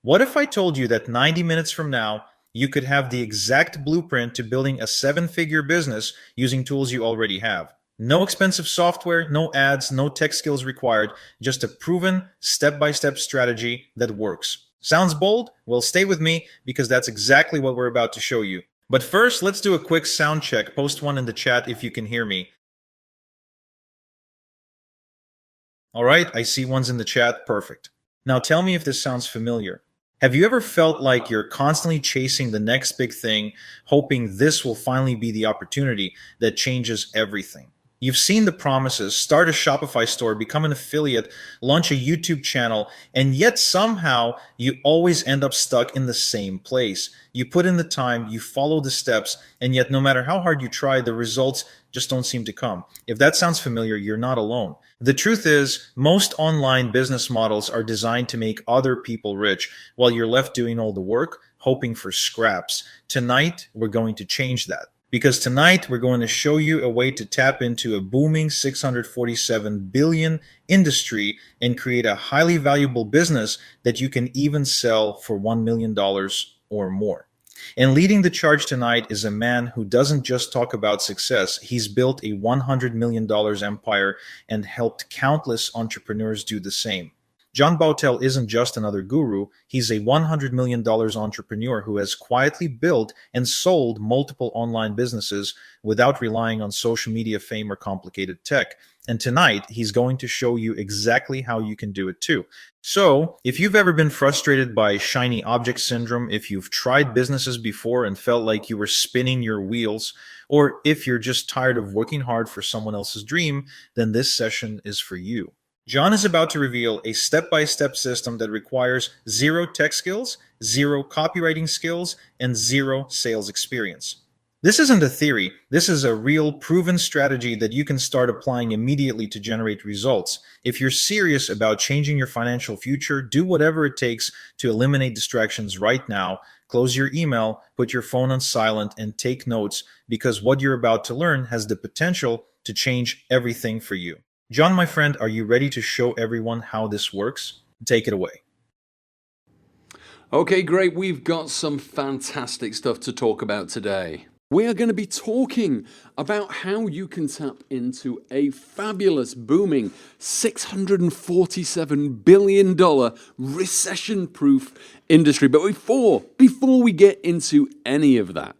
What if I told you that 90 minutes from now, you could have the exact blueprint to building a seven-figure business using tools you already have? No expensive software, no ads, no tech skills required, just a proven step-by-step strategy that works. Sounds bold? Well, stay with me because that's exactly what we're about to show you. But first, let's do a quick sound check. Post one in the chat if you can hear me. All right, I see ones in the chat. Perfect. Now tell me if this sounds familiar. Have you ever felt like you're constantly chasing the next big thing, hoping this will finally be the opportunity that changes everything? You've seen the promises: start a Shopify store, become an affiliate, launch a YouTube channel, and yet somehow you always end up stuck in the same place. You put in the time, you follow the steps, and yet no matter how hard you try, the results just don't seem to come. If that sounds familiar, you're not alone. The truth is, most online business models are designed to make other people rich while you're left doing all the work, hoping for scraps. Tonight, we're going to change that. Because tonight we're going to show you a way to tap into a booming 647 billion industry and create a highly valuable business that you can even sell for $1 million or more. And leading the charge tonight is a man who doesn't just talk about success. He's built a $100 million empire and helped countless entrepreneurs do the same. John Bautel isn't just another guru, he's a $100 million entrepreneur who has quietly built and sold multiple online businesses without relying on social media fame or complicated tech. And tonight, he's going to show you exactly how you can do it too. So, if you've ever been frustrated by shiny object syndrome, if you've tried businesses before and felt like you were spinning your wheels, or if you're just tired of working hard for someone else's dream, then this session is for you. John is about to reveal a step-by-step system that requires zero tech skills, zero copywriting skills, and zero sales experience. This isn't a theory. This is a real proven strategy that you can start applying immediately to generate results. If you're serious about changing your financial future, do whatever it takes to eliminate distractions right now. Close your email, put your phone on silent, and take notes, because what you're about to learn has the potential to change everything for you. John, my friend, are you ready to show everyone how this works? Take it away. Okay, great. We've got some fantastic stuff to talk about today. We are going to be talking about how you can tap into a fabulous, booming $647 billion recession-proof industry. But before we get into any of that,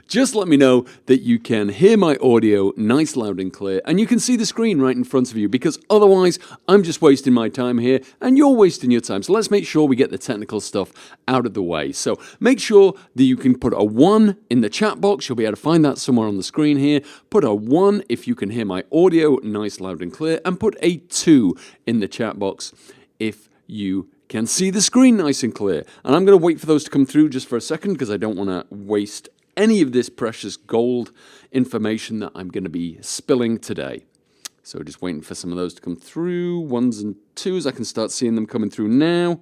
just let me know that you can hear my audio nice, loud and clear, and you can see the screen right in front of you, because otherwise I'm just wasting my time here and you're wasting your time. So let's make sure we get the technical stuff out of the way. So make sure that you can put a 1 in the chat box. You'll be able to find that somewhere on the screen here. Put a 1 if you can hear my audio nice, loud and clear, and put a 2 in the chat box if you can see the screen nice and clear. And I'm going to wait for those to come through just for a second, because I don't want to waste any of this precious gold information that I'm going to be spilling today. So just waiting for some of those to come through. 1s and 2s. I can start seeing them coming through now.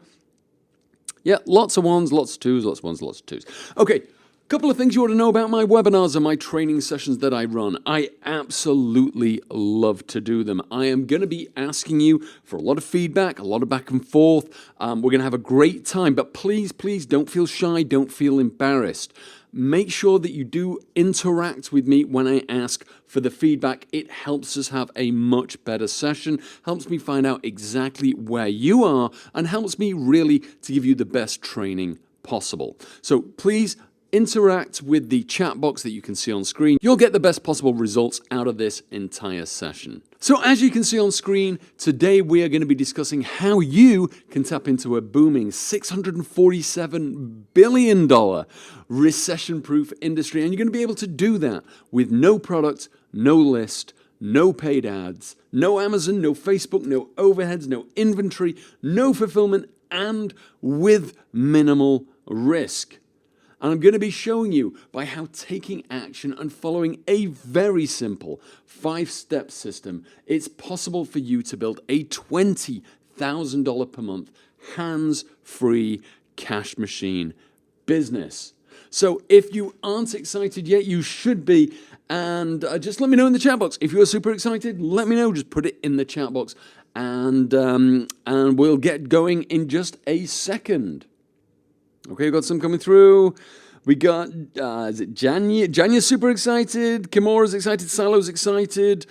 Yeah, lots of 1s, lots of 2s, lots of 1s, lots of 2s. Okay. Couple of things you ought to know about my webinars and my training sessions that I run. I absolutely love to do them. I am going to be asking you for a lot of feedback, a lot of back and forth. We're going to have a great time, but please, please don't feel shy, don't feel embarrassed. Make sure that you do interact with me when I ask for the feedback. It helps us have a much better session, helps me find out exactly where you are, and helps me really to give you the best training possible. So please interact with the chat box that you can see on screen. You'll get the best possible results out of this entire session. So as you can see on screen, today we are going to be discussing how you can tap into a booming $647 billion recession-proof industry. And you're going to be able to do that with no product, no list, no paid ads, no Amazon, no Facebook, no overheads, no inventory, no fulfillment, and with minimal risk. And I'm going to be showing you by how taking action and following a very simple 5-step system, it's possible for you to build a $20,000 per month hands-free cash machine business. So if you aren't excited yet, you should be. And just let me know in the chat box. If you're super excited, let me know. Just put it in the chat box and we'll get going in just a second. Okay, we've got some coming through. We got, is it Janya? Janya's super excited. Kimura's excited. Silo's excited.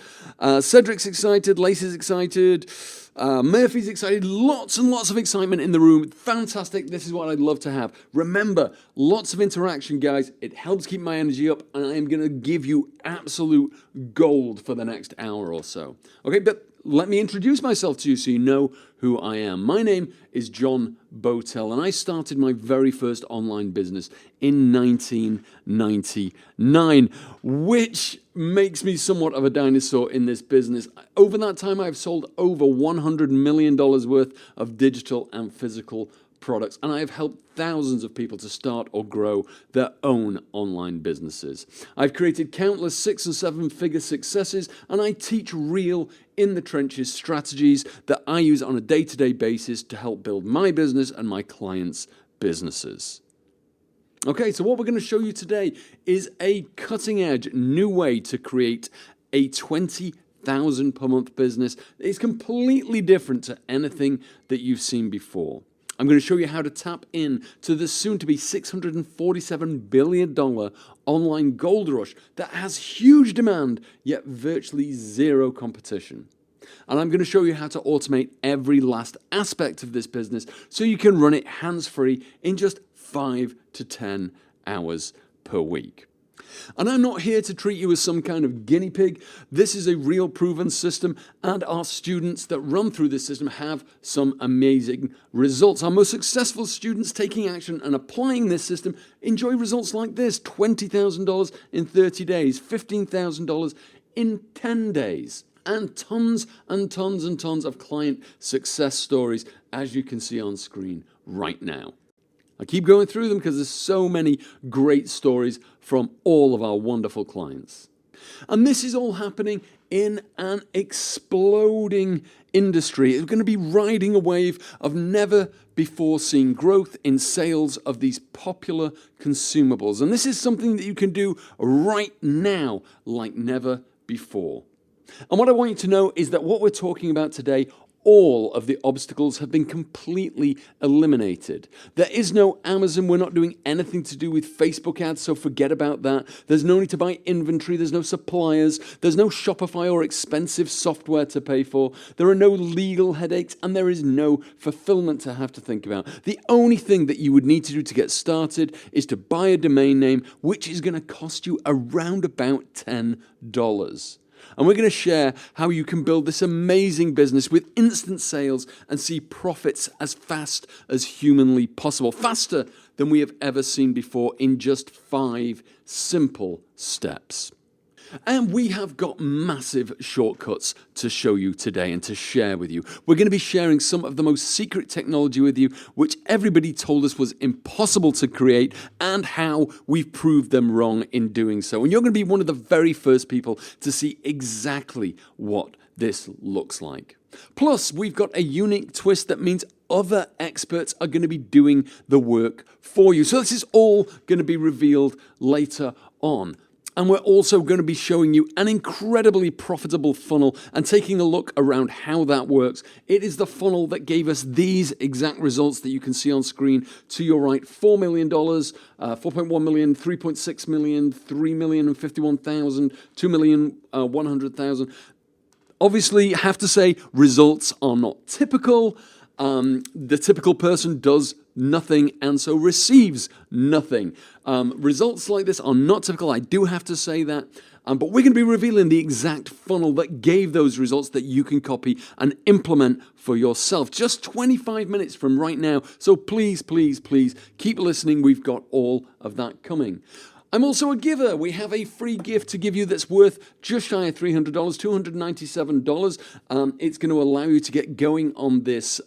Cedric's excited. Lacey's excited. Murphy's excited. Lots and lots of excitement in the room. Fantastic. This is what I'd love to have. Remember, lots of interaction, guys. It helps keep my energy up, and I am going to give you absolute gold for the next hour or so. Okay, but let me introduce myself to you so you know who I am. My name is John Botel, and I started my very first online business in 1999, which makes me somewhat of a dinosaur in this business. Over that time, I've sold over $100 million worth of digital and physical products, and I have helped thousands of people to start or grow their own online businesses. I've created countless 6- and 7-figure successes, and I teach real in-the-trenches strategies that I use on a day-to-day basis to help build my business and my clients' businesses. Okay, so what we're going to show you today is a cutting-edge new way to create a $20,000 per month business. It's completely different to anything that you've seen before. I'm going to show you how to tap in to the soon-to-be $647 billion online gold rush that has huge demand, yet virtually zero competition. And I'm going to show you how to automate every last aspect of this business so you can run it hands-free in just 5 to 10 hours per week. And I'm not here to treat you as some kind of guinea pig. This is a real proven system, and our students that run through this system have some amazing results. Our most successful students taking action and applying this system enjoy results like this: $20,000 in 30 days, $15,000 in 10 days, and tons and tons and tons of client success stories, as you can see on screen right now. I keep going through them because there's so many great stories from all of our wonderful clients. And this is all happening in an exploding industry. It's going to be riding a wave of never before seen growth in sales of these popular consumables. And this is something that you can do right now like never before. And what I want you to know is that what we're talking about today, all of the obstacles have been completely eliminated. There is no Amazon. We're not doing anything to do with Facebook ads, so forget about that. There's no need to buy inventory. There's no suppliers. There's no Shopify or expensive software to pay for. There are no legal headaches, and there is no fulfillment to have to think about. The only thing that you would need to do to get started is to buy a domain name, which is going to cost you around about $10. And we're going to share how you can build this amazing business with instant sales and see profits as fast as humanly possible, faster than we have ever seen before, in just 5 simple steps. And we have got massive shortcuts to show you today and to share with you. We're going to be sharing some of the most secret technology with you, which everybody told us was impossible to create, and how we've proved them wrong in doing so. And you're going to be one of the very first people to see exactly what this looks like. Plus, we've got a unique twist that means other experts are going to be doing the work for you. So this is all going to be revealed later on. And we're also going to be showing you an incredibly profitable funnel and taking a look around how that works. It is the funnel that gave us these exact results that you can see on screen to your right: $4 million, 4.1 million, 3.6 million, 3 million and 51,000, 2 million, 100,000. Obviously, I have to say, results are not typical. The typical person does nothing and so receives nothing. Results like this are not typical, I do have to say that. But we're going to be revealing the exact funnel that gave those results that you can copy and implement for yourself. Just 25 minutes from right now. So please, please, please keep listening. We've got all of that coming. I'm also a giver. We have a free gift to give you that's worth just shy of $300, $297. It's going to allow you to get going on this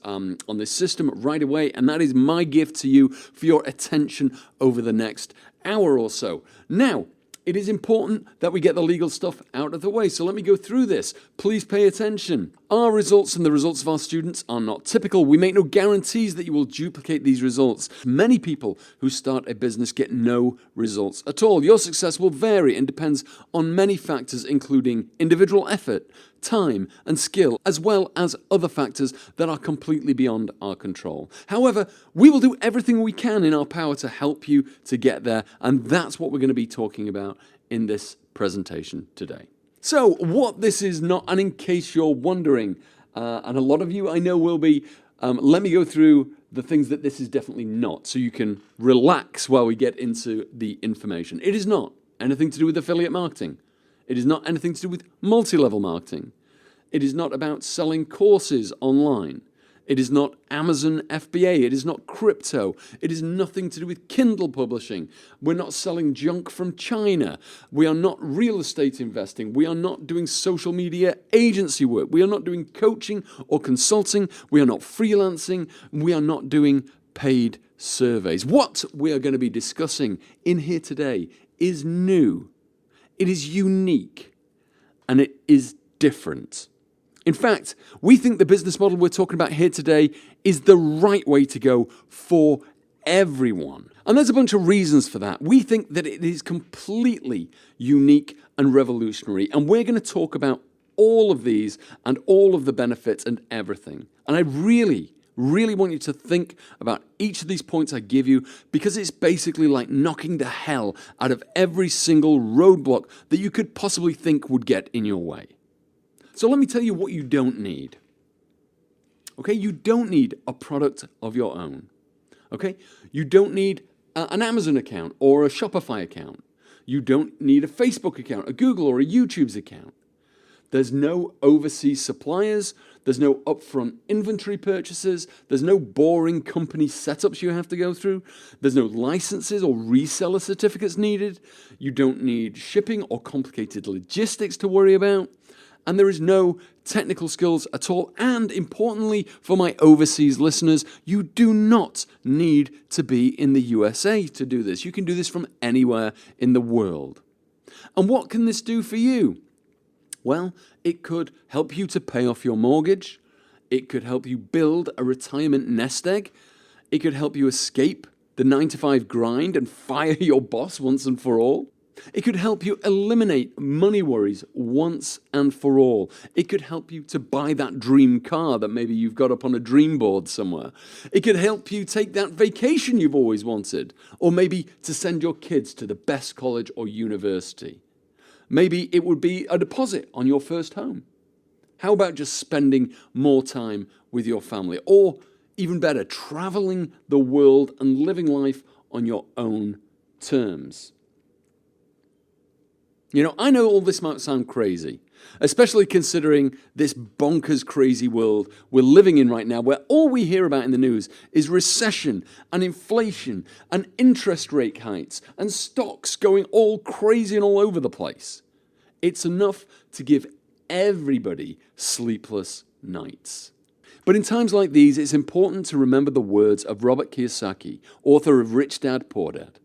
system right away, and that is my gift to you for your attention over the next hour or so. Now, it is important that we get the legal stuff out of the way, so let me go through this. Please pay attention. Our results and the results of our students are not typical. We make no guarantees that you will duplicate these results. Many people who start a business get no results at all. Your success will vary and depends on many factors, including individual effort, time, and skill, as well as other factors that are completely beyond our control. However, we will do everything we can in our power to help you to get there, and that's what we're going to be talking about in this presentation today. So, what this is not, and in case you're wondering, and a lot of you I know will be, let me go through the things that this is definitely not, so you can relax while we get into the information. It is not anything to do with affiliate marketing. It is not anything to do with multi-level marketing. It is not about selling courses online. It is not Amazon FBA. It is not crypto. It is nothing to do with Kindle publishing. We're not selling junk from China. We are not real estate investing. We are not doing social media agency work. We are not doing coaching or consulting. We are not freelancing. We are not doing paid surveys. What we are going to be discussing in here today is new. It is unique. And it is different. In fact, we think the business model we're talking about here today is the right way to go for everyone. And there's a bunch of reasons for that. We think that it is completely unique and revolutionary. And we're going to talk about all of these and all of the benefits and everything. And I really want you to think about each of these points I give you, because it's basically like knocking the hell out of every single roadblock that you could possibly think would get in your way. So let me tell you what you don't need. Okay, you don't need a product of your own. Okay, you don't need an Amazon account or a Shopify account. You don't need a Facebook account, a Google or a YouTube's account. There's no overseas suppliers. There's no upfront inventory purchases. There's no boring company setups you have to go through. There's no licenses or reseller certificates needed. You don't need shipping or complicated logistics to worry about. And there is no technical skills at all. And importantly, for my overseas listeners, you do not need to be in the USA to do this. You can do this from anywhere in the world. And what can this do for you? Well, it could help you to pay off your mortgage. It could help you build a retirement nest egg. It could help you escape the 9-to-5 grind and fire your boss once and for all. It could help you eliminate money worries once and for all. It could help you to buy that dream car that maybe you've got up on a dream board somewhere. It could help you take that vacation you've always wanted, or maybe to send your kids to the best college or university. Maybe it would be a deposit on your first home. How about just spending more time with your family? Or even better, traveling the world and living life on your own terms. You know, I know all this might sound crazy, especially considering this bonkers crazy world we're living in right now, where all we hear about in the news is recession and inflation and interest rate hikes and stocks going all crazy and all over the place. It's enough to give everybody sleepless nights. But in times like these, it's important to remember the words of Robert Kiyosaki, author of Rich Dad, Poor Dad.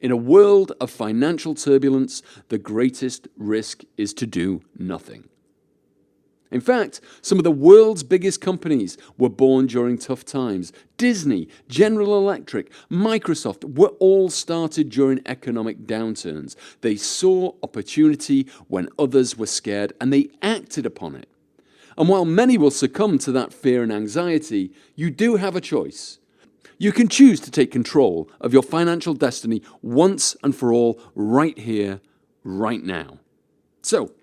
In a world of financial turbulence, the greatest risk is to do nothing. In fact, some of the world's biggest companies were born during tough times. Disney, General Electric, Microsoft were all started during economic downturns. They saw opportunity when others were scared, and they acted upon it. And while many will succumb to that fear and anxiety, you do have a choice. You can choose to take control of your financial destiny once and for all, right here, right now. So,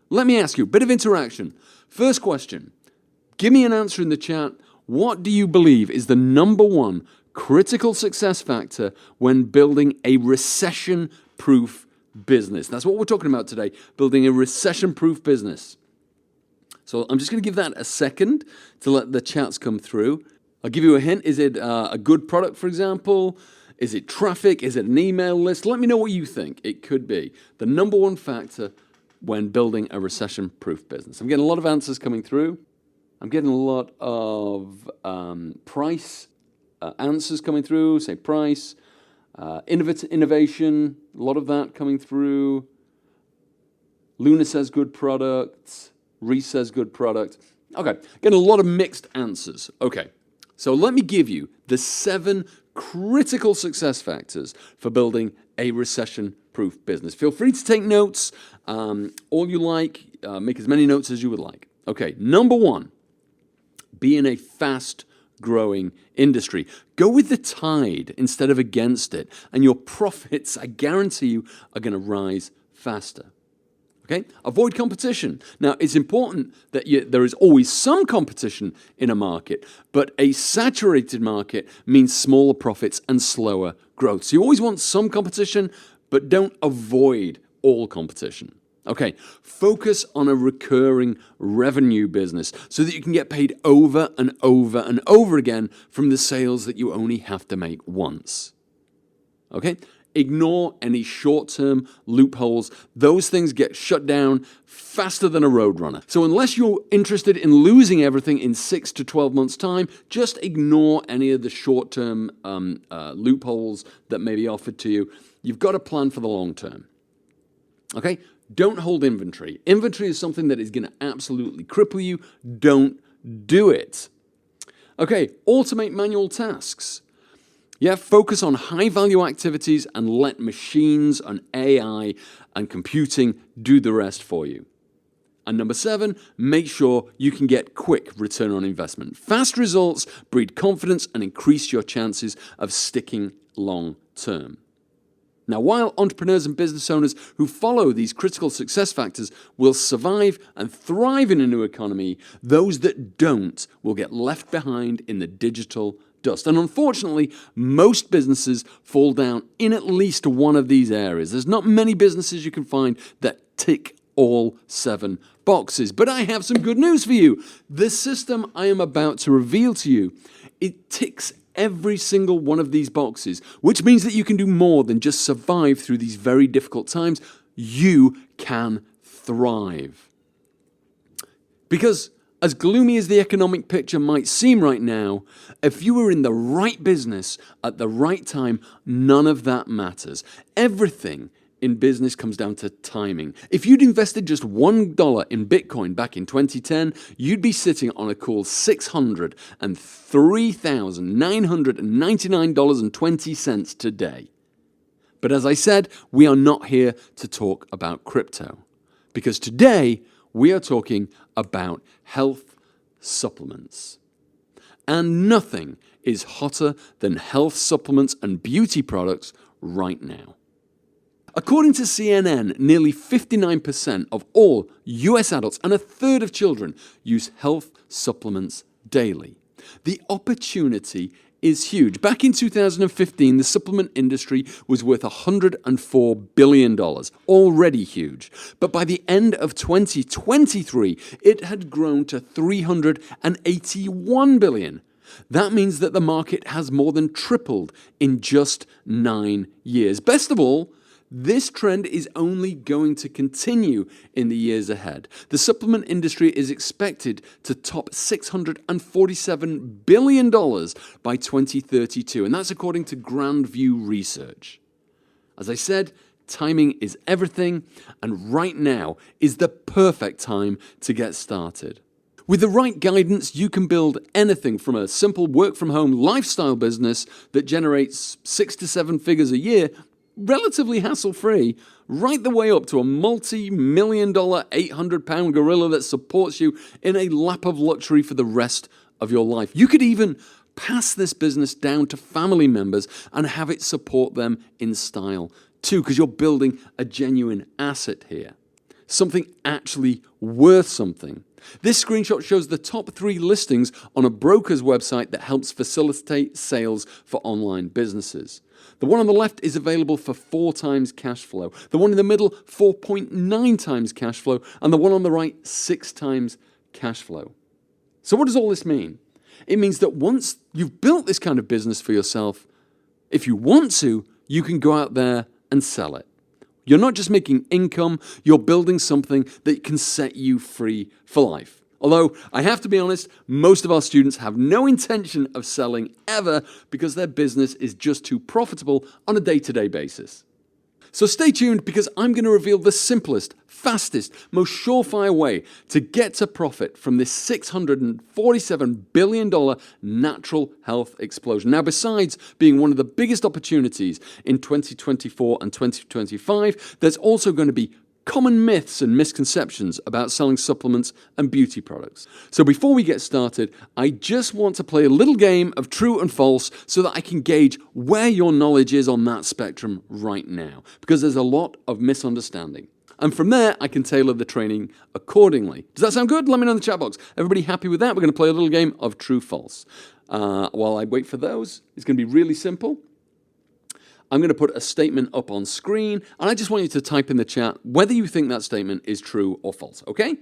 let me ask you, a bit of interaction. First question, give me an answer in the chat. What do you believe is the number one critical success factor when building a recession-proof business? That's what we're talking about today, building a recession-proof business. So I'm just going to give that a second to let the chats come through. I'll give you a hint. Is it a good product, for example? Is it traffic? Is it an email list? Let me know what you think it could be. The number one factor when building a recession-proof business. I'm getting a lot of answers coming through. I'm getting a lot of price answers coming through, say price, innovation, a lot of that coming through. Luna says good product. Reese says good product. Okay, getting a lot of mixed answers. Okay, so let me give you the 7 critical success factors for building a recession-proof business. Feel free to take notes, all you like, make as many notes as you would like. Okay, number 1, be in a fast-growing industry. Go with the tide instead of against it, and your profits, I guarantee you, are going to rise faster. Okay? Avoid competition. Now, it's important that there is always some competition in a market, but a saturated market means smaller profits and slower growth. So you always want some competition, but don't avoid all competition. Okay, focus on a recurring revenue business so that you can get paid over and over and over again from the sales that you only have to make once. Okay? Ignore any short-term loopholes. Those things get shut down faster than a roadrunner. So unless you're interested in losing everything in 6 to 12 months' time, just ignore any of the short-term loopholes that may be offered to you. You've got to plan for the long term. Okay? Don't hold inventory. Inventory is something that is going to absolutely cripple you. Don't do it. Okay, automate manual tasks. Yeah, focus on high-value activities and let machines and AI and computing do the rest for you. And number 7, make sure you can get quick return on investment. Fast results breed confidence and increase your chances of sticking long-term. Now, while entrepreneurs and business owners who follow these critical success factors will survive and thrive in a new economy, those that don't will get left behind in the digital dust. And unfortunately, most businesses fall down in at least one of these areas. There's not many businesses you can find that tick all 7 boxes. But I have some good news for you. The system I am about to reveal to you, it ticks every single one of these boxes, which means that you can do more than just survive through these very difficult times. You can thrive. Because as gloomy as the economic picture might seem right now, if you were in the right business at the right time, none of that matters. Everything in business comes down to timing. If you'd invested just $1 in Bitcoin back in 2010, you'd be sitting on a cool $603,999.20 today. But as I said, we are not here to talk about crypto, because today we are talking about health supplements. And nothing is hotter than health supplements and beauty products right now. According to CNN, nearly 59% of all US adults and a third of children use health supplements daily. The opportunity is huge. Back in 2015, the supplement industry was worth $104 billion, already huge. But by the end of 2023, it had grown to $381 billion. That means that the market has more than tripled in just 9 years. Best of all, this trend is only going to continue in the years ahead. The supplement industry is expected to top $647 billion by 2032, and that's according to Grand View Research. As I said, timing is everything, and right now is the perfect time to get started. With the right guidance, you can build anything from a simple work-from-home lifestyle business that generates 6 to 7 figures a year relatively hassle-free, right the way up to a multi-million-dollar, 800-pound gorilla that supports you in a lap of luxury for the rest of your life. You could even pass this business down to family members and have it support them in style too, because you're building a genuine asset here. Something actually worth something. This screenshot shows the top 3 listings on a broker's website that helps facilitate sales for online businesses. The one on the left is available for 4 times cash flow. The one in the middle, 4.9 times cash flow. And the one on the right, 6 times cash flow. So what does all this mean? It means that once you've built this kind of business for yourself, if you want to, you can go out there and sell it. You're not just making income, you're building something that can set you free for life. Although, I have to be honest, most of our students have no intention of selling ever because their business is just too profitable on a day-to-day basis. So stay tuned because I'm going to reveal the simplest, fastest, most surefire way to get to profit from this $647 billion natural health explosion. Now, besides being one of the biggest opportunities in 2024 and 2025, there's also going to be common myths and misconceptions about selling supplements and beauty products. So before we get started, I just want to play a little game of true and false so that I can gauge where your knowledge is on that spectrum right now, because there's a lot of misunderstanding. And from there, I can tailor the training accordingly. Does that sound good? Let me know in the chat box. Everybody happy with that? We're going to play a little game of true-false. While I wait for those, it's going to be really simple. I'm going to put a statement up on screen, and I just want you to type in the chat whether you think that statement is true or false, okay?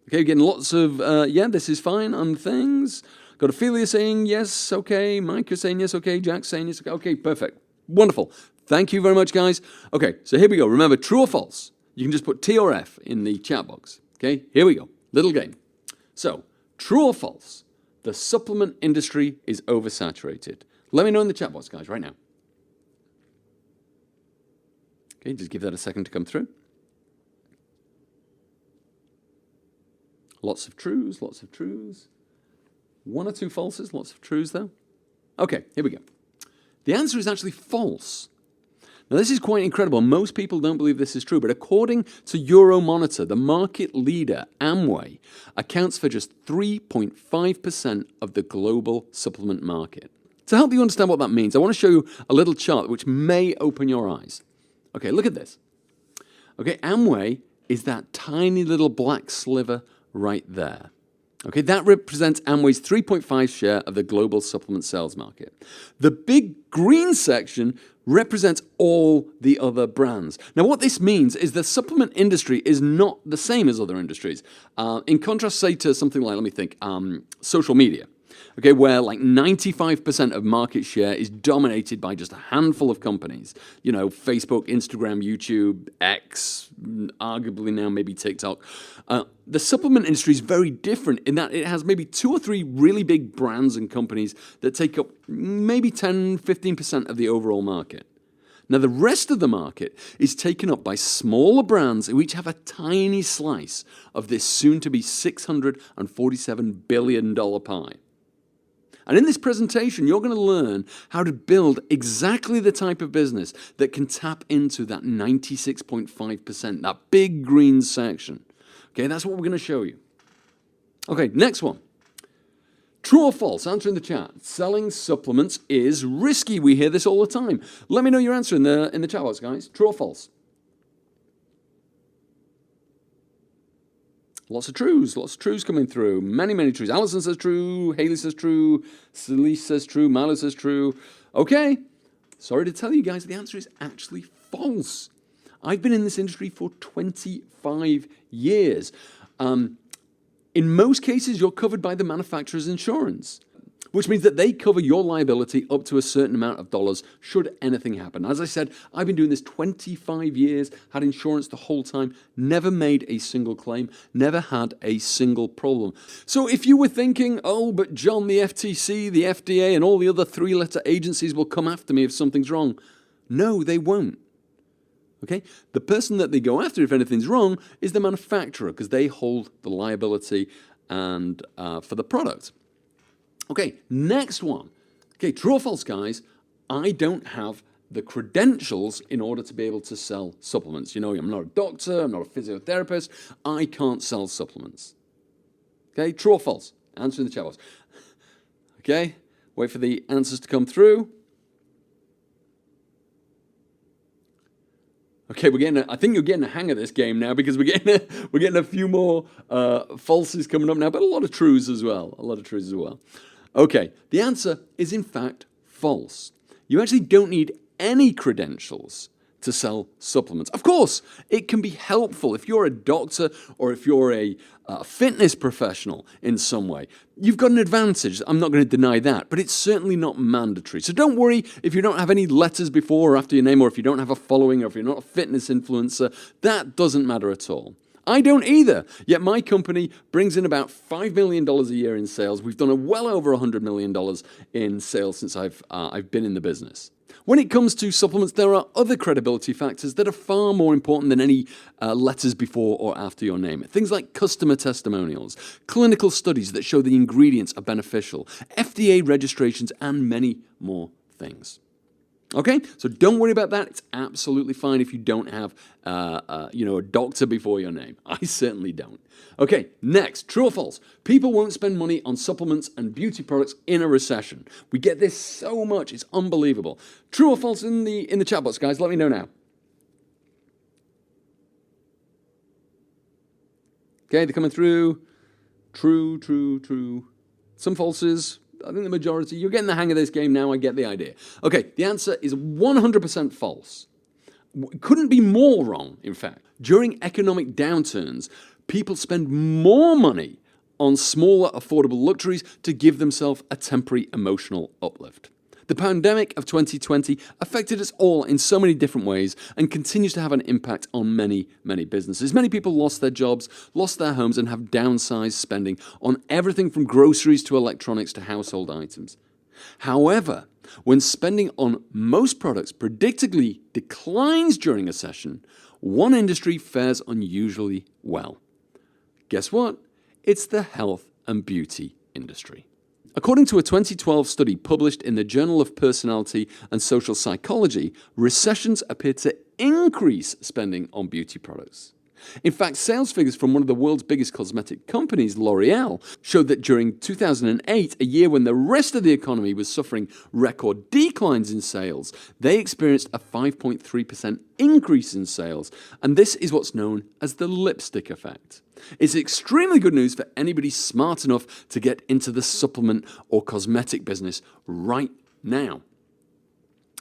Okay, getting lots of, yeah, this is fine on things. Got Ophelia saying yes, okay. Mike, you're saying yes, okay. Jack's saying yes, okay. Okay, perfect. Wonderful. Thank you very much, guys. Okay, so here we go. Remember, true or false? You can just put T or F in the chat box. Okay, here we go. Little game. So, true or false? The supplement industry is oversaturated. Let me know in the chat box, guys, right now. Okay, just give that a second to come through. Lots of truths, lots of truths. One or two falses, lots of truths though. Okay, here we go. The answer is actually false. Now this is quite incredible. Most people don't believe this is true, but according to Euromonitor, the market leader, Amway, accounts for just 3.5% of the global supplement market. To help you understand what that means, I want to show you a little chart which may open your eyes. Okay, look at this. Okay, Amway is that tiny little black sliver right there. Okay, that represents Amway's 3.5% share of the global supplement sales market. The big green section represents all the other brands. Now, what this means is the supplement industry is not the same as other industries. In contrast, say, to something like, let me think, social media. Okay, where like 95% of market share is dominated by just a handful of companies. You know, Facebook, Instagram, YouTube, X, arguably now maybe TikTok. The supplement industry is very different in that it has maybe 2 or 3 really big brands and companies that take up maybe 10, 15% of the overall market. Now, the rest of the market is taken up by smaller brands who each have a tiny slice of this soon-to-be $647 billion pie. And in this presentation, you're going to learn how to build exactly the type of business that can tap into that 96.5%, that big green section. Okay, that's what we're going to show you. Okay, next one. True or false? Answer in the chat. Selling supplements is risky. We hear this all the time. Let me know your answer in the chat box, guys. True or false? Lots of truths coming through. Many, many truths. Alison says true. Haley says true. Celeste says true. Milo says true. Okay. Sorry to tell you guys, the answer is actually false. I've been in this industry for 25 years. In most cases, you're covered by the manufacturer's insurance, which means that they cover your liability up to a certain amount of dollars should anything happen. As I said, I've been doing this 25 years, had insurance the whole time, never made a single claim, never had a single problem. So if you were thinking, oh, but John, the FTC, the FDA, and all the other 3-letter agencies will come after me if something's wrong. No, they won't. Okay? The person that they go after if anything's wrong is the manufacturer because they hold the liability and for the product. Okay, next one. Okay, true or false, guys? I don't have the credentials in order to be able to sell supplements. You know, I'm not a doctor, I'm not a physiotherapist. I can't sell supplements. Okay, true or false? Answer in the chat box. Okay, wait for the answers to come through. Okay, I think you're getting a hang of this game now because we're getting a few more falses coming up now, but a lot of truths as well. Okay, the answer is in fact false. You actually don't need any credentials to sell supplements. Of course, it can be helpful if you're a doctor or if you're a fitness professional in some way. You've got an advantage. I'm not going to deny that, but it's certainly not mandatory. So don't worry if you don't have any letters before or after your name, or if you don't have a following, or if you're not a fitness influencer. That doesn't matter at all. I don't either. Yet my company brings in about $5 million a year in sales. We've done well over $100 million in sales since I've been in the business. When it comes to supplements, there are other credibility factors that are far more important than any letters before or after your name. Things like customer testimonials, clinical studies that show the ingredients are beneficial, FDA registrations, and many more things. Okay, so don't worry about that. It's absolutely fine if you don't have, a doctor before your name. I certainly don't. Okay, next, true or false? People won't spend money on supplements and beauty products in a recession. We get this so much; it's unbelievable. True or false in the chat box, guys? Let me know now. Okay, they're coming through. True, true, true. Some falses. I think the majority, you're getting the hang of this game now, I get the idea. Okay, the answer is 100% false. Couldn't be more wrong, in fact. During economic downturns, people spend more money on smaller, affordable luxuries to give themselves a temporary emotional uplift. The pandemic of 2020 affected us all in so many different ways and continues to have an impact on many, many businesses. Many people lost their jobs, lost their homes, and have downsized spending on everything from groceries to electronics to household items. However, when spending on most products predictably declines during a recession, one industry fares unusually well. Guess what? It's the health and beauty industry. According to a 2012 study published in the Journal of Personality and Social Psychology, recessions appear to increase spending on beauty products. In fact, sales figures from one of the world's biggest cosmetic companies, L'Oreal, showed that during 2008, a year when the rest of the economy was suffering record declines in sales, they experienced a 5.3% increase in sales, and this is what's known as the lipstick effect. It's extremely good news for anybody smart enough to get into the supplement or cosmetic business right now.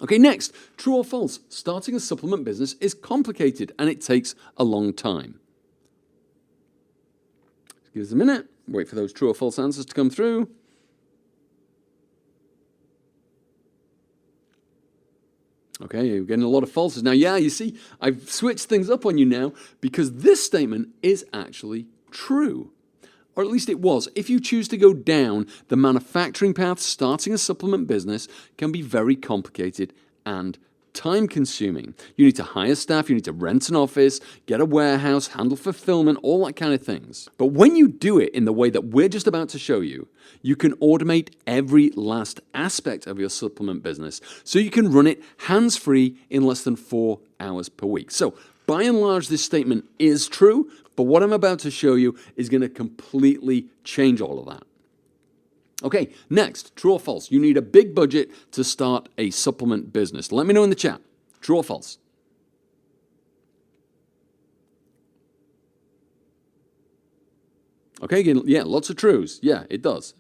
Okay, next, true or false? Starting a supplement business is complicated and it takes a long time. Give us a minute, wait for those true or false answers to come through. Okay, you're getting a lot of falses. Now, yeah, you see, I've switched things up on you now because this statement is actually true. Or at least it was. If you choose to go down the manufacturing path, starting a supplement business can be very complicated and time-consuming. You need to hire staff, you need to rent an office, get a warehouse, handle fulfillment, all that kind of things. But when you do it in the way that we're just about to show you, you can automate every last aspect of your supplement business so you can run it hands-free in less than 4 hours per week. So, by and large, this statement is true, but what I'm about to show you is going to completely change all of that. Okay, next, true or false? You need a big budget to start a supplement business. Let me know in the chat. True or false? Okay, yeah, lots of trues. Yeah, it does.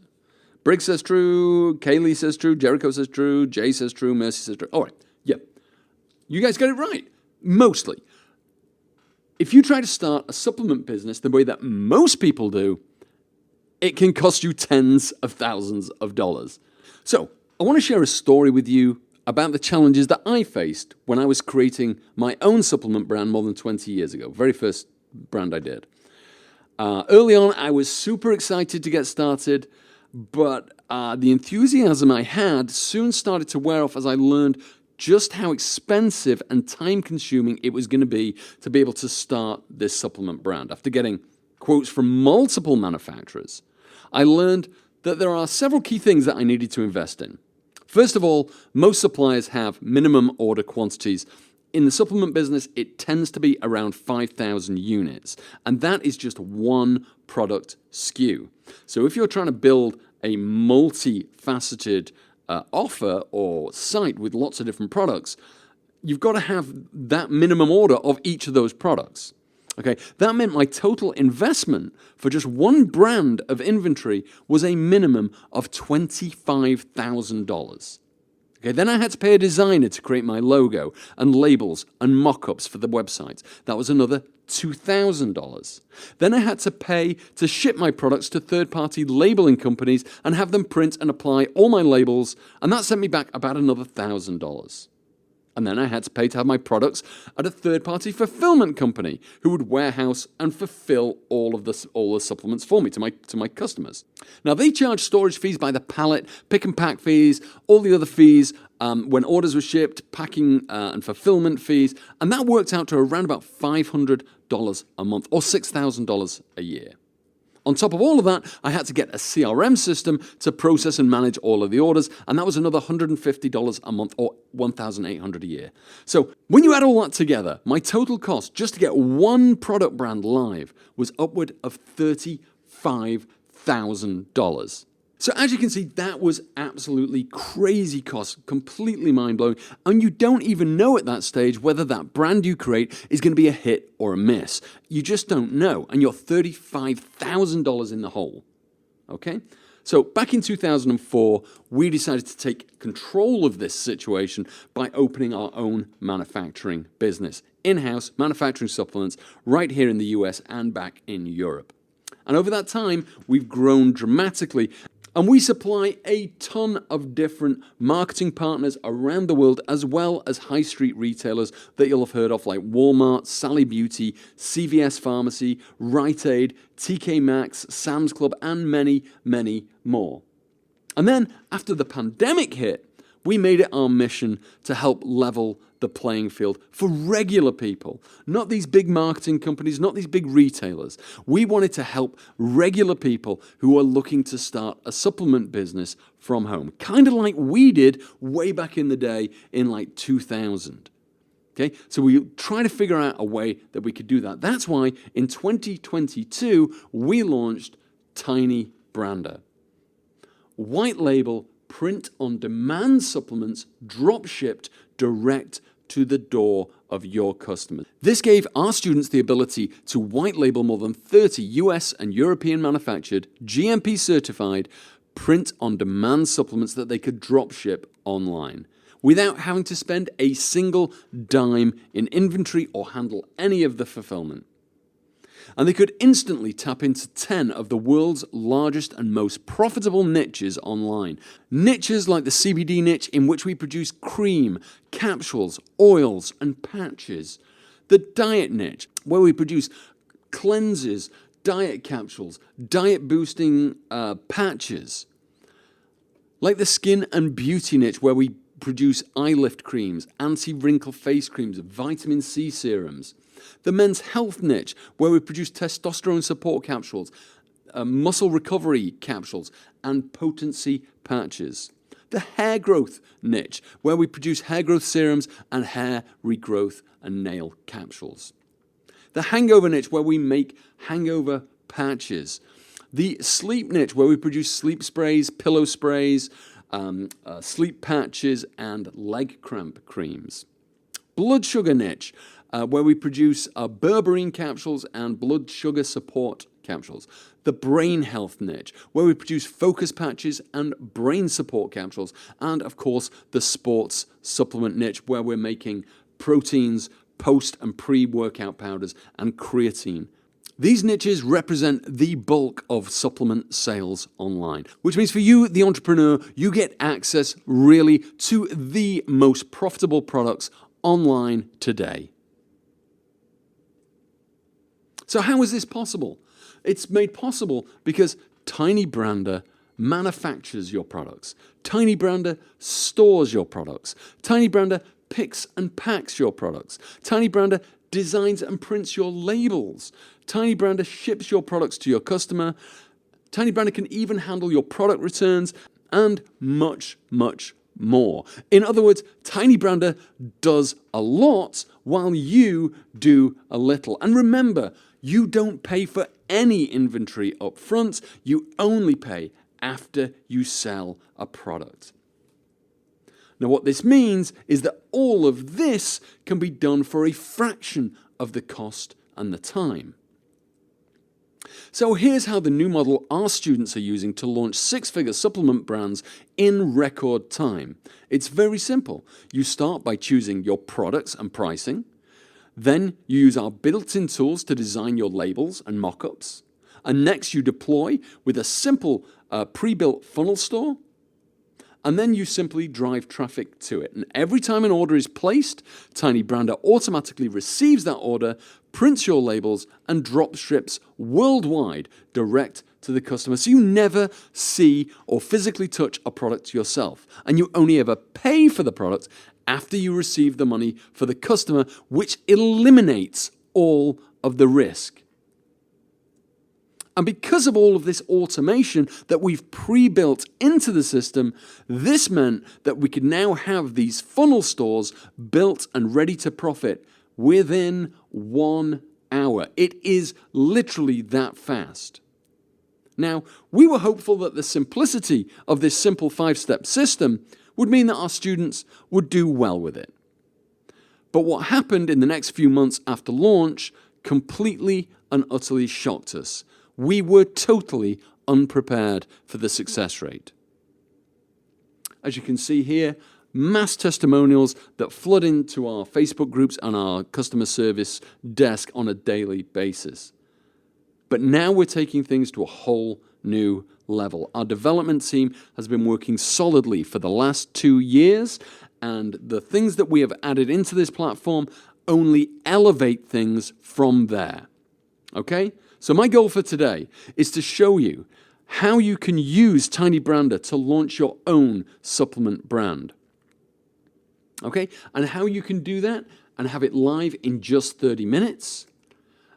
Briggs says true, Kaylee says true, Jericho says true, Jay says true, Mercy says true. All right, yeah. You guys got it right, mostly. If you try to start a supplement business the way that most people do, it can cost you tens of thousands of dollars. So, I want to share a story with you about the challenges that I faced when I was creating my own supplement brand more than 20 years ago. Very first brand I did. Early on, I was super excited to get started, but the enthusiasm I had soon started to wear off as I learned just how expensive and time-consuming it was going to be able to start this supplement brand. After getting quotes from multiple manufacturers, I learned that there are several key things that I needed to invest in. First of all, most suppliers have minimum order quantities. In the supplement business, it tends to be around 5,000 units, and that is just one product SKU. So if you're trying to build a multifaceted offer or site with lots of different products, you've got to have that minimum order of each of those products. Okay, that meant my total investment for just one brand of inventory was a minimum of $25,000. Okay, then I had to pay a designer to create my logo and labels and mock-ups for the website. That was another $2,000. Then I had to pay to ship my products to third-party labeling companies and have them print and apply all my labels, and that sent me back about another $1,000. And then I had to pay to have my products at a third-party fulfillment company who would warehouse and fulfill all the supplements for me to my customers. Now they charge storage fees by the pallet, pick and pack fees, all the other fees when orders were shipped, packing and fulfillment fees, and that worked out to around about $500 a month or $6,000 a year. On top of all of that, I had to get a CRM system to process and manage all of the orders, and that was another $150 a month or $1,800 a year. So when you add all that together, my total cost just to get one product brand live was upward of $35,000. So as you can see, that was absolutely crazy cost, completely mind-blowing, and you don't even know at that stage whether that brand you create is going to be a hit or a miss. You just don't know, and you're $35,000 in the hole. Okay? So back in 2004, we decided to take control of this situation by opening our own manufacturing business, in-house manufacturing supplements right here in the US and back in Europe. And over that time, we've grown dramatically. And we supply a ton of different marketing partners around the world, as well as high street retailers that you'll have heard of, like Walmart, Sally Beauty, CVS Pharmacy, Rite Aid, TK Maxx, Sam's Club, and many, many more. And then, after the pandemic hit, we made it our mission to help level the playing field for regular people, not these big marketing companies, not these big retailers. We wanted to help regular people who are looking to start a supplement business from home, kind of like we did way back in the day in like 2000. Okay, so we try to figure out a way that we could do that. That's why in 2022, we launched Tiny Brander. White label, print-on-demand supplements drop-shipped direct to the door of your customers. This gave our students the ability to white label more than 30 US and European manufactured, GMP certified, print-on-demand supplements that they could drop ship online without having to spend a single dime in inventory or handle any of the fulfillment. And they could instantly tap into 10 of the world's largest and most profitable niches online. Niches like the CBD niche, in which we produce cream, capsules, oils, and patches. The diet niche, where we produce cleanses, diet capsules, diet boosting patches. Like the skin and beauty niche, where we produce eye lift creams, anti-wrinkle face creams, vitamin C serums. The men's health niche, where we produce testosterone support capsules, muscle recovery capsules, and potency patches. The hair growth niche, where we produce hair growth serums and hair regrowth and nail capsules. The hangover niche, where we make hangover patches. The sleep niche, where we produce sleep sprays, pillow sprays, sleep patches, and leg cramp creams. Blood sugar niche, where we produce berberine capsules and blood sugar support capsules. The brain health niche, where we produce focus patches and brain support capsules. And of course, the sports supplement niche, where we're making proteins, post and pre-workout powders, and creatine. These niches represent the bulk of supplement sales online, which means for you, the entrepreneur, you get access really to the most profitable products online today. So how is this possible? It's made possible because Tiny Brander manufactures your products. Tiny Brander stores your products. Tiny Brander picks and packs your products. Tiny Brander designs and prints your labels. Tiny Brander ships your products to your customer. Tiny Brander can even handle your product returns and much, much more. In other words, Tiny Brander does a lot while you do a little. And remember, you don't pay for any inventory up front. You only pay after you sell a product. Now, what this means is that all of this can be done for a fraction of the cost and the time. So here's how the new model our students are using to launch six-figure supplement brands in record time. It's very simple. You start by choosing your products and pricing. Then you use our built-in tools to design your labels and mock-ups. And next you deploy with a simple pre-built funnel store. and then you simply drive traffic to it. And every time an order is placed, Tiny Brander automatically receives that order, prints your labels, and drop ships worldwide direct to the customer. So you never see or physically touch a product yourself, and you only ever pay for the product after you receive the money for the customer, which eliminates all of the risk. And because of all of this automation that we've pre-built into the system, this meant that we could now have these funnel stores built and ready to profit within 1 hour. It is literally that fast. Now, we were hopeful that the simplicity of this simple 5-step system would mean that our students would do well with it. But what happened in the next few months after launch completely and utterly shocked us. We were totally unprepared for the success rate. As you can see here, mass testimonials that flood into our Facebook groups and our customer service desk on a daily basis. But now we're taking things to a whole new level. Our development team has been working solidly for the last 2 years, and the things that we have added into this platform only elevate things from there. Okay? So my goal for today is to show you how you can use Tiny Brander to launch your own supplement brand. Okay? And how you can do that and have it live in just 30 minutes.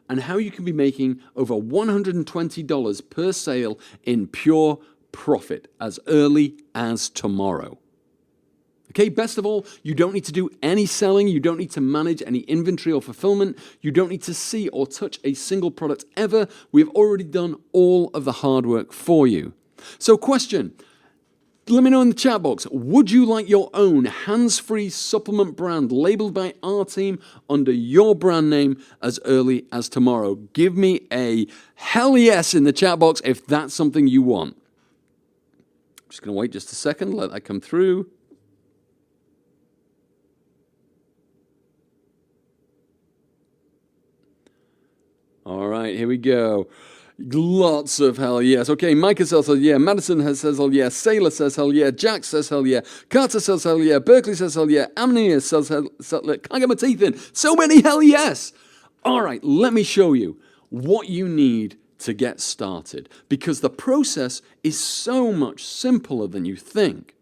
And how you can be making over $120 per sale in pure profit as early as tomorrow. Okay, best of all, you don't need to do any selling, you don't need to manage any inventory or fulfillment, you don't need to see or touch a single product ever. We've already done all of the hard work for you. So question, let me know in the chat box, would you like your own hands-free supplement brand labeled by our team under your brand name as early as tomorrow? Give me a hell yes in the chat box if that's something you want. I'm just going to wait just a second, let that come through. All right, here we go. Lots of hell yes. Okay, Micah says hell yeah. Madison says hell yeah. Sailor says hell yeah. Jack says hell yeah. Carter says hell yeah. Berkeley says hell yeah. Amnia says hell yeah. Can't get my teeth in. So many hell yes. All right, let me show you what you need to get started, because the process is so much simpler than you think.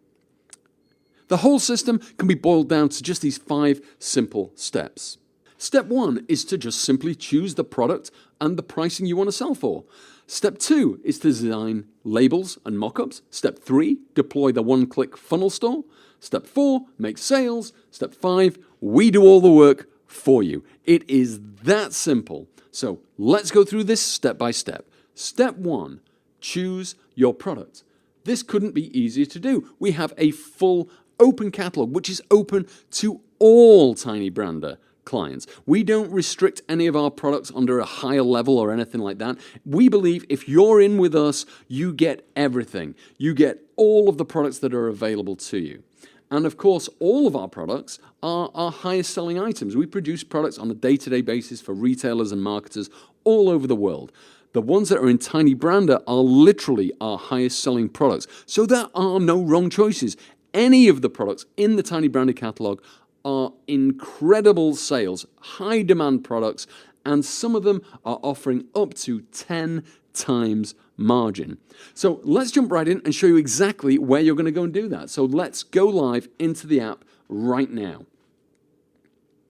The whole system can be boiled down to just these 5 simple steps. Step 1 is to just simply choose the product and the pricing you want to sell for. Step 2 is to design labels and mockups. Step 3, deploy the one-click funnel store. Step 4, make sales. Step 5, we do all the work for you. It is that simple. So let's go through this step by step. Step 1, choose your product. This couldn't be easier to do. We have a full open catalog, which is open to all Tiny Brander clients. We don't restrict any of our products under a higher level or anything like that. We believe if you're in with us, you get everything. You get all of the products that are available to you. And of course, all of our products are our highest selling items. We produce products on a day-to-day basis for retailers and marketers all over the world. The ones that are in Tiny Brander are literally our highest selling products. So there are no wrong choices. Any of the products in the Tiny Brander catalog are incredible sales, high demand products, and some of them are offering up to 10 times margin. So let's jump right in and show you exactly where you're going to go and do that. So let's go live into the app right now.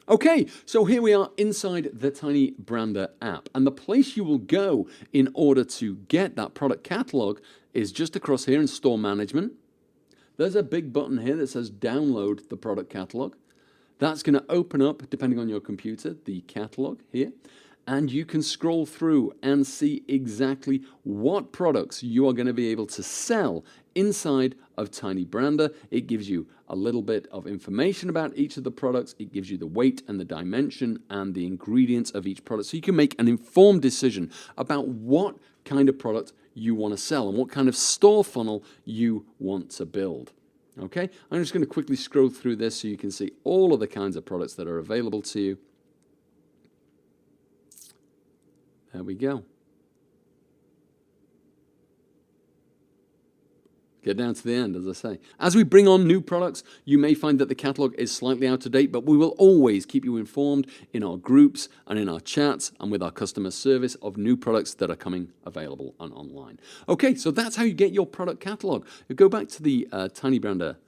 Okay, so here we are inside the Tiny Brander app, and the place you will go in order to get that product catalog is just across here in Store Management. There's a big button here that says Download the Product Catalog. That's going to open up, depending on your computer, the catalog here, and you can scroll through and see exactly what products you are going to be able to sell inside of Tiny Brander. It gives you a little bit of information about each of the products. It gives you the weight and the dimension and the ingredients of each product, so you can make an informed decision about what kind of product you want to sell and what kind of store funnel you want to build. Okay, I'm just going to quickly scroll through this so you can see all of the kinds of products that are available to you. There we go. Get down to the end, as I say. As we bring on new products, you may find that the catalog is slightly out of date, but we will always keep you informed in our groups and in our chats and with our customer service of new products that are coming available and online. Okay, so that's how you get your product catalog. You go back to the Tiny Brander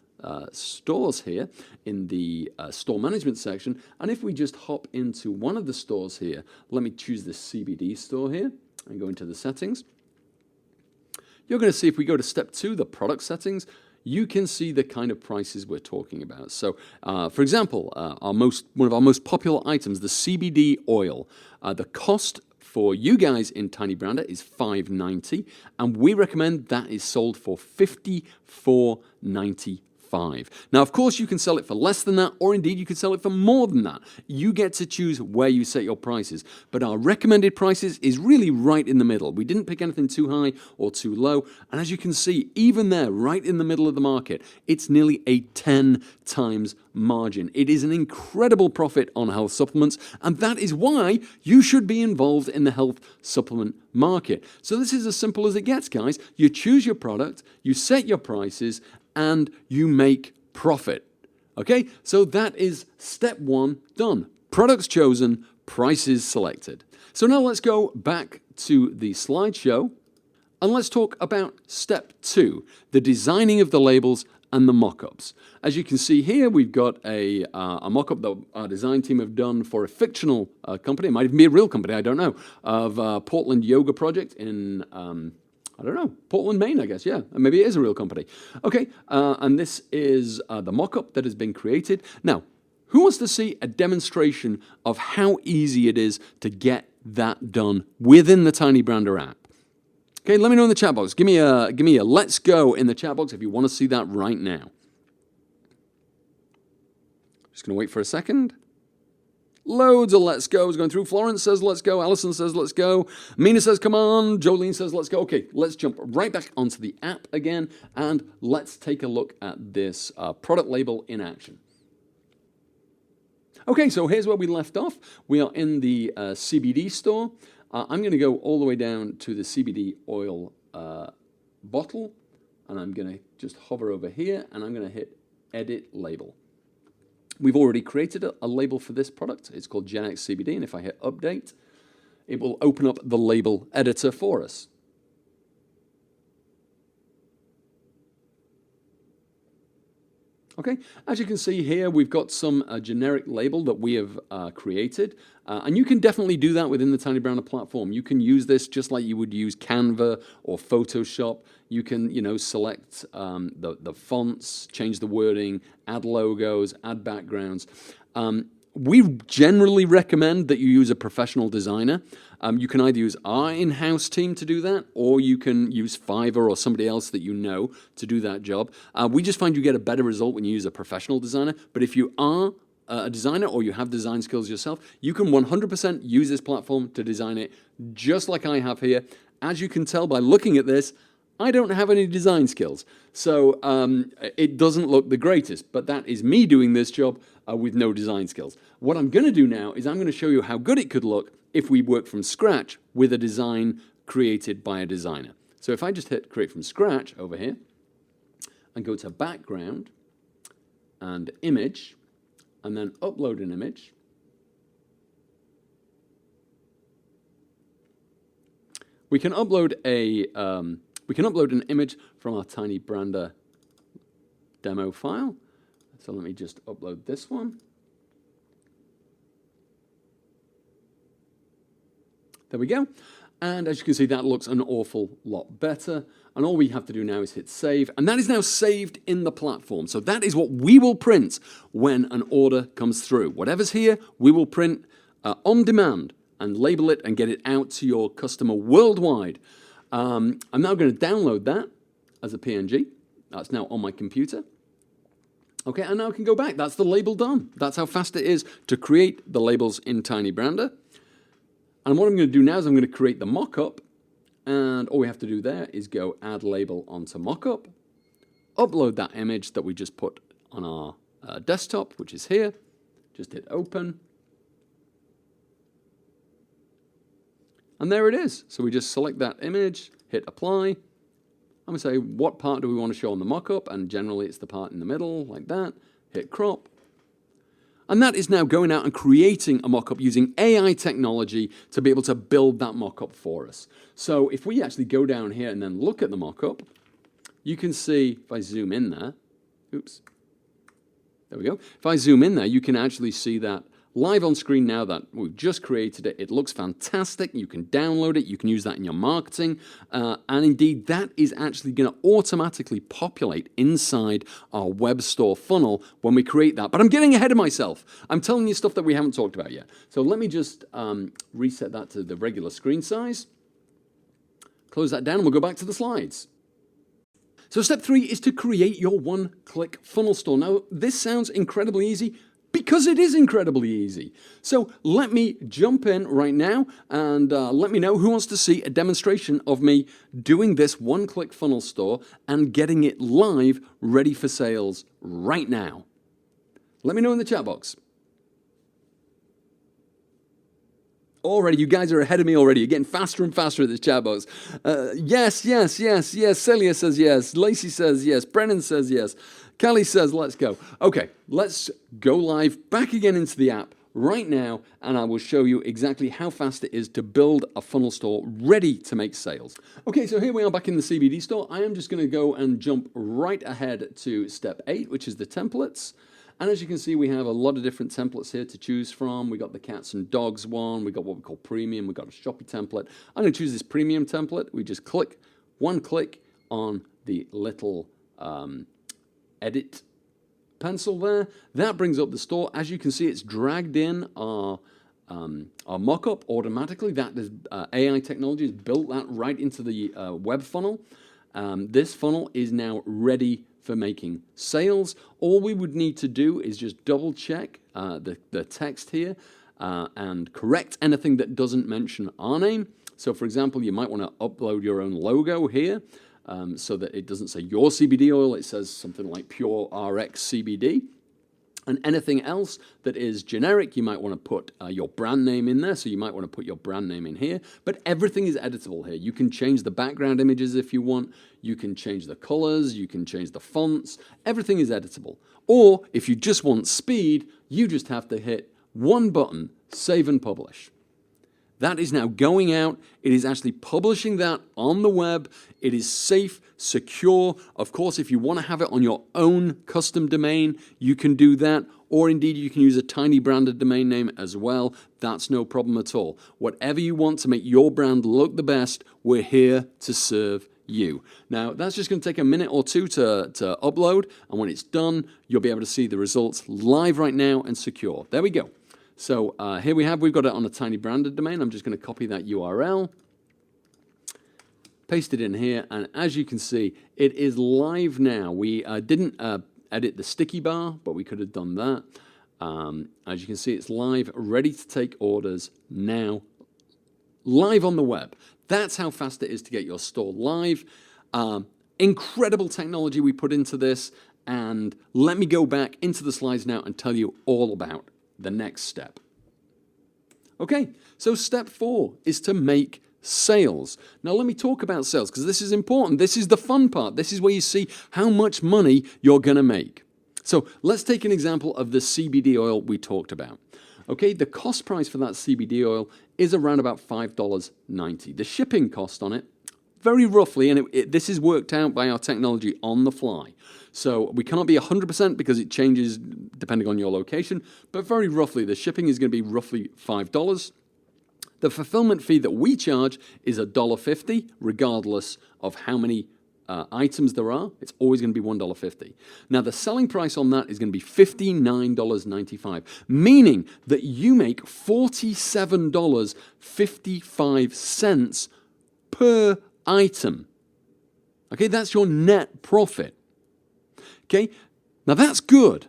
stores here in the store management section, and if we just hop into one of the stores here, let me choose the CBD store here and go into the settings. You're going to see if we go to step 2, the product settings, you can see the kind of prices we're talking about. So, for example, one of our most popular items, the CBD oil, the cost for you guys in Tiny Brander is $5.90, and we recommend that is sold for $54.95. Now, of course, you can sell it for less than that, or indeed you can sell it for more than that. You get to choose where you set your prices, but our recommended prices is really right in the middle. We didn't pick anything too high or too low, and as you can see, even there, right in the middle of the market, it's nearly a 10 times margin. It is an incredible profit on health supplements, and that is why you should be involved in the health supplement market. So this is as simple as it gets, guys. You choose your product, you set your prices, and you make profit. Okay, so that is step 1 done. Products chosen, prices selected. So now let's go back to the slideshow and let's talk about step 2, the designing of the labels and the mock-ups. As you can see here, we've got a mock-up that our design team have done for a fictional company. It might even be a real company, I don't know, of Portland Yoga Project in I don't know, Portland, Maine, I guess, yeah. Maybe it is a real company. Okay, and this is the mock-up that has been created. Now, who wants to see a demonstration of how easy it is to get that done within the Tiny Brander app? Okay, let me know in the chat box. Give me a let's go in the chat box if you want to see that right now. Just going to wait for a second. Loads of let's go's going through. Florence says let's go. Allison says let's go. Mina says come on. Jolene says let's go. Okay, let's jump right back onto the app again and let's take a look at this product label in action. Okay, so here's where we left off. We are in the CBD store. I'm going to go all the way down to the CBD oil bottle, and I'm going to just hover over here and I'm going to hit edit label. We've already created a label for this product. It's called Gen X CBD, and if I hit update, it will open up the label editor for us. Okay, as you can see here, we've got some generic label that we have created, and you can definitely do that within the Tiny Brander platform. You can use this just like you would use Canva or Photoshop. You can, select the fonts, change the wording, add logos, add backgrounds. We generally recommend that you use a professional designer. You can either use our in-house team to do that, or you can use Fiverr or somebody else that you know to do that job. We just find you get a better result when you use a professional designer. But if you are a designer or you have design skills yourself, you can 100% use this platform to design it just like I have here. As you can tell by looking at this, I don't have any design skills, so it doesn't look the greatest, but that is me doing this job with no design skills. What I'm going to do now is I'm going to show you how good it could look if we work from scratch with a design created by a designer. So if I just hit create from scratch over here and go to background and image and then upload an image, we can upload an image from our Tiny Brander demo file. So let me just upload this one. There we go. And as you can see, that looks an awful lot better. And all we have to do now is hit save. And that is now saved in the platform. So that is what we will print when an order comes through. Whatever's here, we will print on demand and label it and get it out to your customer worldwide. I'm now going to download that as a PNG. That's now on my computer. Okay, and now I can go back. That's the label done. That's how fast it is to create the labels in Tiny Brander. And what I'm going to do now is I'm going to create the mock-up. And all we have to do there is go add label onto mock-up, upload that image that we just put on our desktop, which is here. Just hit open. And there it is. So we just select that image, hit apply, I'm going to say, what part do we want to show on the mock-up? And generally it's the part in the middle, like that. Hit crop. And that is now going out and creating a mock-up using AI technology to be able to build that mock-up for us. So if we actually go down here and then look at the mock-up, you can see, if I zoom in there, oops, there we go. If I zoom in there, you can actually see that live on screen now that we've just created it. It looks fantastic. You can download it. You can use that in your marketing. And indeed, that is actually going to automatically populate inside our web store funnel when we create that. But I'm getting ahead of myself. I'm telling you stuff that we haven't talked about yet. So let me just reset that to the regular screen size. Close that down and we'll go back to the slides. So step 3 is to create your one-click funnel store. Now, this sounds incredibly easy, because it is incredibly easy. So let me jump in right now and let me know who wants to see a demonstration of me doing this one-click funnel store and getting it live, ready for sales right now. Let me know in the chat box. Already, you guys are ahead of me already. You're getting faster and faster at this chat box. Yes. Celia says yes. Lacey says yes. Brennan says yes. Kelly says let's go. Okay, let's go live back again into the app right now, and I will show you exactly how fast it is to build a funnel store ready to make sales. Okay, so here we are back in the CBD store. I am just going to go and jump right ahead to step 8, which is the templates. And as you can see, we have a lot of different templates here to choose from. We got the cats and dogs one. We got what we call premium. We got a Shopee template. I'm going to choose this premium template. We just click on the little edit pencil there. That brings up the store. As you can see, it's dragged in our mock-up automatically. That is AI technology has built that right into the web funnel. This funnel is now ready for making sales. All we would need to do is just double check the text here and correct anything that doesn't mention our name. So for example, you might want to upload your own logo here so that it doesn't say your CBD oil, it says something like Pure RX CBD. And anything else that is generic, you might want to put your brand name in there. So you might want to put your brand name in here. But everything is editable here. You can change the background images if you want. You can change the colors. You can change the fonts. Everything is editable. Or if you just want speed, you just have to hit one button, save and publish. That is now going out. It is actually publishing that on the web. It is safe, secure. Of course, if you want to have it on your own custom domain, you can do that. Or indeed, you can use a tiny branded domain name as well. That's no problem at all. Whatever you want to make your brand look the best, we're here to serve you. Now, that's just going to take a minute or two to upload. And when it's done, you'll be able to see the results live right now and secure. There we go. So here we've got it on a tiny branded domain. I'm just going to copy that URL, paste it in here, and as you can see, it is live now. We didn't edit the sticky bar, but we could have done that. As you can see, it's live, ready to take orders now, live on the web. That's how fast it is to get your store live. Incredible technology we put into this, and let me go back into the slides now and tell you all about the next step. Okay, so step 4 is to make sales. Now let me talk about sales because this is important. This is the fun part. This is where you see how much money you're going to make. So let's take an example of the CBD oil we talked about. Okay, the cost price for that CBD oil is around about $5.90. The shipping cost on it, very roughly, and this is worked out by our technology on the fly. So we cannot be 100% because it changes depending on your location, but very roughly, the shipping is going to be roughly $5. The fulfillment fee that we charge is $1.50, regardless of how many items there are. It's always going to be $1.50. Now, the selling price on that is going to be $59.95, meaning that you make $47.55 per item. Okay, that's your net profit. Okay, now that's good.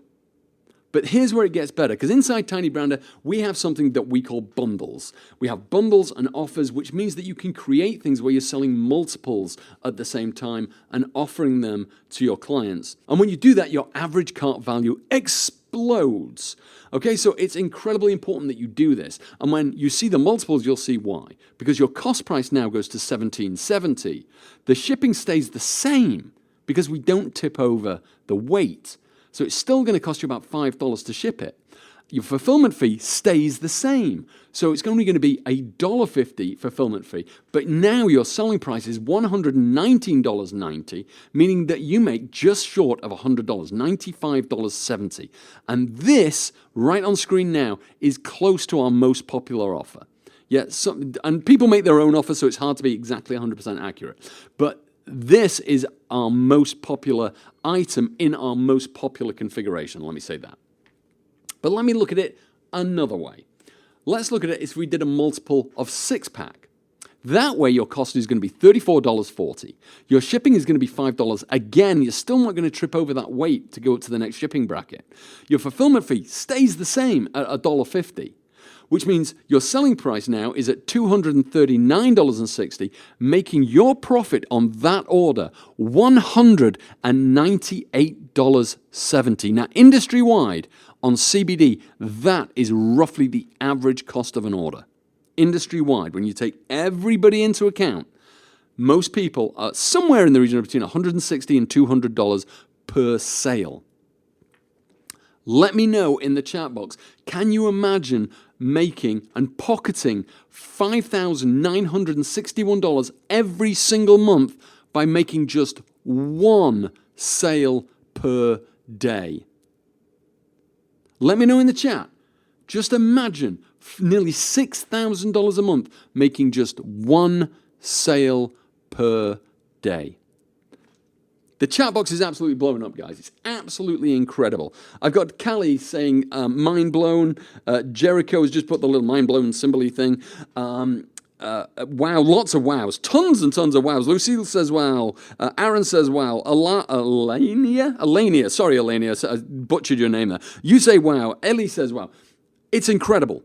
But here's where it gets better, because inside Tiny Brander, we have something that we call bundles. We have bundles and offers, which means that you can create things where you're selling multiples at the same time and offering them to your clients. And when you do that, your average cart value explodes explodes. Okay, so it's incredibly important that you do this. And when you see the multiples, you'll see why. Because your cost price now goes to $17.70. The shipping stays the same because we don't tip over the weight. So it's still going to cost you about $5 to ship it. Your fulfillment fee stays the same. So it's only going to be $1.50 fulfillment fee. But now your selling price is $119.90, meaning that you make just short of $100, $95.70. And this, right on screen now, is close to our most popular offer. Yeah, and people make their own offer, so it's hard to be exactly 100% accurate. But this is our most popular item in our most popular configuration, let me say that. But let me look at it another way. Let's look at it if we did a multiple of 6-pack. That way your cost is going to be $34.40. Your shipping is going to be $5. Again, you're still not going to trip over that weight to go up to the next shipping bracket. Your fulfillment fee stays the same at $1.50, which means your selling price now is at $239.60, making your profit on that order $198.70. Now, industry-wide, on CBD, that is roughly the average cost of an order. Industry-wide, when you take everybody into account, most people are somewhere in the region of between $160 and $200 per sale. Let me know in the chat box, can you imagine making and pocketing $5,961 every single month by making just one sale per day? Let me know in the chat. Just imagine nearly $6,000 a month making just one sale per day. The chat box is absolutely blowing up, guys. It's absolutely incredible. I've got Callie saying, mind blown. Jericho has just put the little mind blown symbol-y thing. Wow, lots of wows. Tons and tons of wows. Lucille says wow. Aaron says wow. Alania. Sorry, Alania. I butchered your name there. You say wow. Ellie says wow. It's incredible.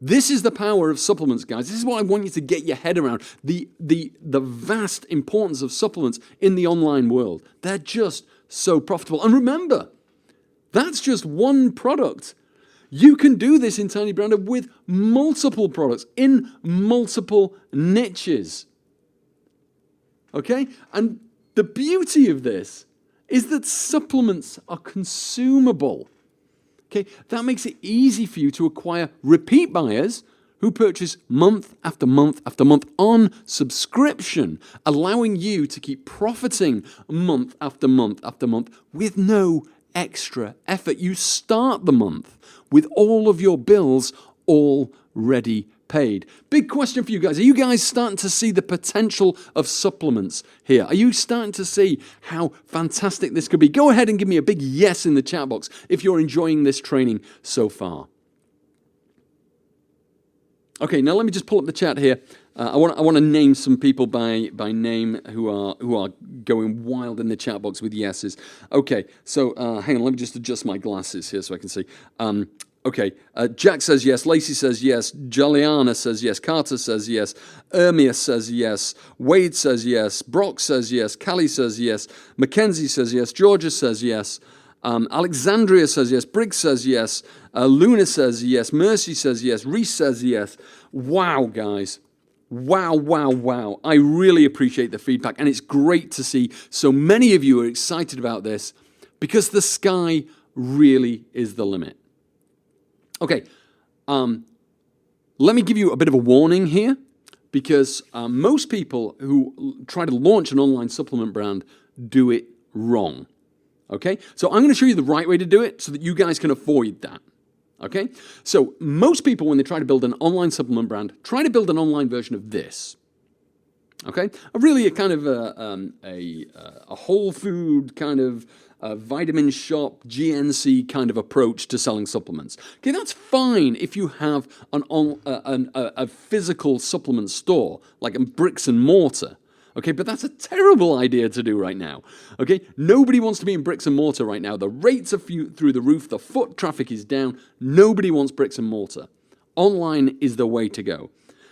This is the power of supplements, guys. This is what I want you to get your head around. The vast importance of supplements in the online world. They're just so profitable. And remember, that's just one product. You can do this in Tiny Brander with multiple products in multiple niches. Okay? And the beauty of this is that supplements are consumable. Okay? That makes it easy for you to acquire repeat buyers who purchase month after month after month on subscription, allowing you to keep profiting month after month after month with no extra effort. You start the month with all of your bills already paid. Big question for you guys. Are you guys starting to see the potential of supplements here? Are you starting to see how fantastic this could be? Go ahead and give me a big yes in the chat box if you're enjoying this training so far. Okay, now let me just pull up the chat here. I want to name some people by name who are going wild in the chat box with yeses. Okay, so hang on, let me just adjust my glasses here so I can see. Okay, Jack says yes, Lacey says yes, Juliana says yes, Carter says yes, Ermia says yes, Wade says yes, Brock says yes, Callie says yes, Mackenzie says yes, Georgia says yes, Alexandria says yes, Briggs says yes, Luna says yes, Mercy says yes, Reese says yes. Wow, guys. Wow, wow, wow. I really appreciate the feedback, and it's great to see so many of you are excited about this because the sky really is the limit. Okay, let me give you a bit of a warning here because most people who try to launch an online supplement brand do it wrong. Okay, so I'm going to show you the right way to do it so that you guys can avoid that. Okay, so most people when they try to build an online supplement brand, try to build an online version of this. Okay, a kind of a whole food kind of vitamin shop, GNC kind of approach to selling supplements. Okay, that's fine if you have a physical supplement store, like a bricks and mortar. Okay, but that's a terrible idea to do right now. Okay, nobody wants to be in bricks and mortar right now. The rates are through the roof. The foot traffic is down. Nobody wants bricks and mortar. Online is the way to go.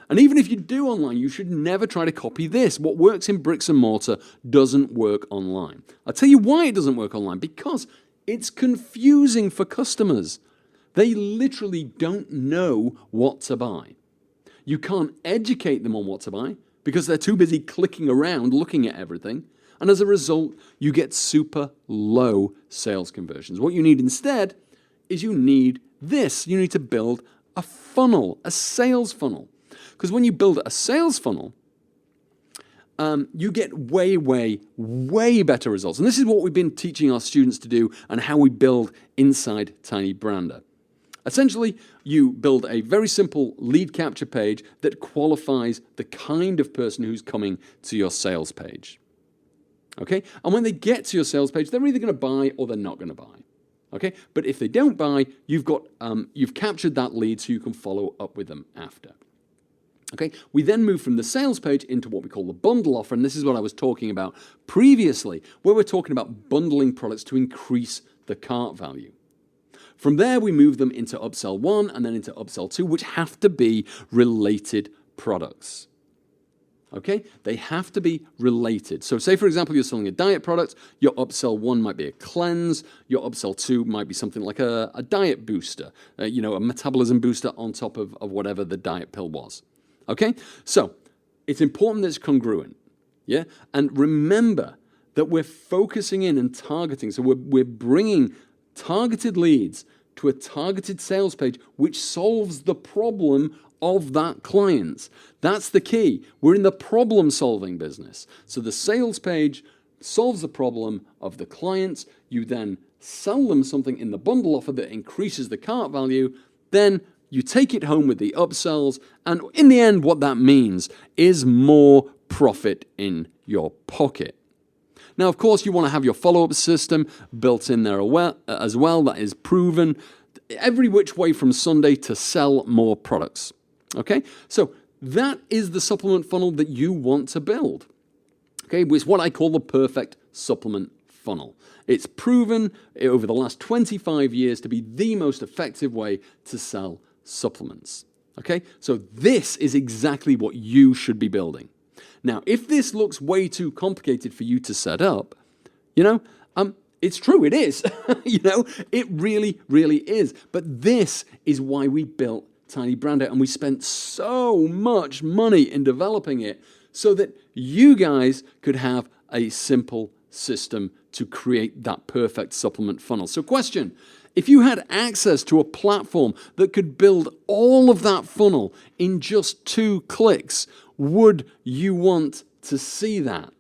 And even if you do online, you should never try to copy this. What works in bricks and mortar doesn't work online. I'll tell you why it doesn't work online. Because It's confusing for customers. They literally don't know what to buy. You can't educate them on what to buy because they're too busy clicking around looking at everything. And as a result, you get super low sales conversions. What you need instead is you need this. You need to build a funnel, a sales funnel. Because when you build a sales funnel, you get way, way, way better results. And this is what we've been teaching our students to do and how we build inside Tiny Brander. Essentially, you build a very simple lead capture page that qualifies the kind of person who's coming to your sales page. Okay? And when they get to your sales page, they're either going to buy or they're not going to buy. Okay? But if they don't buy, you've captured that lead so you can follow up with them after. Okay, we then move from the sales page into what we call the bundle offer, and this is what I was talking about previously, where we're talking about bundling products to increase the cart value. From there, we move them into upsell 1 and then into upsell 2, which have to be related products. Okay, they have to be related. So say, for example, you're selling a diet product, your upsell 1 might be a cleanse, your upsell 2 might be something like a diet booster, a metabolism booster on top of whatever the diet pill was. Okay, so it's important that it's congruent, yeah? And remember that we're focusing in and targeting, so we're bringing targeted leads to a targeted sales page which solves the problem of that client. That's the key. We're in the problem-solving business. So the sales page solves the problem of the client. You then sell them something in the bundle offer that increases the cart value. Then you take it home with the upsells, and in the end, what that means is more profit in your pocket. Now, of course, you want to have your follow-up system built in there as well. That is proven every which way from Sunday to sell more products. Okay, so that is the supplement funnel that you want to build. Okay, it's what I call the perfect supplement funnel. It's proven over the last 25 years to be the most effective way to sell supplements. Okay, so this is exactly what you should be building. Now, if this looks way too complicated for you to set up, it's true, it is. It really, really is. But this is why we built Tiny Brander, and we spent so much money in developing it so that you guys could have a simple system to create that perfect supplement funnel. So question, if you had access to a platform that could build all of that funnel in just 2 clicks, would you want to see that?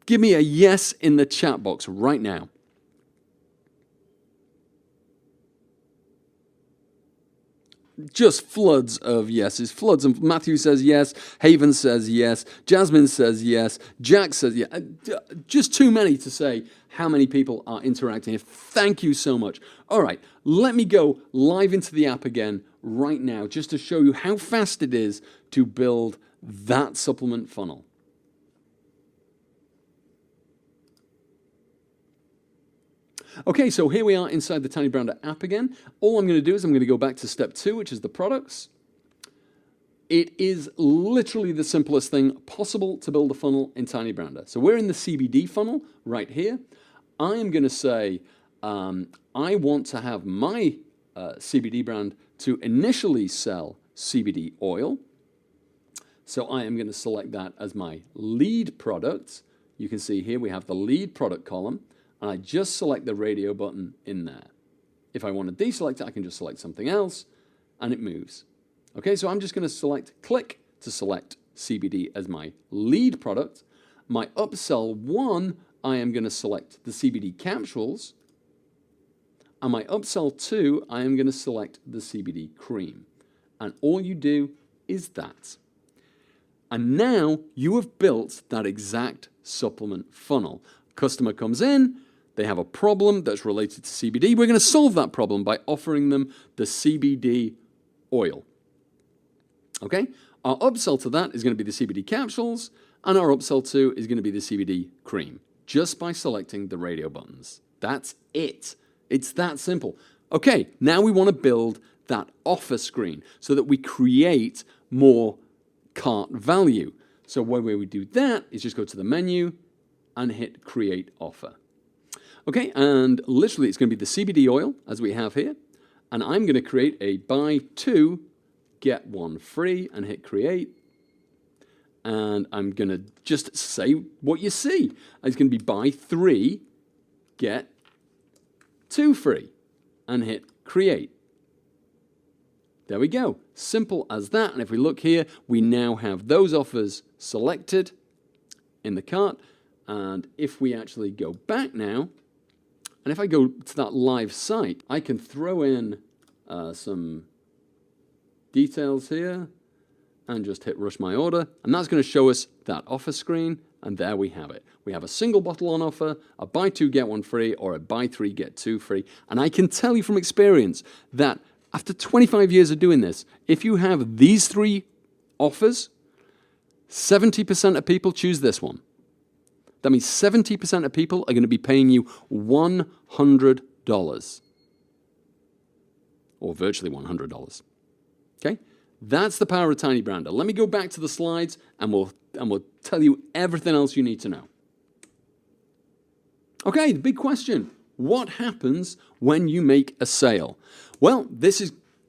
Give me a yes in the chat box right now. Just floods of yeses, floods. And Matthew says yes, Haven says yes, Jasmine says yes, Jack says yes. Just too many to say how many people are interacting here. Thank you so much. All right, let me go live into the app again right now just to show you how fast it is to build that supplement funnel. Okay, so here we are inside the Tiny Brander app again. All I'm going to do is I'm going to go back to step 2, which is the products. It is literally the simplest thing possible to build a funnel in Tiny Brander. So we're in the CBD funnel right here. I am going to say I want to have my CBD brand to initially sell CBD oil. So I am going to select that as my lead product. You can see here we have the lead product column. And I just select the radio button in there. If I want to deselect it, I can just select something else, and it moves. Okay, so I'm just going to click to select CBD as my lead product. My upsell 1, I am going to select the CBD capsules. And my upsell 2, I am going to select the CBD cream. And all you do is that. And now you have built that exact supplement funnel. Customer comes in, they have a problem that's related to CBD. We're going to solve that problem by offering them the CBD oil. Okay? Our upsell to that is going to be the CBD capsules, and our upsell to is going to be the CBD cream, just by selecting the radio buttons. That's it. It's that simple. Okay, now we want to build that offer screen so that we create more cart value. So one way we do that is just go to the menu and hit Create Offer. Okay, and literally it's going to be the CBD oil as we have here. And I'm going to create a buy two, get one free and hit create. And I'm going to just say what you see. It's going to be buy three, get two free and hit create. There we go. Simple as that. And if we look here, we now have those offers selected in the cart. And if we actually go back now, and if I go to that live site, I can throw in some details here and just hit rush my order. And that's going to show us that offer screen. And there we have it. We have a single bottle on offer, a buy two, get one free, or a buy three, get two free. And I can tell you from experience that after 25 years of doing this, if you have these three offers, 70% of people choose this one. That means 70% of people are going to be paying you $100. Or virtually $100. Okay? That's the power of Tiny Brander. Let me go back to the slides and we'll tell you everything else you need to know. Okay, the big question. What happens when you make a sale? Well,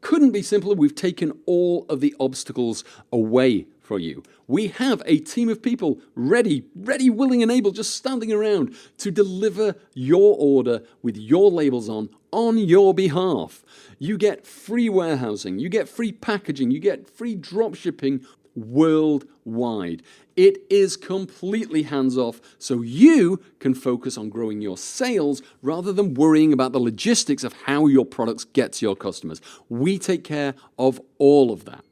couldn't be simpler. We've taken all of the obstacles away for you. We have a team of people ready, willing, and able, just standing around to deliver your order with your labels on your behalf. You get free warehousing, you get free packaging, you get free drop shipping worldwide. It is completely hands-off, so you can focus on growing your sales rather than worrying about the logistics of how your products get to your customers. We take care of all of that.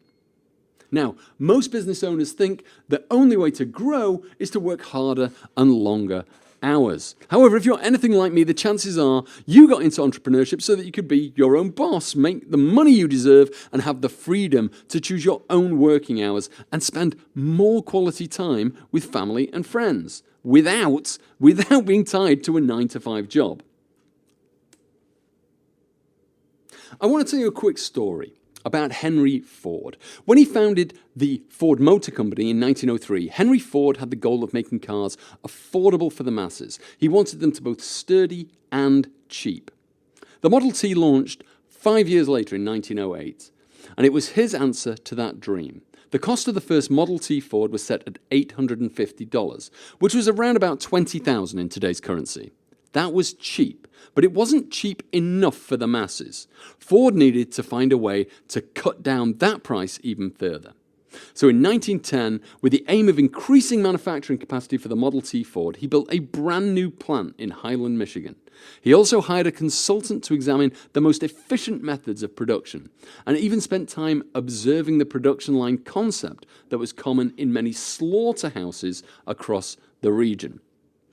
Now, most business owners think the only way to grow is to work harder and longer hours. However, if you're anything like me, the chances are you got into entrepreneurship so that you could be your own boss, make the money you deserve, and have the freedom to choose your own working hours and spend more quality time with family and friends without being tied to a 9-to-5 job. I want to tell you a quick story about Henry Ford. When he founded the Ford Motor Company in 1903, Henry Ford had the goal of making cars affordable for the masses. He wanted them to both sturdy and cheap. The Model T launched 5 years later in 1908, and it was his answer to that dream. The cost of the first Model T Ford was set at $850, which was around about $20,000 in today's currency. That was cheap, but it wasn't cheap enough for the masses. Ford needed to find a way to cut down that price even further. So in 1910, with the aim of increasing manufacturing capacity for the Model T Ford, he built a brand new plant in Highland, Michigan. He also hired a consultant to examine the most efficient methods of production, and even spent time observing the production line concept that was common in many slaughterhouses across the region.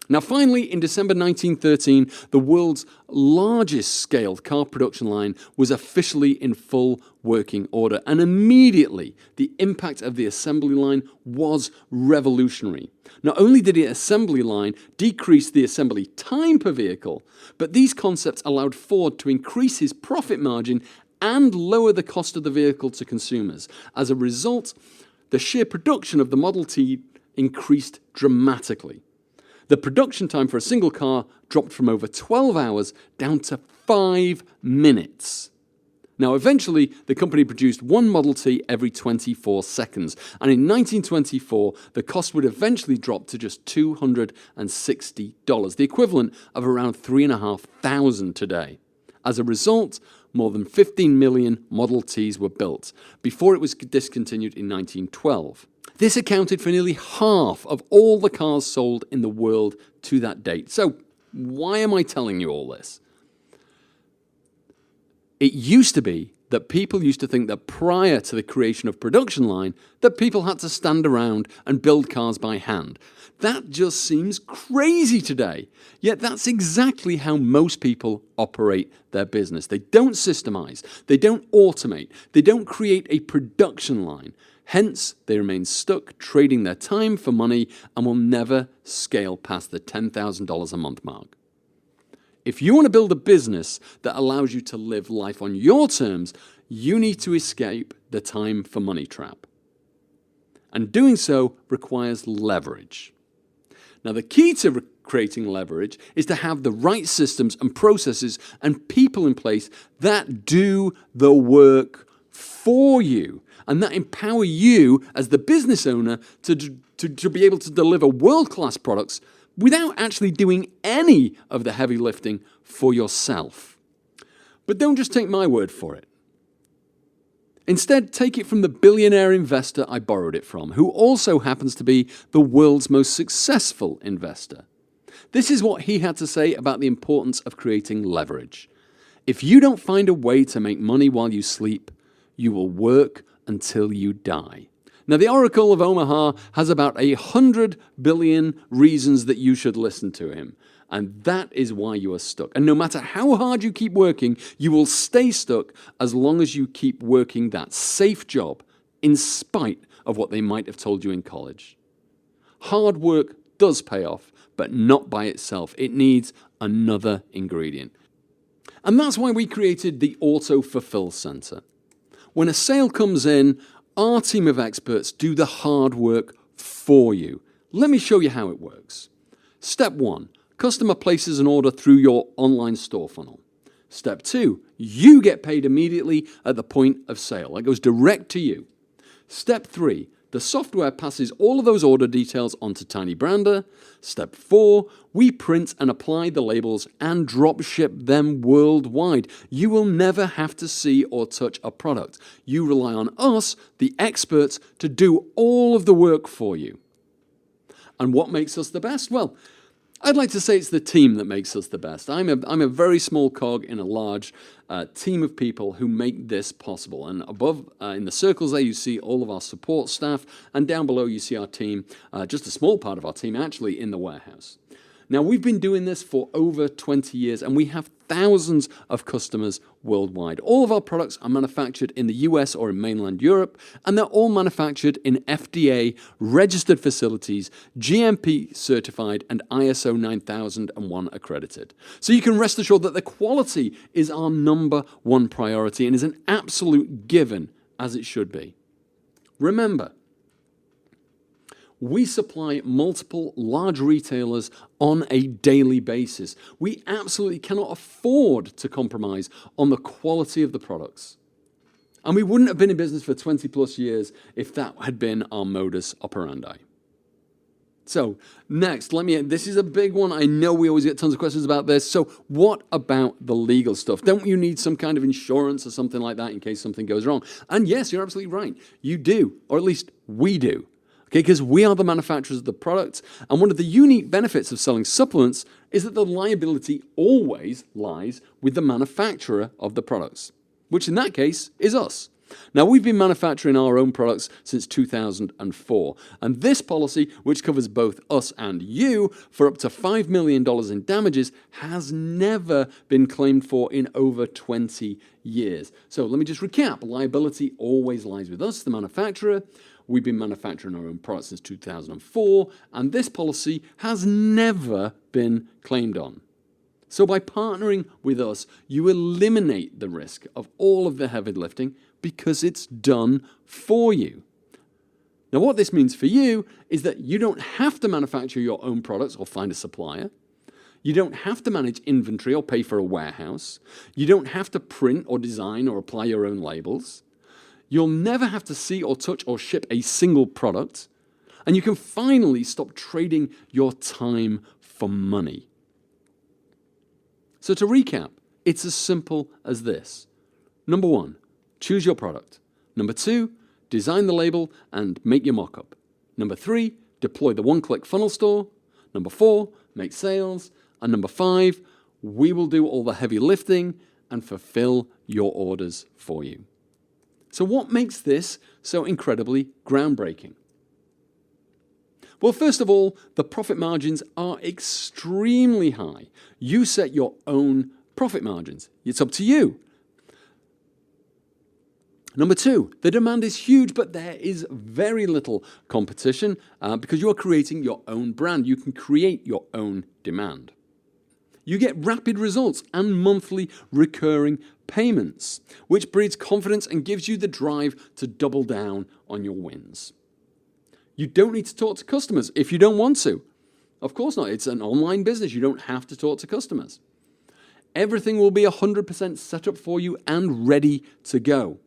Now finally, in December 1913, the world's largest scaled car production line was officially in full working order, and immediately the impact of the assembly line was revolutionary. Not only did the assembly line decrease the assembly time per vehicle, but these concepts allowed Ford to increase his profit margin and lower the cost of the vehicle to consumers. As a result, the sheer production of the Model T increased dramatically. The production time for a single car dropped from over 12 hours down to 5 minutes. Now, eventually, the company produced one Model T every 24 seconds, and in 1924, the cost would eventually drop to just $260, the equivalent of around $3,500 today. As a result, more than 15 million Model Ts were built before it was discontinued in 1912. This accounted for nearly half of all the cars sold in the world to that date. So, why am I telling you all this? It used to be that people used to think that prior to the creation of production line, that people had to stand around and build cars by hand. That just seems crazy today. Yet that's exactly how most people operate their business. They don't systemize, they don't automate, they don't create a production line. Hence, they remain stuck trading their time for money and will never scale past the $10,000 a month mark. If you want to build a business that allows you to live life on your terms, you need to escape the time for money trap. And doing so requires leverage. Now, the key to creating leverage is to have the right systems and processes and people in place that do the work for you and that empower you as the business owner to be able to deliver world-class products without actually doing any of the heavy lifting for yourself. But don't just take my word for it. Instead, take it from the billionaire investor I borrowed it from, who also happens to be the world's most successful investor. This is what he had to say about the importance of creating leverage. If you don't find a way to make money while you sleep, you will work until you die. Now, the Oracle of Omaha has about 100 billion reasons that you should listen to him. And that is why you are stuck. And no matter how hard you keep working, you will stay stuck as long as you keep working that safe job in spite of what they might have told you in college. Hard work does pay off, but not by itself. It needs another ingredient. And that's why we created the Auto Fulfill Center. When a sale comes in, our team of experts do the hard work for you. Let me show you how it works. Step 1. Customer places an order through your online store funnel. Step 2, you get paid immediately at the point of sale. That goes direct to you. Step 3, the software passes all of those order details onto TinyBrander. Step 4, we print and apply the labels and drop ship them worldwide. You will never have to see or touch a product. You rely on us, the experts, to do all of the work for you. And what makes us the best? Well, I'd like to say it's the team that makes us the best. I'm a very small cog in a large team of people who make this possible. And above, in the circles there, you see all of our support staff. And down below, you see our team, just a small part of our team, actually, in the warehouse. Now, we've been doing this for over 20 years, and we have thousands of customers worldwide. All of our products are manufactured in the US or in mainland Europe, and they're all manufactured in FDA-registered facilities, GMP certified, and ISO 9001 accredited. So you can rest assured that the quality is our number one priority and is an absolute given, as it should be. Remember, we supply multiple large retailers on a daily basis. We absolutely cannot afford to compromise on the quality of the products. And we wouldn't have been in business for 20 plus years if that had been our modus operandi. So next, this is a big one. I know we always get tons of questions about this. So what about the legal stuff? Don't you need some kind of insurance or something like that in case something goes wrong? And yes, you're absolutely right. You do, or at least we do. Okay, because we are the manufacturers of the product, and one of the unique benefits of selling supplements is that the liability always lies with the manufacturer of the products, which in that case is us. Now, we've been manufacturing our own products since 2004, and this policy, which covers both us and you for up to $5 million in damages, has never been claimed for in over 20 years. So let me just recap. Liability always lies with us, the manufacturer. We've been manufacturing our own products since 2004, and this policy has never been claimed on. So by partnering with us, you eliminate the risk of all of the heavy lifting because it's done for you. Now, what this means for you is that you don't have to manufacture your own products or find a supplier. You don't have to manage inventory or pay for a warehouse. You don't have to print or design or apply your own labels. You'll never have to see or touch or ship a single product. And you can finally stop trading your time for money. So to recap, it's as simple as this. Number 1, choose your product. Number 2, design the label and make your mock-up. Number 3, deploy the one-click funnel store. Number 4, make sales. And number 5, we will do all the heavy lifting and fulfill your orders for you. So what makes this so incredibly groundbreaking? Well, first of all, the profit margins are extremely high. You set your own profit margins. It's up to you. Number 2, the demand is huge, but there is very little competition because you are creating your own brand. You can create your own demand. You get rapid results and monthly recurring payments, which breeds confidence and gives you the drive to double down on your wins. You don't need to talk to customers if you don't want to. Of course not. It's an online business. You don't have to talk to customers. Everything will be 100% set up for you and ready to go.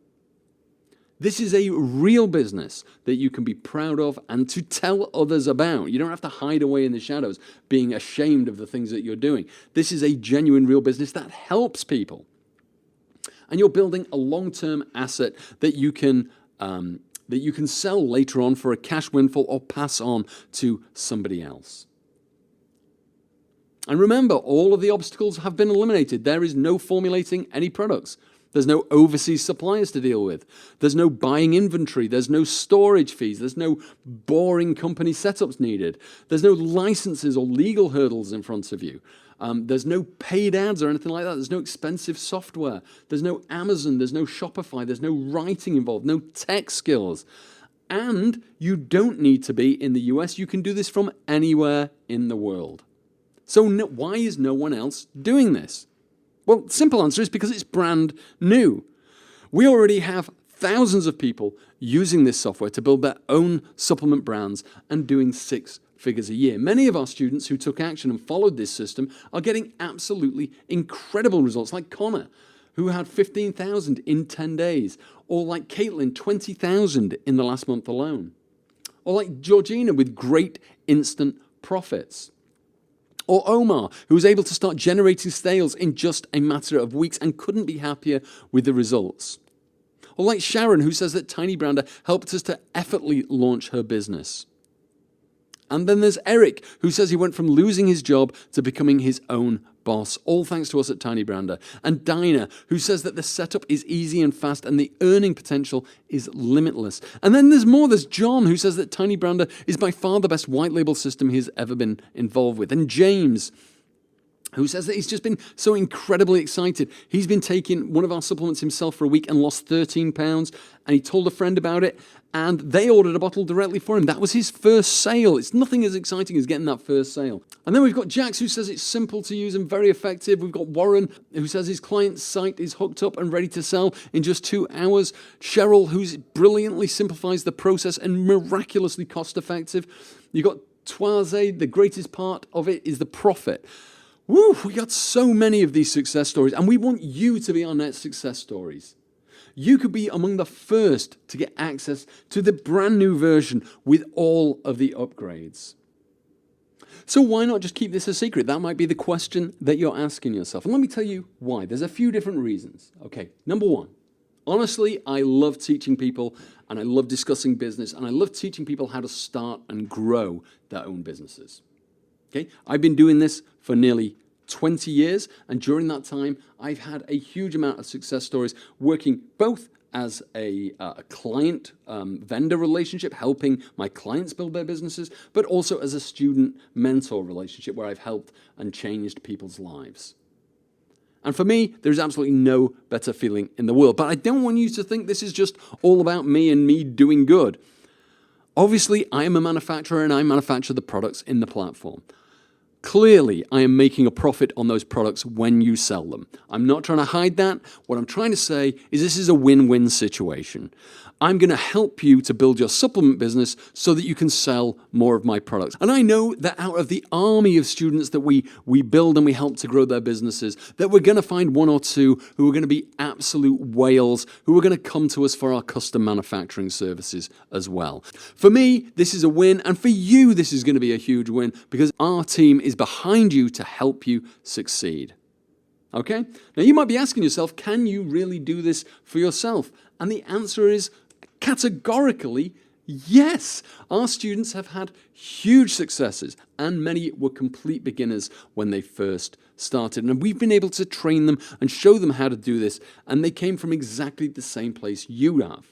This is a real business that you can be proud of and to tell others about. You don't have to hide away in the shadows, being ashamed of the things that you're doing. This is a genuine, real business that helps people. And you're building a long-term asset that you can sell later on for a cash windfall or pass on to somebody else. And remember, all of the obstacles have been eliminated. There is no formulating any products. There's no overseas suppliers to deal with. There's no buying inventory. There's no storage fees. There's no boring company setups needed. There's no licenses or legal hurdles in front of you. There's no paid ads or anything like that. There's no expensive software. There's no Amazon. There's no Shopify. There's no writing involved, no tech skills. And you don't need to be in the US. You can do this from anywhere in the world. So why is no one else doing this? Well, the simple answer is because it's brand new. We already have thousands of people using this software to build their own supplement brands and doing 6 figures a year. Many of our students who took action and followed this system are getting absolutely incredible results, like Connor, who had 15,000 in 10 days, or like Caitlin, 20,000 in the last month alone, or like Georgina with great instant profits. Or Omar, who was able to start generating sales in just a matter of weeks and couldn't be happier with the results. Or like Sharon, who says that Tiny Brander helped us to effortlessly launch her business. And then there's Eric, who says he went from losing his job to becoming his own boss, all thanks to us at Tiny Brander. And Dinah, who says that the setup is easy and fast and the earning potential is limitless. And then there's more. There's John, who says that Tiny Brander is by far the best white label system he's ever been involved with. And James, who says that he's just been so incredibly excited. He's been taking one of our supplements himself for a week and lost 13 pounds, and he told a friend about it, and they ordered a bottle directly for him. That was his first sale. It's nothing as exciting as getting that first sale. And then we've got Jax, who says it's simple to use and very effective. We've got Warren, who says his client's site is hooked up and ready to sell in just 2 hours. Cheryl, who brilliantly simplifies the process and miraculously cost-effective. You've got Toise, the greatest part of it is the profit. Woo, we got so many of these success stories, and we want you to be our next success stories. You could be among the first to get access to the brand new version with all of the upgrades. So why not just keep this a secret? That might be the question that you're asking yourself. And let me tell you why. There's a few different reasons. Okay, number one, honestly, I love teaching people, and I love discussing business, and I love teaching people how to start and grow their own businesses. Okay? I've been doing this for nearly 20 years, and during that time, I've had a huge amount of success stories working both as a client-vendor relationship, helping my clients build their businesses, but also as a student-mentor relationship where I've helped and changed people's lives. And for me, there's absolutely no better feeling in the world. But I don't want you to think this is just all about me and me doing good. Obviously, I am a manufacturer and I manufacture the products in the platform. Clearly, I am making a profit on those products when you sell them. I'm not trying to hide that. What I'm trying to say is this is a win-win situation. I'm going to help you to build your supplement business so that you can sell more of my products. And I know that out of the army of students that we build and we help to grow their businesses, that we're going to find 1 or 2 who are going to be absolute whales, who are going to come to us for our custom manufacturing services as well. For me, this is a win, and for you, this is going to be a huge win because our team is behind you to help you succeed. Okay? Now, you might be asking yourself, can you really do this for yourself? And the answer is categorically yes. Our students have had huge successes, and many were complete beginners when they first started. And we've been able to train them and show them how to do this, and they came from exactly the same place you have.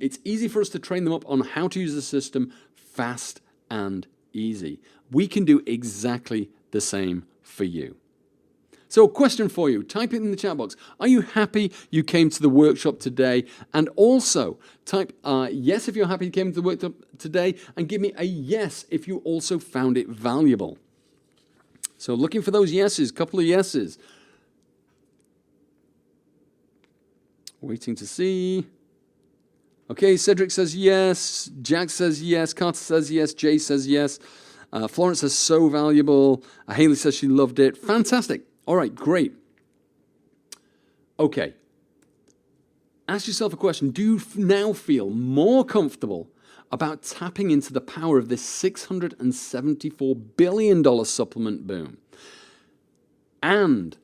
It's easy for us to train them up on how to use the system fast and easy. We can do exactly the same for you. So a question for you, type it in the chat box. Are you happy you came to the workshop today? And also type yes if you're happy you came to the workshop today, and give me a yes if you also found it valuable. So looking for those yeses, couple of yeses. Waiting to see. Okay, Cedric says yes, Jack says yes, Carter says yes, Jay says yes. Florence says so valuable. Haley says she loved it. Fantastic. All right, great. Okay. Ask yourself a question. Do you now feel more comfortable about tapping into the power of this $674 billion supplement boom? And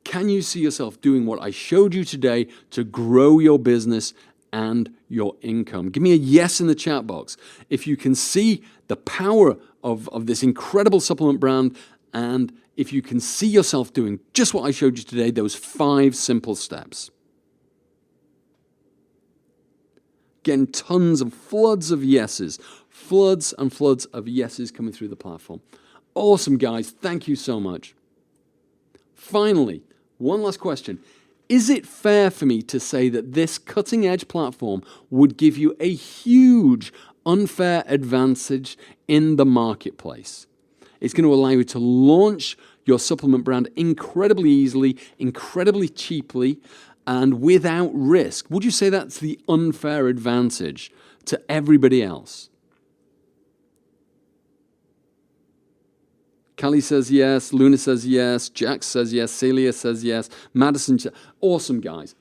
can you see yourself doing what I showed you today to grow your business and your income? Give me a yes in the chat box if you can see the power of this incredible supplement brand, and if you can see yourself doing just what I showed you today, those 5 simple steps. Getting tons of floods of yeses, floods and floods of yeses coming through the platform. Awesome, guys. Thank you so much. Finally, one last question. Is it fair for me to say that this cutting-edge platform would give you a huge unfair advantage in the marketplace? It's going to allow you to launch your supplement brand incredibly easily, incredibly cheaply, and without risk. Would you say that's the unfair advantage to everybody else? Callie says yes, Luna says yes, Jack says yes, Celia says yes, Madison, awesome guys.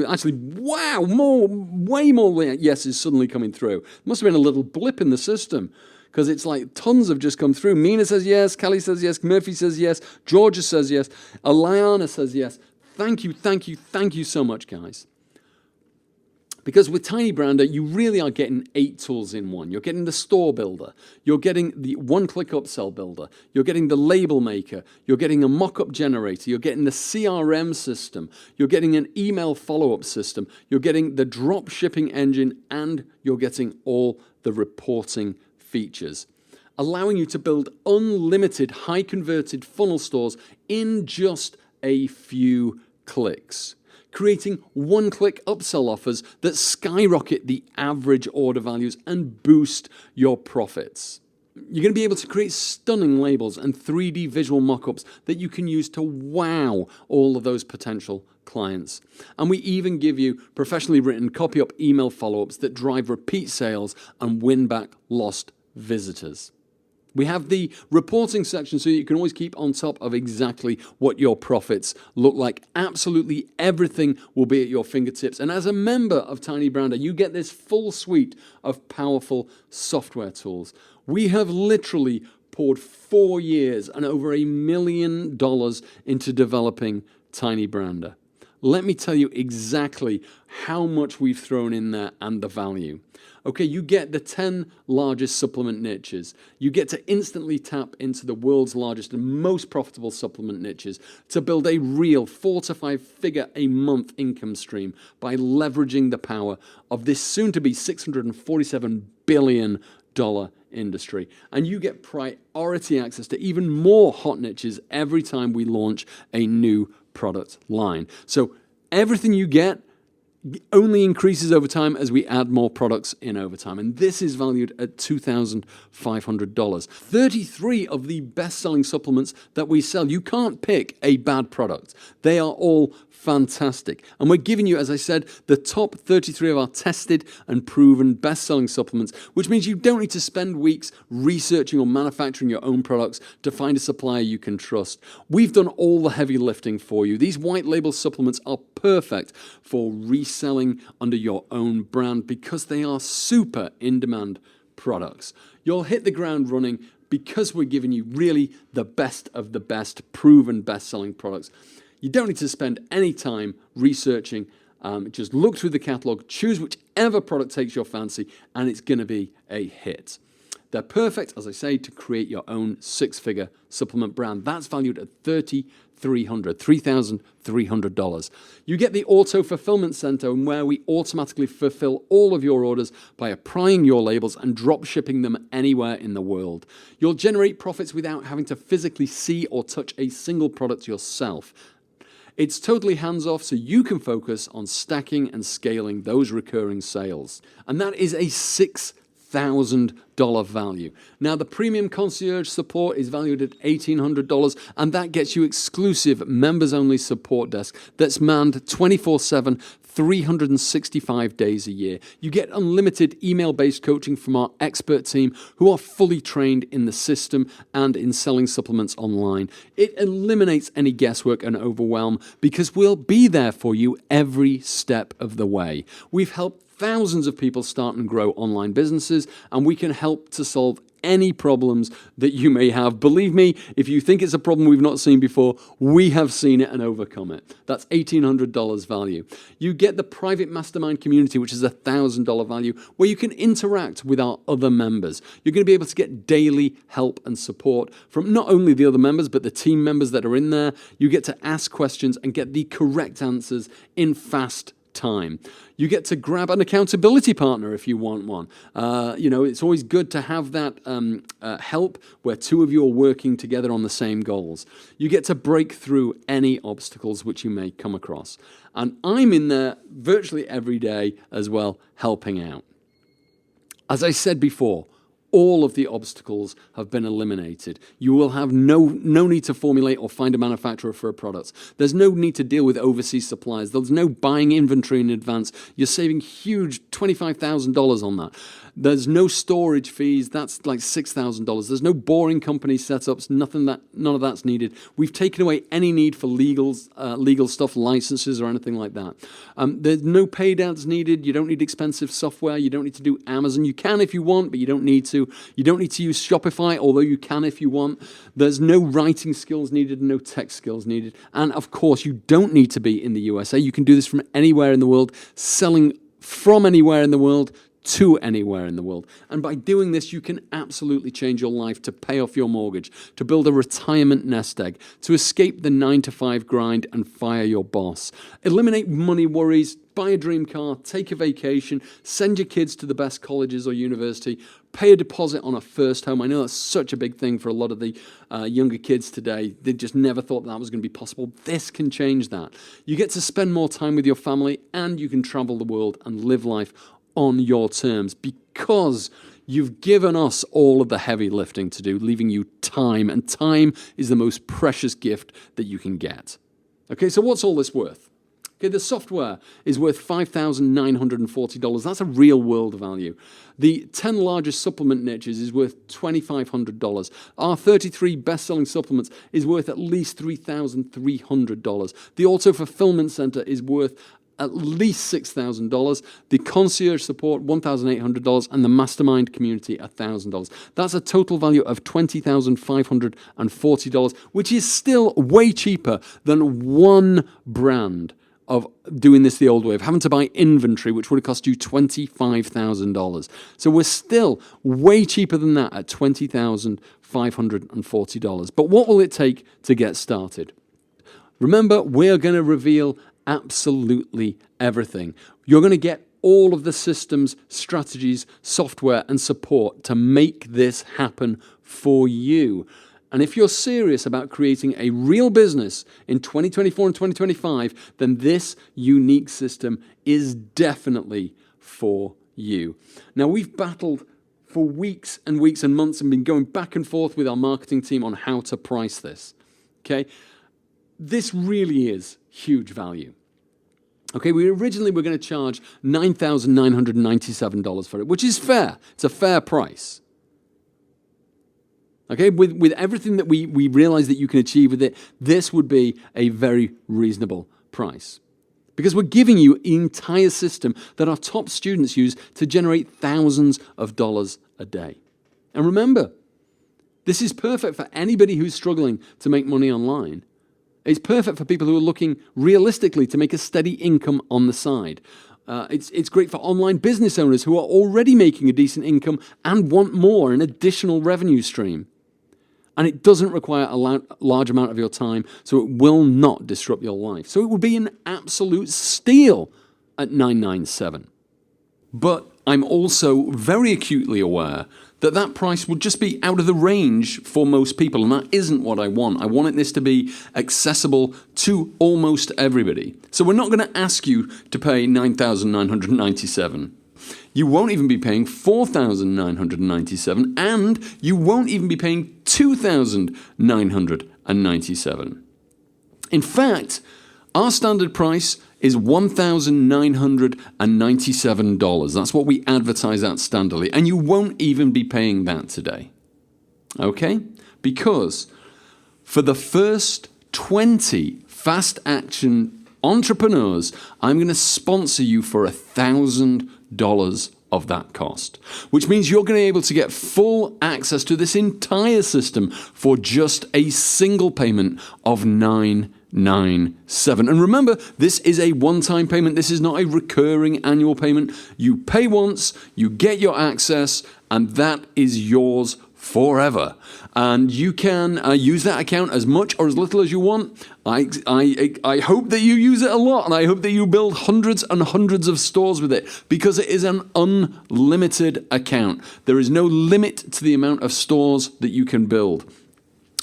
Actually, wow, way more yeses suddenly coming through. Must have been a little blip in the system, because it's like tons have just come through. Mina says yes, Callie says yes, Murphy says yes, Georgia says yes, Aliana says yes. Thank you so much, guys. Because with Tiny Brander, you really are getting 8 tools in one. You're getting the store builder. You're getting the one-click upsell builder. You're getting the label maker. You're getting a mock-up generator. You're getting the CRM system. You're getting an email follow-up system. You're getting the drop shipping engine, and you're getting all the reporting features, allowing you to build unlimited high-converted funnel stores in just a few clicks, creating one-click upsell offers that skyrocket the average order values and boost your profits. You're going to be able to create stunning labels and 3D visual mock-ups that you can use to wow all of those potential clients. And we even give you professionally written copy-up email follow-ups that drive repeat sales and win back lost visitors. We have the reporting section so you can always keep on top of exactly what your profits look like. Absolutely everything will be at your fingertips. And as a member of Tiny Brander, you get this full suite of powerful software tools. We have literally poured 4 years and over $1 million into developing Tiny Brander. Let me tell you exactly how much we've thrown in there and the value. Okay, you get the 10 largest supplement niches. You get to instantly tap into the world's largest and most profitable supplement niches to build a real 4 to 5 figure a month income stream by leveraging the power of this soon-to-be $647 billion industry. And you get priority access to even more hot niches every time we launch a new product line. So everything you get only increases over time as we add more products in over time. And this is valued at $2,500. 33 of the best-selling supplements that we sell. You can't pick a bad product. They are all fantastic. And we're giving you, as I said, the top 33 of our tested and proven best-selling supplements, which means you don't need to spend weeks researching or manufacturing your own products to find a supplier you can trust. We've done all the heavy lifting for you. These white label supplements are perfect for reselling under your own brand because they are super in-demand products. You'll hit the ground running because we're giving you really the best of the best proven best-selling products. You don't need to spend any time researching. Just look through the catalog, choose whichever product takes your fancy, and it's going to be a hit. They're perfect, as I say, to create your own 6-figure supplement brand. That's valued at $3,300. You get the Auto Fulfillment Center, where we automatically fulfill all of your orders by applying your labels and drop shipping them anywhere in the world. You'll generate profits without having to physically see or touch a single product yourself. It's totally hands-off, so you can focus on stacking and scaling those recurring sales. And that is a $6,000 value. Now, the premium concierge support is valued at $1,800, and that gets you exclusive members-only support desk that's manned 24/7, 365 days a year. You get unlimited email-based coaching from our expert team who are fully trained in the system and in selling supplements online. It eliminates any guesswork and overwhelm because we'll be there for you every step of the way. We've helped thousands of people start and grow online businesses, and we can help to solve any problems that you may have. Believe me, if you think it's a problem we've not seen before, we have seen it and overcome it. That's $1,800 value. You get the private mastermind community, which is $1,000 value, where you can interact with our other members. You're going to be able to get daily help and support from not only the other members, but the team members that are in there. You get to ask questions and get the correct answers in fast time. You get to grab an accountability partner if you want one. It's always good to have that help where two of you are working together on the same goals. You get to break through any obstacles which you may come across. And I'm in there virtually every day as well, helping out. As I said before, all of the obstacles have been eliminated. You will have no need to formulate or find a manufacturer for a product. There's no need to deal with overseas suppliers. There's no buying inventory in advance. You're saving huge $25,000 on that. There's no storage fees. That's like $6,000. There's no boring company setups. None of that's needed. We've taken away any need for legal stuff, licenses, or anything like that. There's no paid ads needed. You don't need expensive software. You don't need to do Amazon. You can if you want, but you don't need to. You don't need to use Shopify, although you can if you want. There's no writing skills needed, no tech skills needed. And of course, you don't need to be in the USA. You can do this from anywhere in the world, selling from anywhere in the world to anywhere in the world. And by doing this, you can absolutely change your life to pay off your mortgage, to build a retirement nest egg, to escape the 9-to-5 grind and fire your boss. Eliminate money worries, buy a dream car, take a vacation, send your kids to the best colleges or university, pay a deposit on a first home. I know that's such a big thing for a lot of the younger kids today. They just never thought that was going to be possible. This can change that. You get to spend more time with your family, and you can travel the world and live life on your terms because you've given us all of the heavy lifting to do, leaving you time, and time is the most precious gift that you can get. Okay, so what's all this worth? Okay, the software is worth $5,940. That's a real world value. The 10 largest supplement niches is worth $2,500. Our 33 best-selling supplements is worth at least $3,300. The auto fulfillment center is worth at least $6,000, the concierge support $1,800, and the mastermind community $1,000. That's a total value of $20,540, which is still way cheaper than one brand of doing this the old way, of having to buy inventory, which would have cost you $25,000. So we're still way cheaper than that at $20,540. But what will it take to get started? Remember, we're going to reveal absolutely everything. You're going to get all of the systems, strategies, software, and support to make this happen for you. And if you're serious about creating a real business in 2024 and 2025, then this unique system is definitely for you. Now, we've battled for weeks and weeks and months and been going back and forth with our marketing team on how to price this. Okay? This really is huge value. Okay, we originally were going to charge $9,997 for it, which is fair. It's a fair price. Okay, with everything that we realize that you can achieve with it, this would be a very reasonable price. Because we're giving you an entire system that our top students use to generate thousands of dollars a day. And remember, this is perfect for anybody who's struggling to make money online. It's perfect for people who are looking realistically to make a steady income on the side. It's great for online business owners who are already making a decent income and want more, an additional revenue stream. And it doesn't require a large amount of your time, so it will not disrupt your life. So it would be an absolute steal at $997. But I'm also very acutely aware that that price would just be out of the range for most people, and that isn't what I want. I want this to be accessible to almost everybody. So we're not going to ask you to pay $9,997. You won't even be paying $4,997, and you won't even be paying $2,997. In fact, our standard price is $1,997. That's what we advertise at standardly, and you won't even be paying that today. Okay? Because for the first 20 fast action entrepreneurs, I'm going to sponsor you for $1,000 of that cost, which means you're going to be able to get full access to this entire system for just a single payment of $997. And remember, this is a one-time payment. This is not a recurring annual payment. You pay once, you get your access, and that is yours forever. And you can use that account as much or as little as you want. I hope that you use it a lot, and I hope that you build hundreds and hundreds of stores with it, because it is an unlimited account. There is no limit to the amount of stores that you can build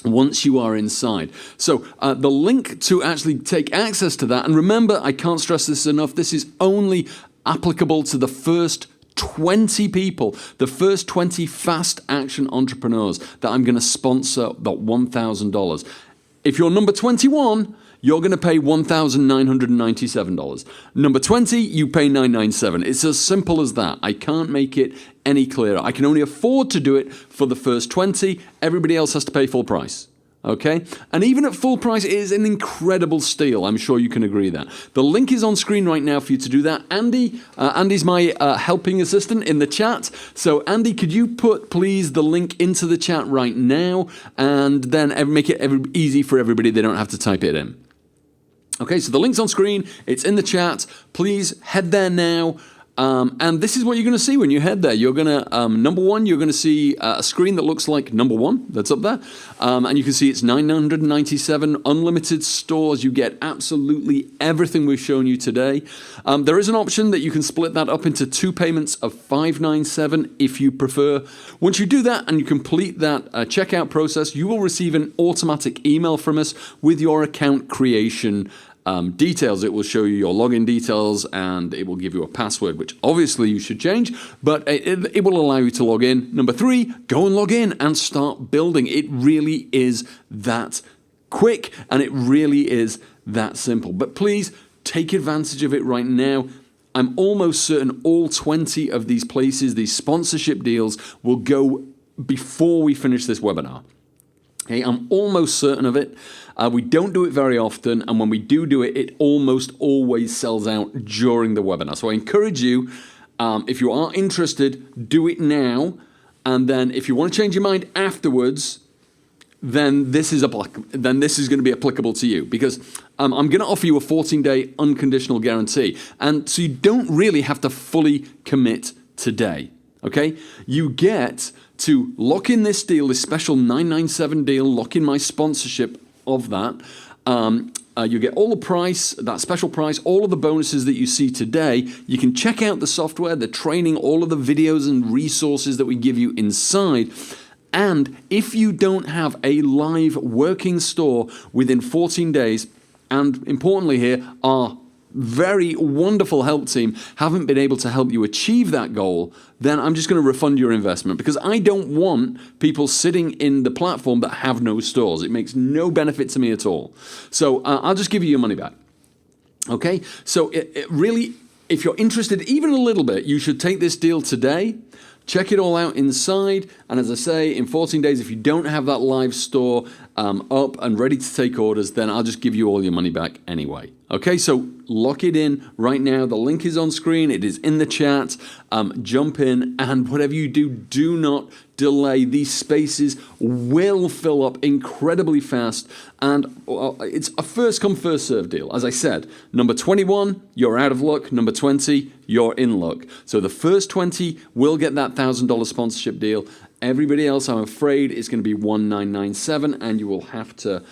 once you are inside. So the link to actually take access to that, and remember, I can't stress this enough, this is only applicable to the first 20 people, the first 20 fast action entrepreneurs that I'm going to sponsor that $1,000. If you're number 21, you're going to pay $1,997. Number 20, you pay $997. It's as simple as that. I can't make it any clearer. I can only afford to do it for the first 20. Everybody else has to pay full price. Okay? And even at full price, it is an incredible steal. I'm sure you can agree that. The link is on screen right now for you to do that. Andy's my helping assistant in the chat. So Andy, could you put, please, the link into the chat right now, and then make it easy for everybody. They don't have to type it in. Okay, so the link's on screen. It's in the chat. Please head there now. And this is what you're going to see when you head there. You're going to, number one, you're going to see a screen that looks like number one. That's up there. And you can see it's $997, unlimited stores. You get absolutely everything we've shown you today. There is an option that you can split that up into two payments of $597 if you prefer. Once you do that and you complete that checkout process, you will receive an automatic email from us with your account creation details. It will show you your login details, and it will give you a password, which obviously you should change, but it will allow you to log in. Number three, go and log in and start building. It really is that quick, and it really is that simple. But please take advantage of it right now. I'm almost certain all 20 of these places, these sponsorship deals, will go before we finish this webinar. Okay, I'm almost certain of it. We don't do it very often, and when we do it, it almost always sells out during the webinar. So I encourage you, if you are interested, do it now, and then if you want to change your mind afterwards, then this is going to be applicable to you, because I'm going to offer you a 14-day unconditional guarantee, and so you don't really have to fully commit today. Okay, you get to lock in this deal, this special $997 deal, lock in my sponsorship of that. You get all the price, that special price, all of the bonuses that you see today. You can check out the software, the training, all of the videos and resources that we give you inside. And if you don't have a live working store within 14 days, and importantly here, our very wonderful help team haven't been able to help you achieve that goal, then I'm just going to refund your investment, because I don't want people sitting in the platform that have no stores. It makes no benefit to me at all. So I'll just give you your money back. Okay? So it really, if you're interested even a little bit, you should take this deal today. Check it all out inside, and as I say, in 14 days, if you don't have that live store up and ready to take orders, then I'll just give you all your money back anyway. Okay, so lock it in right now. The link is on screen. It is in the chat. Jump in, and whatever you do, do not delay. These spaces will fill up incredibly fast, and it's a first come, first serve deal. As I said, number 21, you're out of luck. Number 20, you're in luck. So the first 20 will get that $1,000 sponsorship deal. Everybody else, I'm afraid, is going to be $1,997, and you will have to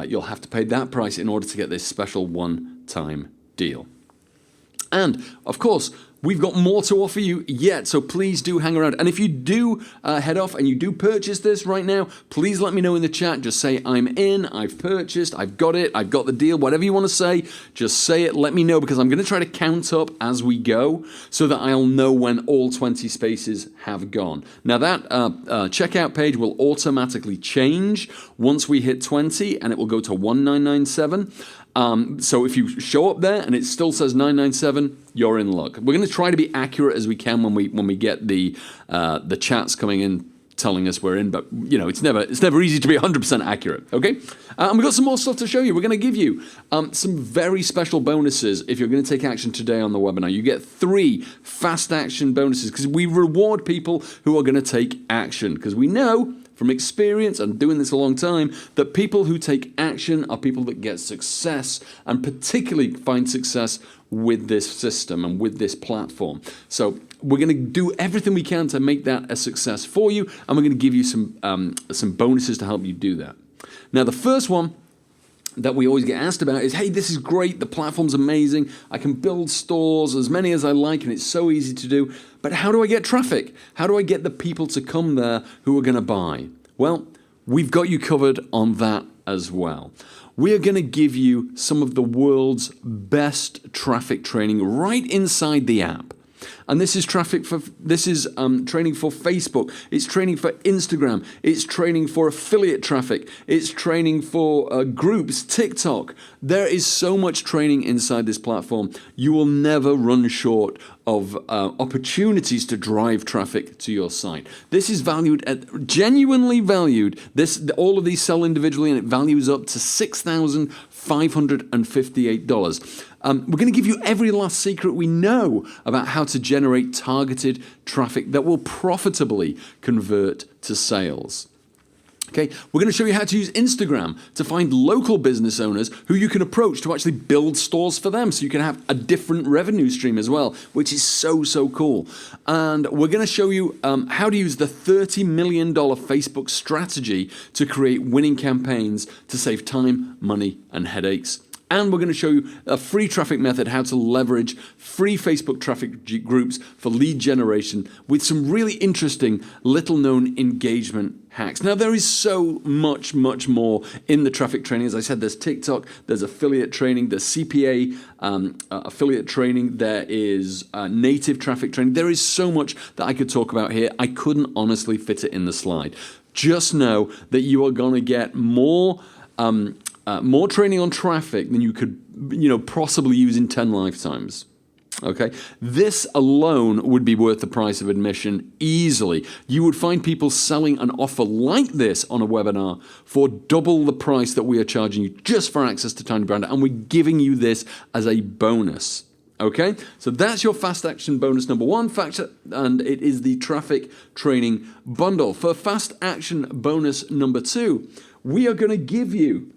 you'll have to pay that price in order to get this special one-time deal. And, of course, we've got more to offer you yet, so please do hang around. And if you do head off and you do purchase this right now, please let me know in the chat. Just say, I'm in, I've purchased, I've got it, I've got the deal, whatever you want to say, just say it, let me know, because I'm going to try to count up as we go so that I'll know when all 20 spaces have gone. Now, that checkout page will automatically change once we hit 20, and it will go to 1997. So if you show up there and it still says 997, you're in luck. We're going to try to be accurate as we can when we get the chats coming in telling us we're in, but it's never easy to be 100% accurate. Okay, and we've got some more stuff to show you. We're going to give you some very special bonuses if you're going to take action today on the webinar. You get 3 fast action bonuses because we reward people who are going to take action, because we know from experience and doing this a long time that people who take action are people that get success, and particularly find success with this system and with this platform. So we're going to do everything we can to make that a success for you, and we're going to give you some bonuses to help you do that. Now, the first one that we always get asked about is, hey, this is great, the platform's amazing, I can build stores as many as I like, and it's so easy to do, but how do I get traffic? How do I get the people to come there who are going to buy? Well, we've got you covered on that as well. We are going to give you some of the world's best traffic training right inside the app. And this is training for Facebook, it's training for Instagram, it's training for affiliate traffic, it's training for groups, TikTok. There is so much training inside this platform. You will never run short of opportunities to drive traffic to your site. This is valued at, genuinely valued, all of these sell individually, and it values up to $6,558. We're going to give you every last secret we know about how to generate targeted traffic that will profitably convert to sales. Okay, we're going to show you how to use Instagram to find local business owners who you can approach to actually build stores for them, so you can have a different revenue stream as well, which is so cool. And we're going to show you how to use the $30 million Facebook strategy to create winning campaigns to save time, money, and headaches. And we're going to show you a free traffic method, how to leverage free Facebook traffic groups for lead generation with some really interesting little-known engagement hacks. Now, there is so much more in the traffic training. As I said, there's TikTok, there's affiliate training, there's CPA affiliate training, there is native traffic training. There is so much that I could talk about here. I couldn't honestly fit it in the slide. Just know that you are going to get more training on traffic than you could, possibly use in 10 lifetimes. Okay, this alone would be worth the price of admission easily. You would find people selling an offer like this on a webinar for double the price that we are charging you just for access to Tiny Brander, and we're giving you this as a bonus. Okay, so that's your fast action bonus number 1, and it is the traffic training bundle. For fast action bonus number 2, we are going to give you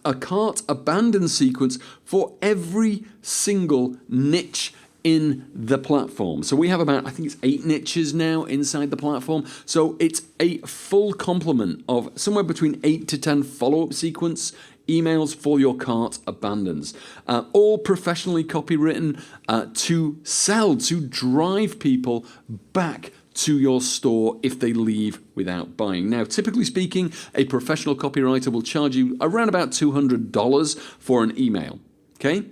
a cart abandon sequence for every single niche in the platform. So we have about, I think it's 8 niches now inside the platform. So it's a full complement of somewhere between 8 to 10 follow-up sequence emails for your cart abandons. All professionally copywritten to sell, to drive people back to your store if they leave without buying. Now, typically speaking, a professional copywriter will charge you around about $200 for an email. Okay?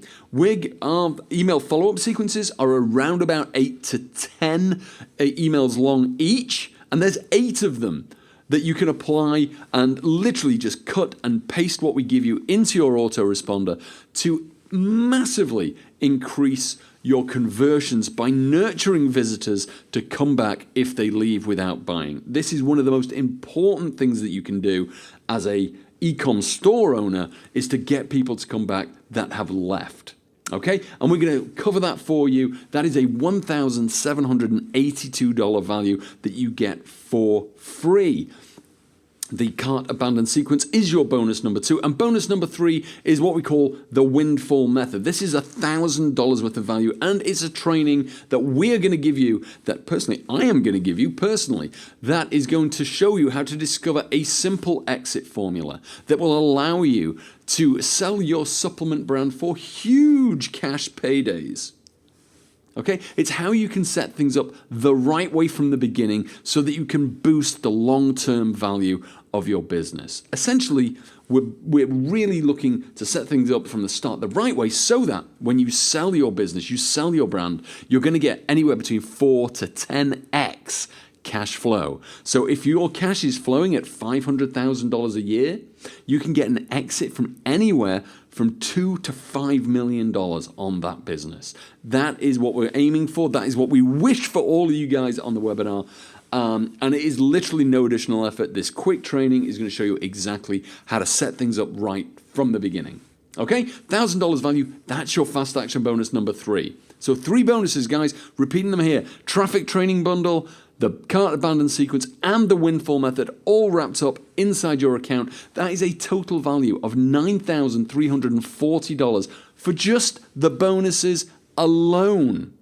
Our email follow-up sequences are around about 8 to 10 emails long each, and there's 8 of them that you can apply and literally just cut and paste what we give you into your autoresponder to massively increase your conversions by nurturing visitors to come back if they leave without buying. This is one of the most important things that you can do as a e-com store owner, is to get people to come back that have left. Okay, and we're going to cover that for you. That is a $1,782 value that you get for free. The cart abandon sequence is your bonus number 2. And bonus number 3 is what we call the windfall method. This is $1,000 worth of value, and it's a training that we are going to give you, that personally I am going to give you personally, that is going to show you how to discover a simple exit formula that will allow you to sell your supplement brand for huge cash paydays. Okay? It's how you can set things up the right way from the beginning so that you can boost the long-term value of your business. Essentially, we're really looking to set things up from the start the right way so that when you sell your business, you sell your brand, you're going to get anywhere between 4 to 10x cash flow. So if your cash is flowing at $500,000 a year, you can get an exit from anywhere from $2 to $5 million on that business. That is what we're aiming for. That is what we wish for all of you guys on the webinar. And it is literally no additional effort. This quick training is going to show you exactly how to set things up right from the beginning. Okay, $1,000 value, that's your fast action bonus number 3. So 3 bonuses, guys, repeating them here. Traffic training bundle, the cart abandon sequence, and the windfall method all wrapped up inside your account. That is a total value of $9,340 for just the bonuses alone.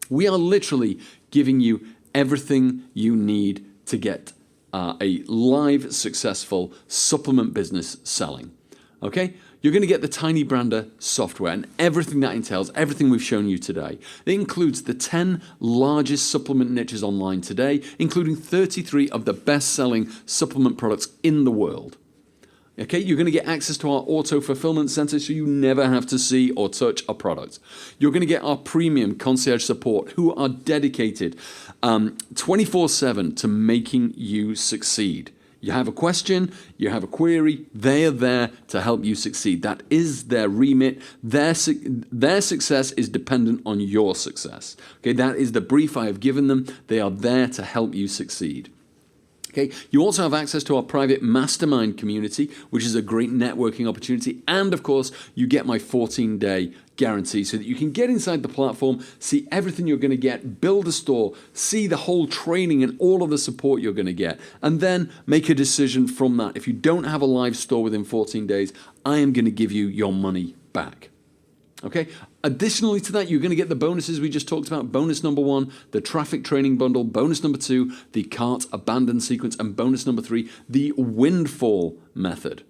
We are literally giving you everything you need to get a live, successful supplement business selling. Okay? You're going to get the Tiny Brander software and everything that entails, everything we've shown you today. It includes the 10 largest supplement niches online today, including 33 of the best-selling supplement products in the world. Okay, you're going to get access to our auto fulfillment center so you never have to see or touch a product. You're going to get our premium concierge support who are dedicated 24/7 to making you succeed. You have a question, you have a query, they are there to help you succeed. That is their remit. Their success is dependent on your success. Okay, that is the brief I have given them. They are there to help you succeed. Okay, you also have access to our private mastermind community, which is a great networking opportunity. And of course, you get my 14-day guarantee so that you can get inside the platform, see everything you're going to get, build a store, see the whole training and all of the support you're going to get, and then make a decision from that. If you don't have a live store within 14 days, I am going to give you your money back. Okay. Additionally to that, you're going to get the bonuses we just talked about. Bonus number 1, the traffic training bundle. Bonus number 2, the cart abandon sequence. And bonus number 3, the windfall method.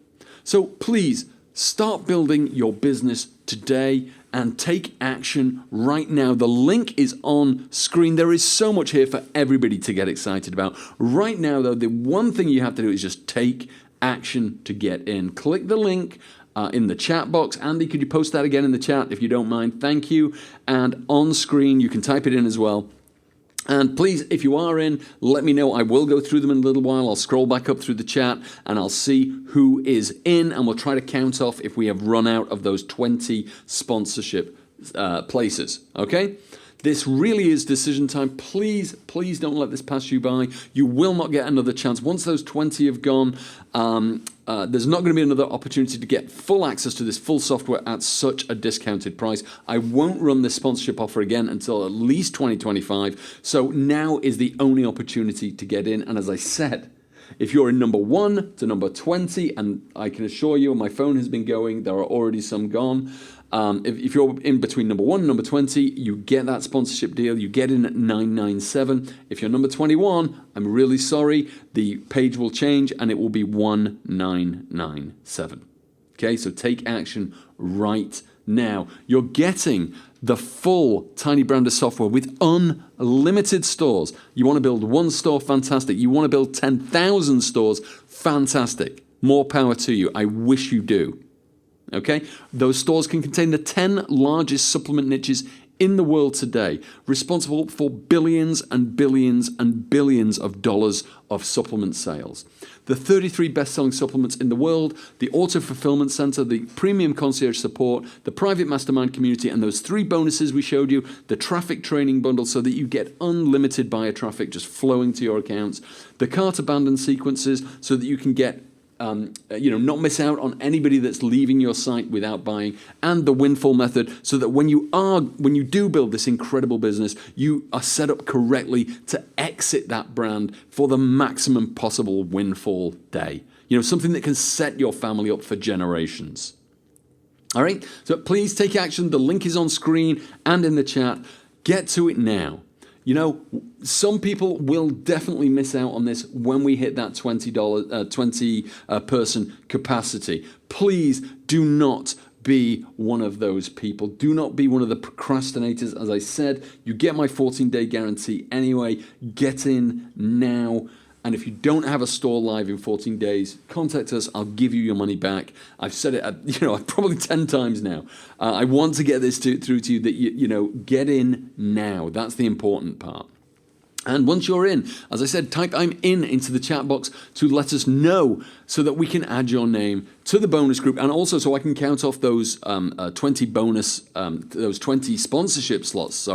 So please start building your business today and take action right now. The link is on screen. There is so much here for everybody to get excited about. Right now, though, the one thing you have to do is just take action to get in. Click the link in the chat box. Andy, could you post that again in the chat if you don't mind? Thank you. And on screen, you can type it in as well. And please, if you are in, let me know. I will go through them in a little while. I'll scroll back up through the chat and I'll see who is in, and we'll try to count off if we have run out of those 20 sponsorship places. Okay? This really is decision time. Please, please don't let this pass you by. You will not get another chance. Once those 20 have gone, there's not going to be another opportunity to get full access to this full software at such a discounted price. I won't run this sponsorship offer again until at least 2025. So now is the only opportunity to get in. And as I said, if you're in number 1 to number 20, and I can assure you my phone has been going, there are already some gone. If you're in between number 1 and number 20, you get that sponsorship deal. You get in at $997. If you're number 21, I'm really sorry. The page will change and it will be $1997. Okay, so take action right now. You're getting the full Tiny Brander software with unlimited stores. You want to build 1 store? Fantastic. You want to build 10,000 stores? Fantastic. More power to you. I wish you do. Okay, those stores can contain the 10 largest supplement niches in the world today, responsible for billions and billions and billions of dollars of supplement sales. The 33 best-selling supplements in the world, the auto fulfillment center, the premium concierge support, the private mastermind community, and those 3 bonuses we showed you, the traffic training bundle so that you get unlimited buyer traffic just flowing to your accounts, the cart abandon sequences so that you can get not miss out on anybody that's leaving your site without buying, and the windfall method so that when you do build this incredible business, you are set up correctly to exit that brand for the maximum possible windfall day. Something that can set your family up for generations. All right, so please take action. The link is on screen and in the chat. Get to it now. Some people will definitely miss out on this when we hit that 20 person capacity. Please do not be one of those people. Do not be one of the procrastinators. As I said, you get my 14-day guarantee anyway. Get in now. And if you don't have a store live in 14 days, contact us. I'll give you your money back. I've said it, probably 10 times now. I want to get this through to you that, get in now. That's the important part. And once you're in, as I said, type "I'm in" into the chat box to let us know so that we can add your name to the bonus group, and also so I can count off those 20 bonus, those 20 sponsorship slots,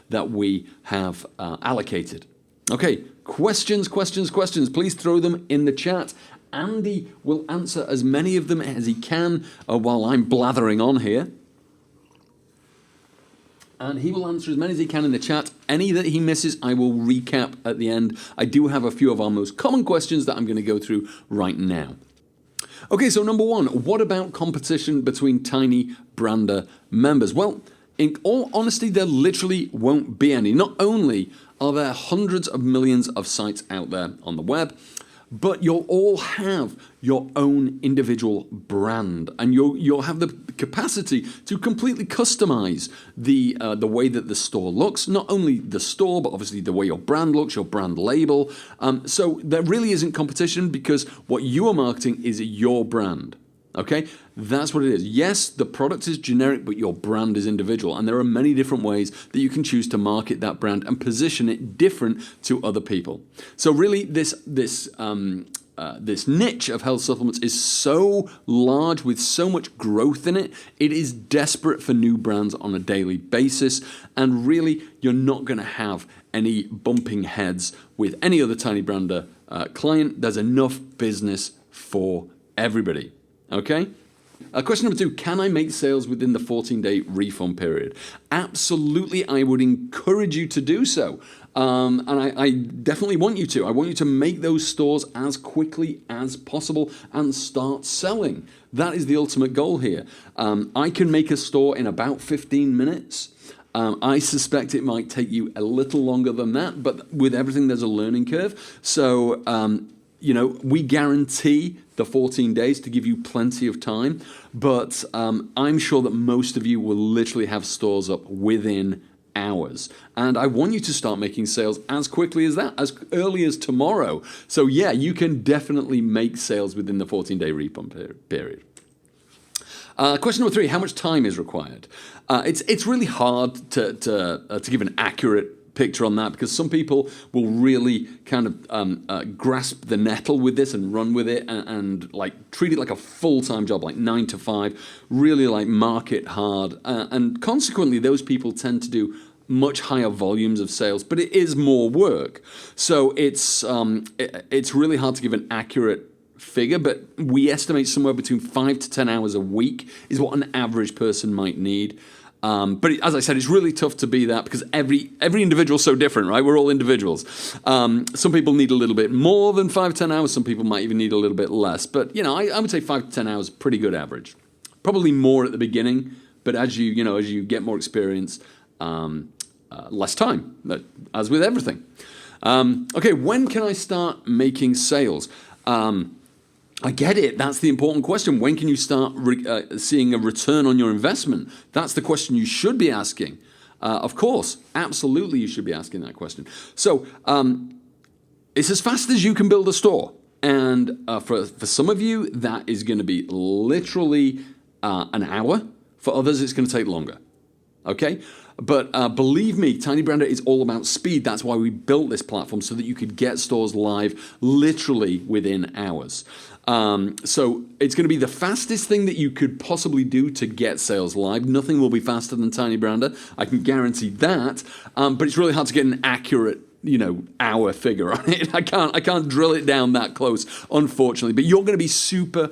that we have allocated. Okay, questions. Please throw them in the chat. Andy will answer as many of them as he can while I'm blathering on here. And he will answer as many as he can in the chat. Any that he misses, I will recap at the end. I do have a few of our most common questions that I'm going to go through right now. Okay, so number one, what about competition between Tiny Brander members? Well, in all honesty, there literally won't be any. Not only are there hundreds of millions of sites out there on the web, but you'll all have your own individual brand, and you'll have the capacity to completely customize the way that the store looks. Not only the store, but obviously the way your brand looks, your brand label. So there really isn't competition because what you are marketing is your brand. Okay, that's what it is. Yes, the product is generic, but your brand is individual, and there are many different ways that you can choose to market that brand and position it different to other people. So really, this niche of health supplements is so large with so much growth in it. It is desperate for new brands on a daily basis, and really, you're not going to have any bumping heads with any other Tiny Brander client. There's enough business for everybody. Okay? Question number two, can I make sales within the 14-day refund period? Absolutely, I would encourage you to do so. And I definitely want you to. I want you to make those stores as quickly as possible and start selling. That is the ultimate goal here. I can make a store in about 15 minutes. I suspect it might take you a little longer than that, but with everything, there's a learning curve. So, we guarantee the 14 days to give you plenty of time, but I'm sure that most of you will literally have stores up within hours. And I want you to start making sales as quickly as that, as early as tomorrow. So yeah, you can definitely make sales within the 14-day refund period. Question number three, how much time is required? It's really hard to give an accurate picture on that because some people will really kind of grasp the nettle with this and run with it and like treat it like a full-time job, like 9 to 5, really like market hard. And consequently, those people tend to do much higher volumes of sales, but it is more work. So it's really hard to give an accurate figure, but we estimate somewhere between 5 to 10 hours a week is what an average person might need. But as I said, it's really tough to be that because every individual is so different, right? We're all individuals. Some people need a little bit more than 5 to 10 hours. Some people might even need a little bit less. But, I would say 5 to 10 hours, pretty good average. Probably more at the beginning, but as you get more experience, less time, as with everything. Okay, when can I start making sales? I get it. That's the important question. When can you start seeing a return on your investment? That's the question you should be asking. Of course, absolutely you should be asking that question. So it's as fast as you can build a store. And for some of you, that is going to be literally an hour. For others, it's going to take longer. Okay? But believe me, Tiny Brander is all about speed. That's why we built this platform, so that you could get stores live literally within hours. So it's going to be the fastest thing that you could possibly do to get sales live. Nothing will be faster than Tiny Brander. I can guarantee that. But it's really hard to get an accurate hour figure on it. I can't drill it down that close, unfortunately. But you're going to be super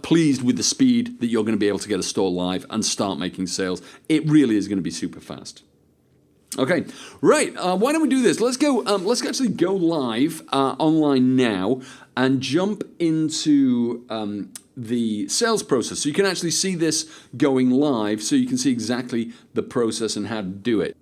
pleased with the speed that you're going to be able to get a store live and start making sales. It really is going to be super fast. Okay, right. Why don't we do this? Let's go. Let's actually go live online now and jump into the sales process. So you can actually see this going live, so you can see exactly the process and how to do it.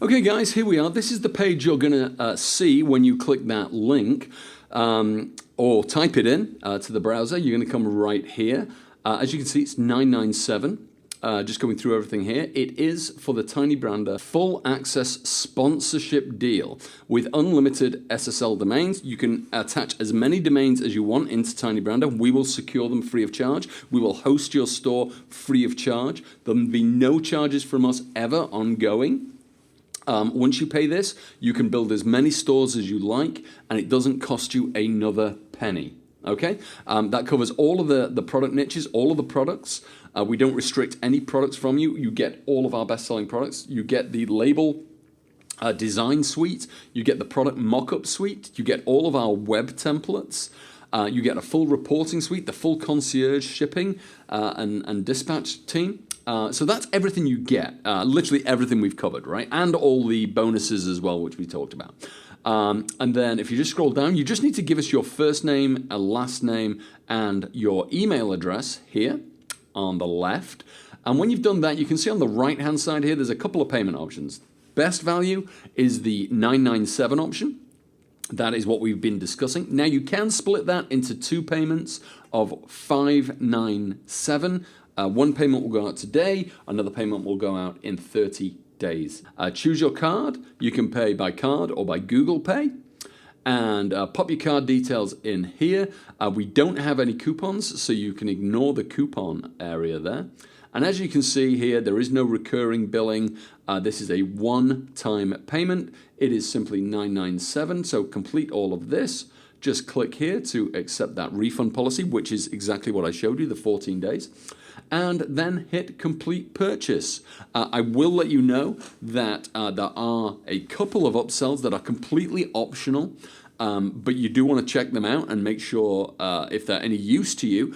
Okay, guys, here we are. This is the page you're going to see when you click that link or type it in to the browser. You're going to come right here. As you can see, it's 997. Just going through everything here. It is, for the Tiny Brander, full access sponsorship deal with unlimited SSL domains. You can attach as many domains as you want into Tiny Brander. We will secure them free of charge. We will host your store free of charge. There'll be no charges from us ever ongoing. Once you pay this, you can build as many stores as you like, and it doesn't cost you another penny. Okay, that covers all of the product niches, all of the products. We don't restrict any products from you. You get all of our best-selling products. You get the label design suite. You get the product mock-up suite. You get all of our web templates. You get a full reporting suite, the full concierge shipping and dispatch team. So that's everything you get, literally everything we've covered, right? And all the bonuses as well, which we talked about. And then if you just scroll down, you just need to give us your first name, a last name, and your email address here on the left. And when you've done that, you can see on the right-hand side here, there's a couple of payment options. Best value is the 997 option. That is what we've been discussing. Now you can split that into two payments of 597. One payment will go out today, another payment will go out in 30 days. Choose your card. You can pay by card or by Google Pay. And pop your card details in here. We don't have any coupons, so you can ignore the coupon area there. And as you can see here, there is no recurring billing. This is a one-time payment. It is simply 997, so complete all of this. Just click here to accept that refund policy, which is exactly what I showed you, the 14 days. And then hit complete purchase. I will let you know that there are a couple of upsells that are completely optional, but you do want to check them out and make sure if they're any use to you.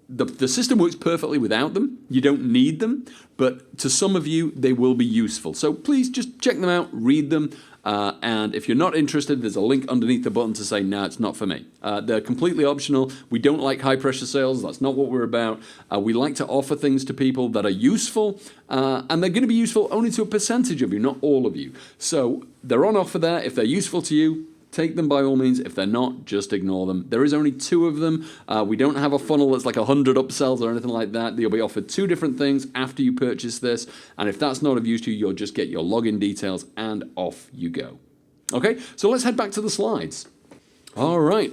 The system works perfectly without them. You don't need them, but to some of you, they will be useful. So please just check them out, read them, and if you're not interested, there's a link underneath the button to say, no, it's not for me. They're completely optional. We don't like high-pressure sales. That's not what we're about. We like to offer things to people that are useful, and they're going to be useful only to a percentage of you, not all of you. So they're on offer there. If they're useful to you, take them by all means. If they're not, just ignore them. There is only two of them. We don't have a funnel that's like 100 upsells or anything like that. You'll be offered two different things after you purchase this. And if that's not of use to you, you'll just get your login details and off you go. Okay, so let's head back to the slides. All right.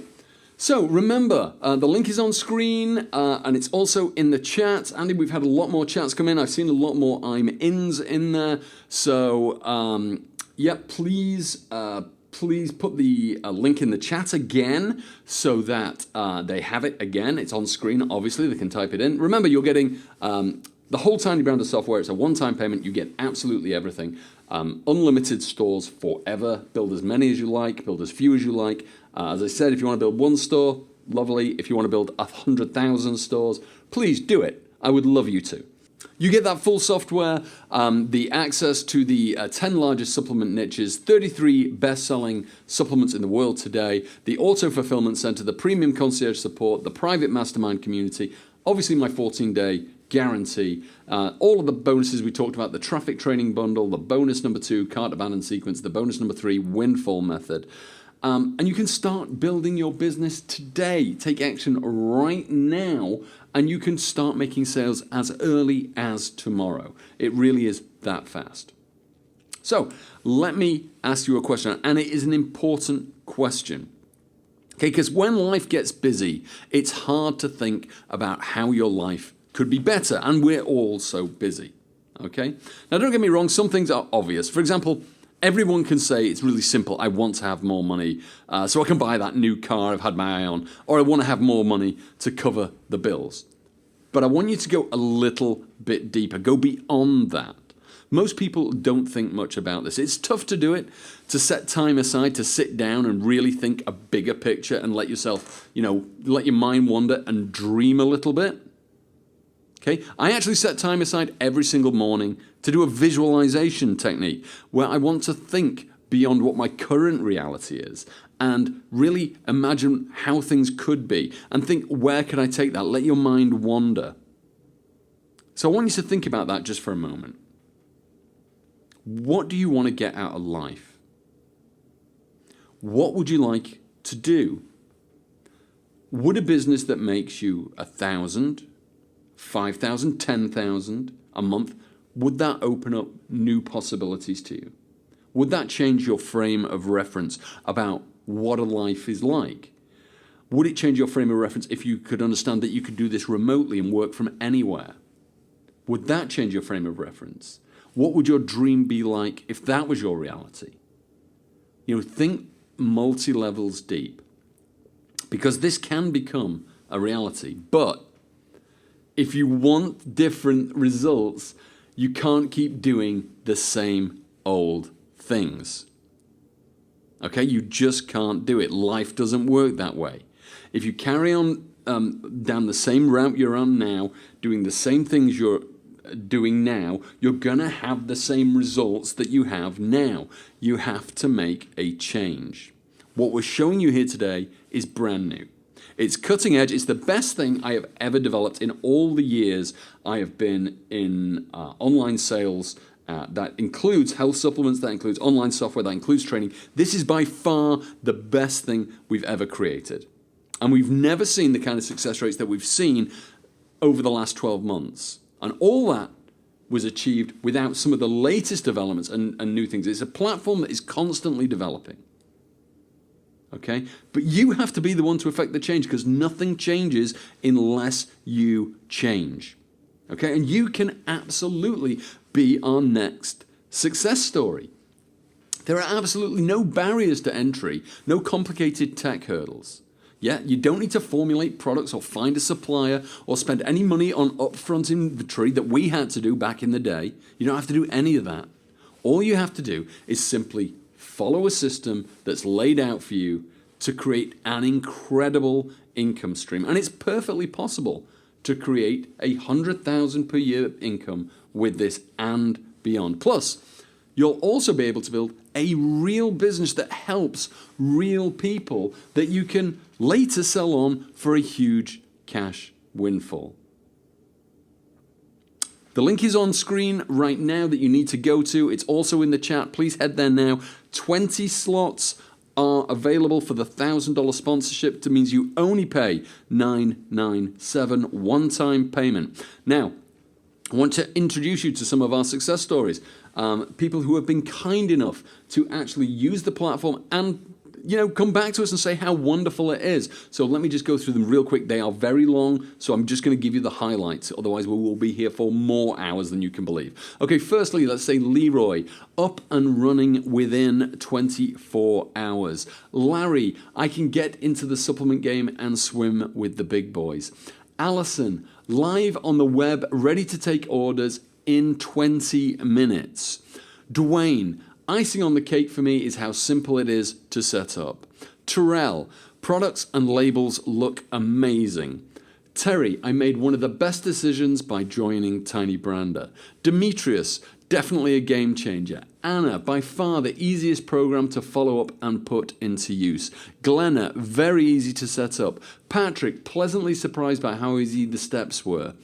So remember, the link is on screen and it's also in the chat. Andy, we've had a lot more chats come in. I've seen a lot more I'm ins in there. So, yeah, please put the link in the chat again so that they have it again. It's on screen, obviously. They can type it in. Remember, you're getting the whole Tiny Brander software. It's a one-time payment. You get absolutely everything. Unlimited stores forever. Build as many as you like. Build as few as you like. As I said, if you want to build one store, lovely. If you want to build 100,000 stores, please do it. I would love you to. You get that full software, the access to the 10 largest supplement niches, 33 best-selling supplements in the world today, the auto-fulfillment center, the premium concierge support, the private mastermind community, obviously my 14-day guarantee, all of the bonuses we talked about, the traffic training bundle, the bonus number 2, cart abandon sequence, the bonus number 3, windfall method. And you can start building your business today. Take action right now, and you can start making sales as early as tomorrow. It really is that fast. So let me ask you a question, and it is an important question. Okay, because when life gets busy, it's hard to think about how your life could be better, and we're all so busy. Okay? Now, don't get me wrong, some things are obvious. For example, everyone can say it's really simple. I want to have more money so I can buy that new car I've had my eye on, or I want to have more money to cover the bills. But I want you to go a little bit deeper, go beyond that. Most people don't think much about this. It's tough to do it, to set time aside, to sit down and really think a bigger picture and let yourself, let your mind wander and dream a little bit. Okay, I actually set time aside every single morning to do a visualization technique where I want to think beyond what my current reality is and really imagine how things could be and think, where can I take that? Let your mind wander. So I want you to think about that just for a moment. What do you want to get out of life? What would you like to do? Would a business that makes you 1,000, 5,000, 10,000 a month, would that open up new possibilities to you? Would that change your frame of reference about what a life is like? Would it change your frame of reference if you could understand that you could do this remotely and work from anywhere? Would that change your frame of reference? What would your dream be like if that was your reality? Think multi-levels deep, because this can become a reality. But if you want different results, you can't keep doing the same old things. Okay, you just can't do it. Life doesn't work that way. If you carry on down the same route you're on now, doing the same things you're doing now, you're going to have the same results that you have now. You have to make a change. What we're showing you here today is brand new. It's cutting edge. It's the best thing I have ever developed in all the years I have been in online sales. That includes health supplements, that includes online software, that includes training. This is by far the best thing we've ever created. And we've never seen the kind of success rates that we've seen over the last 12 months. And all that was achieved without some of the latest developments and new things. It's a platform that is constantly developing. Okay? But you have to be the one to affect the change, because nothing changes unless you change. Okay? And you can absolutely be our next success story. There are absolutely no barriers to entry, no complicated tech hurdles. Yeah, you don't need to formulate products or find a supplier or spend any money on upfront inventory that we had to do back in the day. You don't have to do any of that. All you have to do is simply follow a system that's laid out for you to create an incredible income stream. And it's perfectly possible to create $100,000 per year income with this and beyond. Plus, you'll also be able to build a real business that helps real people that you can later sell on for a huge cash windfall. The link is on screen right now that you need to go to. It's also in the chat. Please head there now. 20 slots are available for the $1,000 sponsorship. That means you only pay $997 one-time payment. Now, I want to introduce you to some of our success stories. People who have been kind enough to actually use the platform and come back to us and say how wonderful it is. So let me just go through them real quick. They are very long, so I'm just going to give you the highlights. Otherwise, we will be here for more hours than you can believe. Okay, firstly, let's say Leroy, up and running within 24 hours. Larry, I can get into the supplement game and swim with the big boys. Allison, live on the web, ready to take orders in 20 minutes. Dwayne, icing on the cake for me is how simple it is to set up. Terrell, products and labels look amazing. Terry, I made one of the best decisions by joining Tiny Brander. Demetrius, definitely a game changer. Anna, by far the easiest program to follow up and put into use. Glenna, very easy to set up. Patrick, pleasantly surprised by how easy the steps were.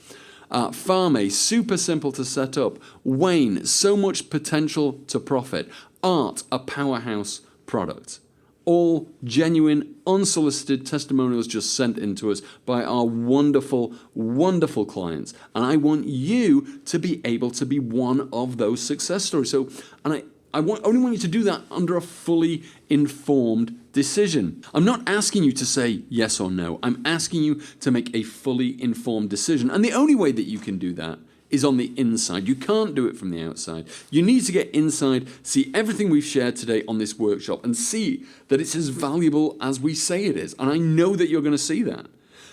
Farme, super simple to set up. Wayne, so much potential to profit. Art, a powerhouse product. All genuine, unsolicited testimonials just sent in to us by our wonderful, wonderful clients. And I want you to be able to be one of those success stories. So, and I only want you to do that under a fully informed decision. I'm not asking you to say yes or no. I'm asking you to make a fully informed decision. And the only way that you can do that is on the inside. You can't do it from the outside. You need to get inside, see everything we've shared today on this workshop, and see that it's as valuable as we say it is. And I know that you're going to see that.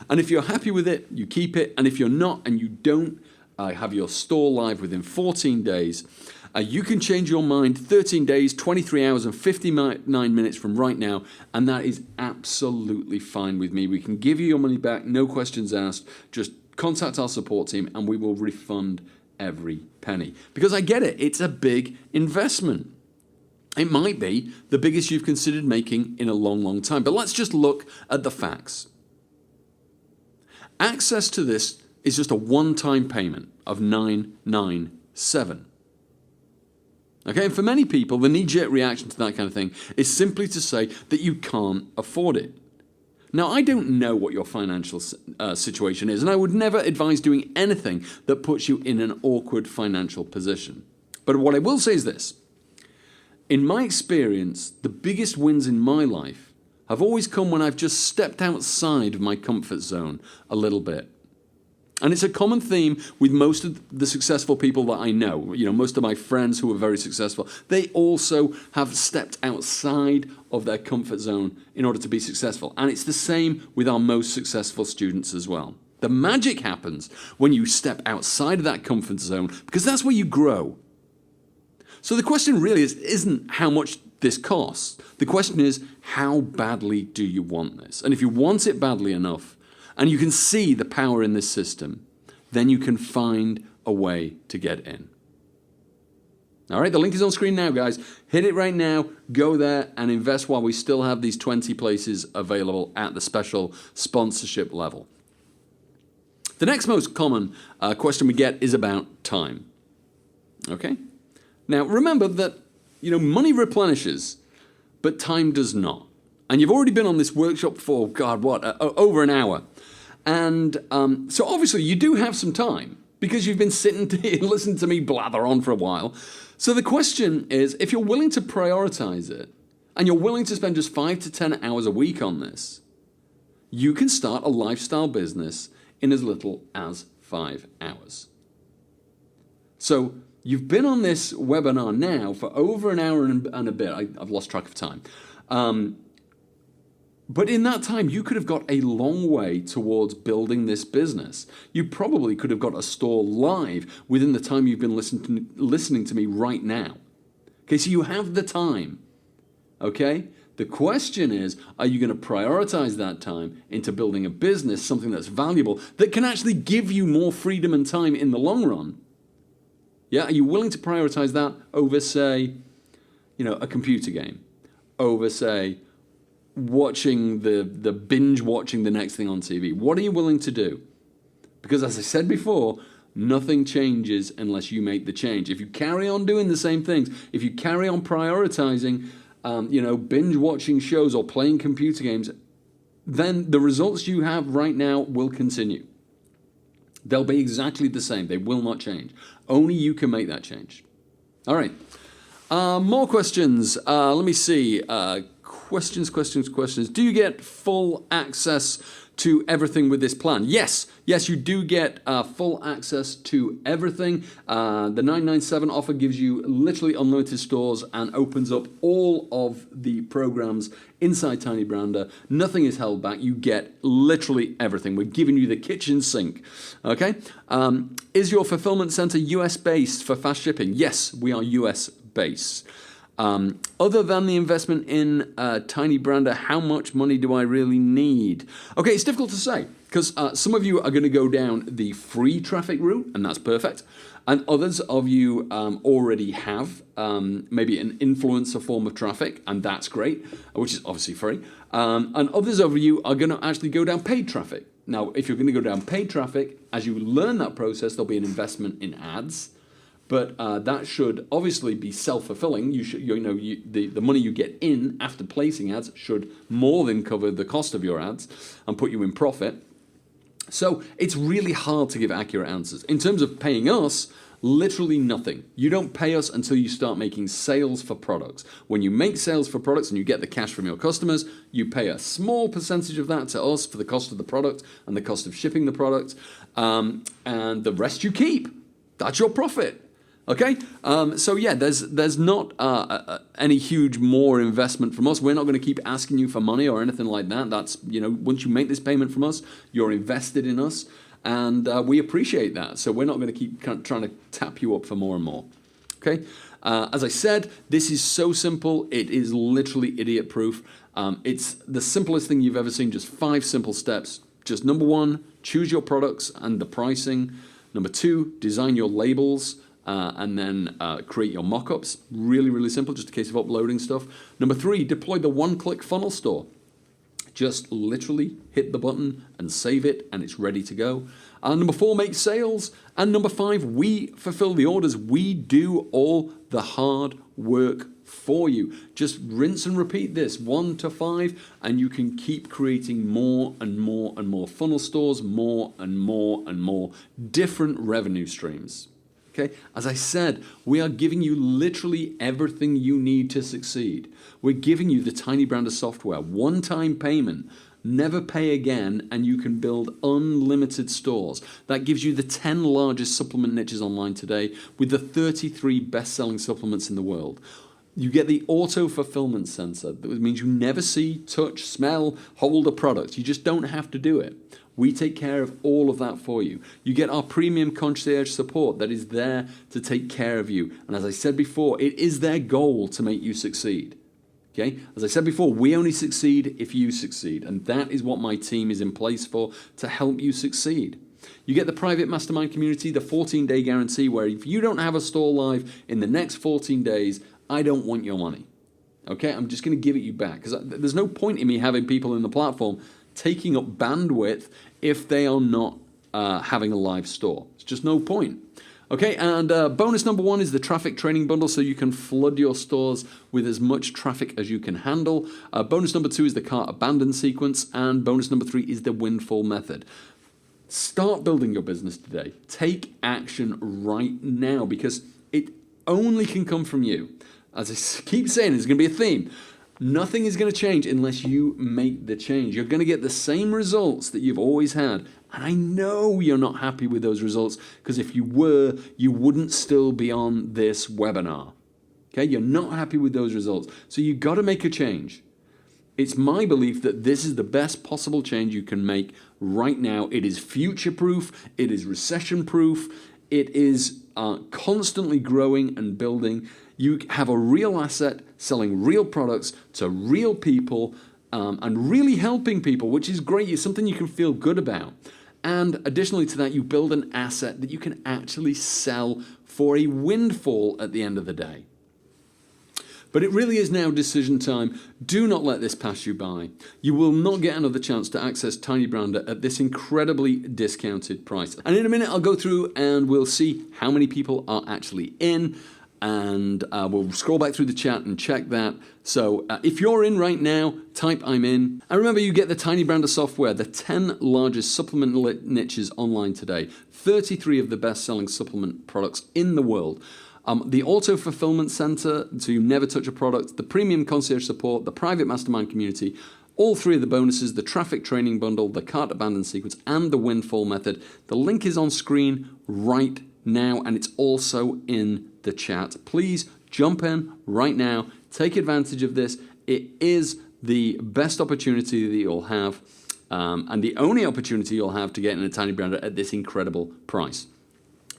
And if you're happy with it, you keep it. And if you're not and you don't have your store live within 14 days, you can change your mind 13 days, 23 hours, and 59 minutes from right now, and that is absolutely fine with me. We can give you your money back, no questions asked. Just contact our support team, and we will refund every penny. Because I get it, it's a big investment. It might be the biggest you've considered making in a long, long time. But let's just look at the facts. Access to this is just a one-time payment of $997. Okay, and for many people, the knee-jerk reaction to that kind of thing is simply to say that you can't afford it. Now, I don't know what your financial situation is, and I would never advise doing anything that puts you in an awkward financial position. But what I will say is this. In my experience, the biggest wins in my life have always come when I've just stepped outside of my comfort zone a little bit. And it's a common theme with most of the successful people that I know. You know, most of my friends who are very successful, they also have stepped outside of their comfort zone in order to be successful. And it's the same with our most successful students as well. The magic happens when you step outside of that comfort zone, because that's where you grow. So the question really isn't how much this costs. The question is, how badly do you want this? And if you want it badly enough, and you can see the power in this system, then you can find a way to get in. All right, the link is on screen now, guys. Hit it right now, go there and invest while we still have these 20 places available at the special sponsorship level. The next most common question we get is about time. Okay? Now, remember that, money replenishes, but time does not. And you've already been on this workshop for, over an hour. And so obviously you do have some time because you've been sitting to listen to me blather on for a while. So the question is, if you're willing to prioritize it and you're willing to spend just 5 to 10 hours a week on this, you can start a lifestyle business in as little as 5 hours. So you've been on this webinar now for over an hour and a bit. I've lost track of time. But in that time, you could have got a long way towards building this business. You probably could have got a store live within the time you've been listening to me right now. Okay, so you have the time. Okay? The question is, are you going to prioritize that time into building a business, something that's valuable, that can actually give you more freedom and time in the long run? Yeah, are you willing to prioritize that over, say, a computer game? Over, say, watching the binge watching the next thing on TV? What are you willing to do? Because as I said before, nothing changes unless you make the change. If you carry on doing the same things, if you carry on prioritizing, binge watching shows or playing computer games, then the results you have right now will continue. They'll be exactly the same. They will not change. Only you can make that change. All right. More questions. Let me see. Questions. Do you get full access to everything with this plan? Yes, you do get full access to everything. The 997 offer gives you literally unlimited stores and opens up all of the programs inside Tiny Brander. Nothing is held back. You get literally everything. We're giving you the kitchen sink. Okay? Is your fulfillment center US based for fast shipping? Yes, we are US based. Other than the investment in Tiny Brander, how much money do I really need? Okay, it's difficult to say because some of you are going to go down the free traffic route, and that's perfect. And others of you already have maybe an influencer form of traffic, and that's great, which is obviously free. And others of you are going to actually go down paid traffic. Now, if you're going to go down paid traffic, as you learn that process, there'll be an investment in ads. But that should obviously be self-fulfilling. The money you get in after placing ads should more than cover the cost of your ads and put you in profit. So it's really hard to give accurate answers. In terms of paying us, literally nothing. You don't pay us until you start making sales for products. When you make sales for products and you get the cash from your customers, you pay a small percentage of that to us for the cost of the product and the cost of shipping the product, and the rest you keep. That's your profit. Okay, so yeah, there's not any huge more investment from us. We're not going to keep asking you for money or anything like that. That's, once you make this payment from us, you're invested in us, and we appreciate that. So we're not going to keep trying to tap you up for more and more. Okay, as I said, this is so simple. It is literally idiot-proof. It's the simplest thing you've ever seen. Just 5 simple steps. Just number 1, choose your products and the pricing. Number 2, design your labels. And then create your mock-ups. Really, really simple, just a case of uploading stuff. Number 3, deploy the one-click funnel store. Just literally hit the button and save it, and it's ready to go. Number 4, make sales. And number 5, we fulfill the orders. We do all the hard work for you. Just rinse and repeat this 1 to 5, and you can keep creating more and more and more funnel stores, more and more and more different revenue streams. Okay, as I said, we are giving you literally everything you need to succeed. We're giving you the Tiny Brander software, one-time payment, never pay again, and you can build unlimited stores. That gives you the 10 largest supplement niches online today with the 33 best-selling supplements in the world. You get the auto fulfillment center. That means you never see, touch, smell, hold a product. You just don't have to do it. We take care of all of that for you. You get our premium concierge support that is there to take care of you. And as I said before, it is their goal to make you succeed. Okay? As I said before, we only succeed if you succeed. And that is what my team is in place for, to help you succeed. You get the private mastermind community, the 14-day guarantee, where if you don't have a store live in the next 14 days, I don't want your money. Okay? I'm just going to give it you back. Because there's no point in me having people in the platform taking up bandwidth if they are not having a live store. It's just no point. Okay, and bonus number 1 is the traffic training bundle, so you can flood your stores with as much traffic as you can handle. Bonus number 2 is the cart abandon sequence, and bonus number 3 is the windfall method. Start building your business today. Take action right now, because it only can come from you. As I keep saying, it's going to be a theme. Nothing is going to change unless you make the change. You're going to get the same results that you've always had. And I know you're not happy with those results, because if you were, you wouldn't still be on this webinar. Okay, you're not happy with those results. So you've got to make a change. It's my belief that this is the best possible change you can make right now. It is future-proof. It is recession-proof. It is constantly growing and building. You have a real asset selling real products to real people and really helping people, which is great. It's something you can feel good about. And additionally to that, you build an asset that you can actually sell for a windfall at the end of the day. But it really is now decision time. Do not let this pass you by. You will not get another chance to access Tiny Brander at this incredibly discounted price. And in a minute, I'll go through and we'll see how many people are actually in. And we'll scroll back through the chat and check that. So if you're in right now, type I'm in. And remember, you get the Tiny Brander software, the 10 largest supplement niches online today, 33 of the best-selling supplement products in the world. The auto fulfillment center, so you never touch a product, the premium concierge support, the private mastermind community, all 3 of the bonuses, the traffic training bundle, the cart abandon sequence, and the windfall method. The link is on screen right now, and it's also in the chat. Please jump in right now. Take advantage of this. It is the best opportunity that you'll have, and the only opportunity you'll have to get in a Tiny Brander at this incredible price.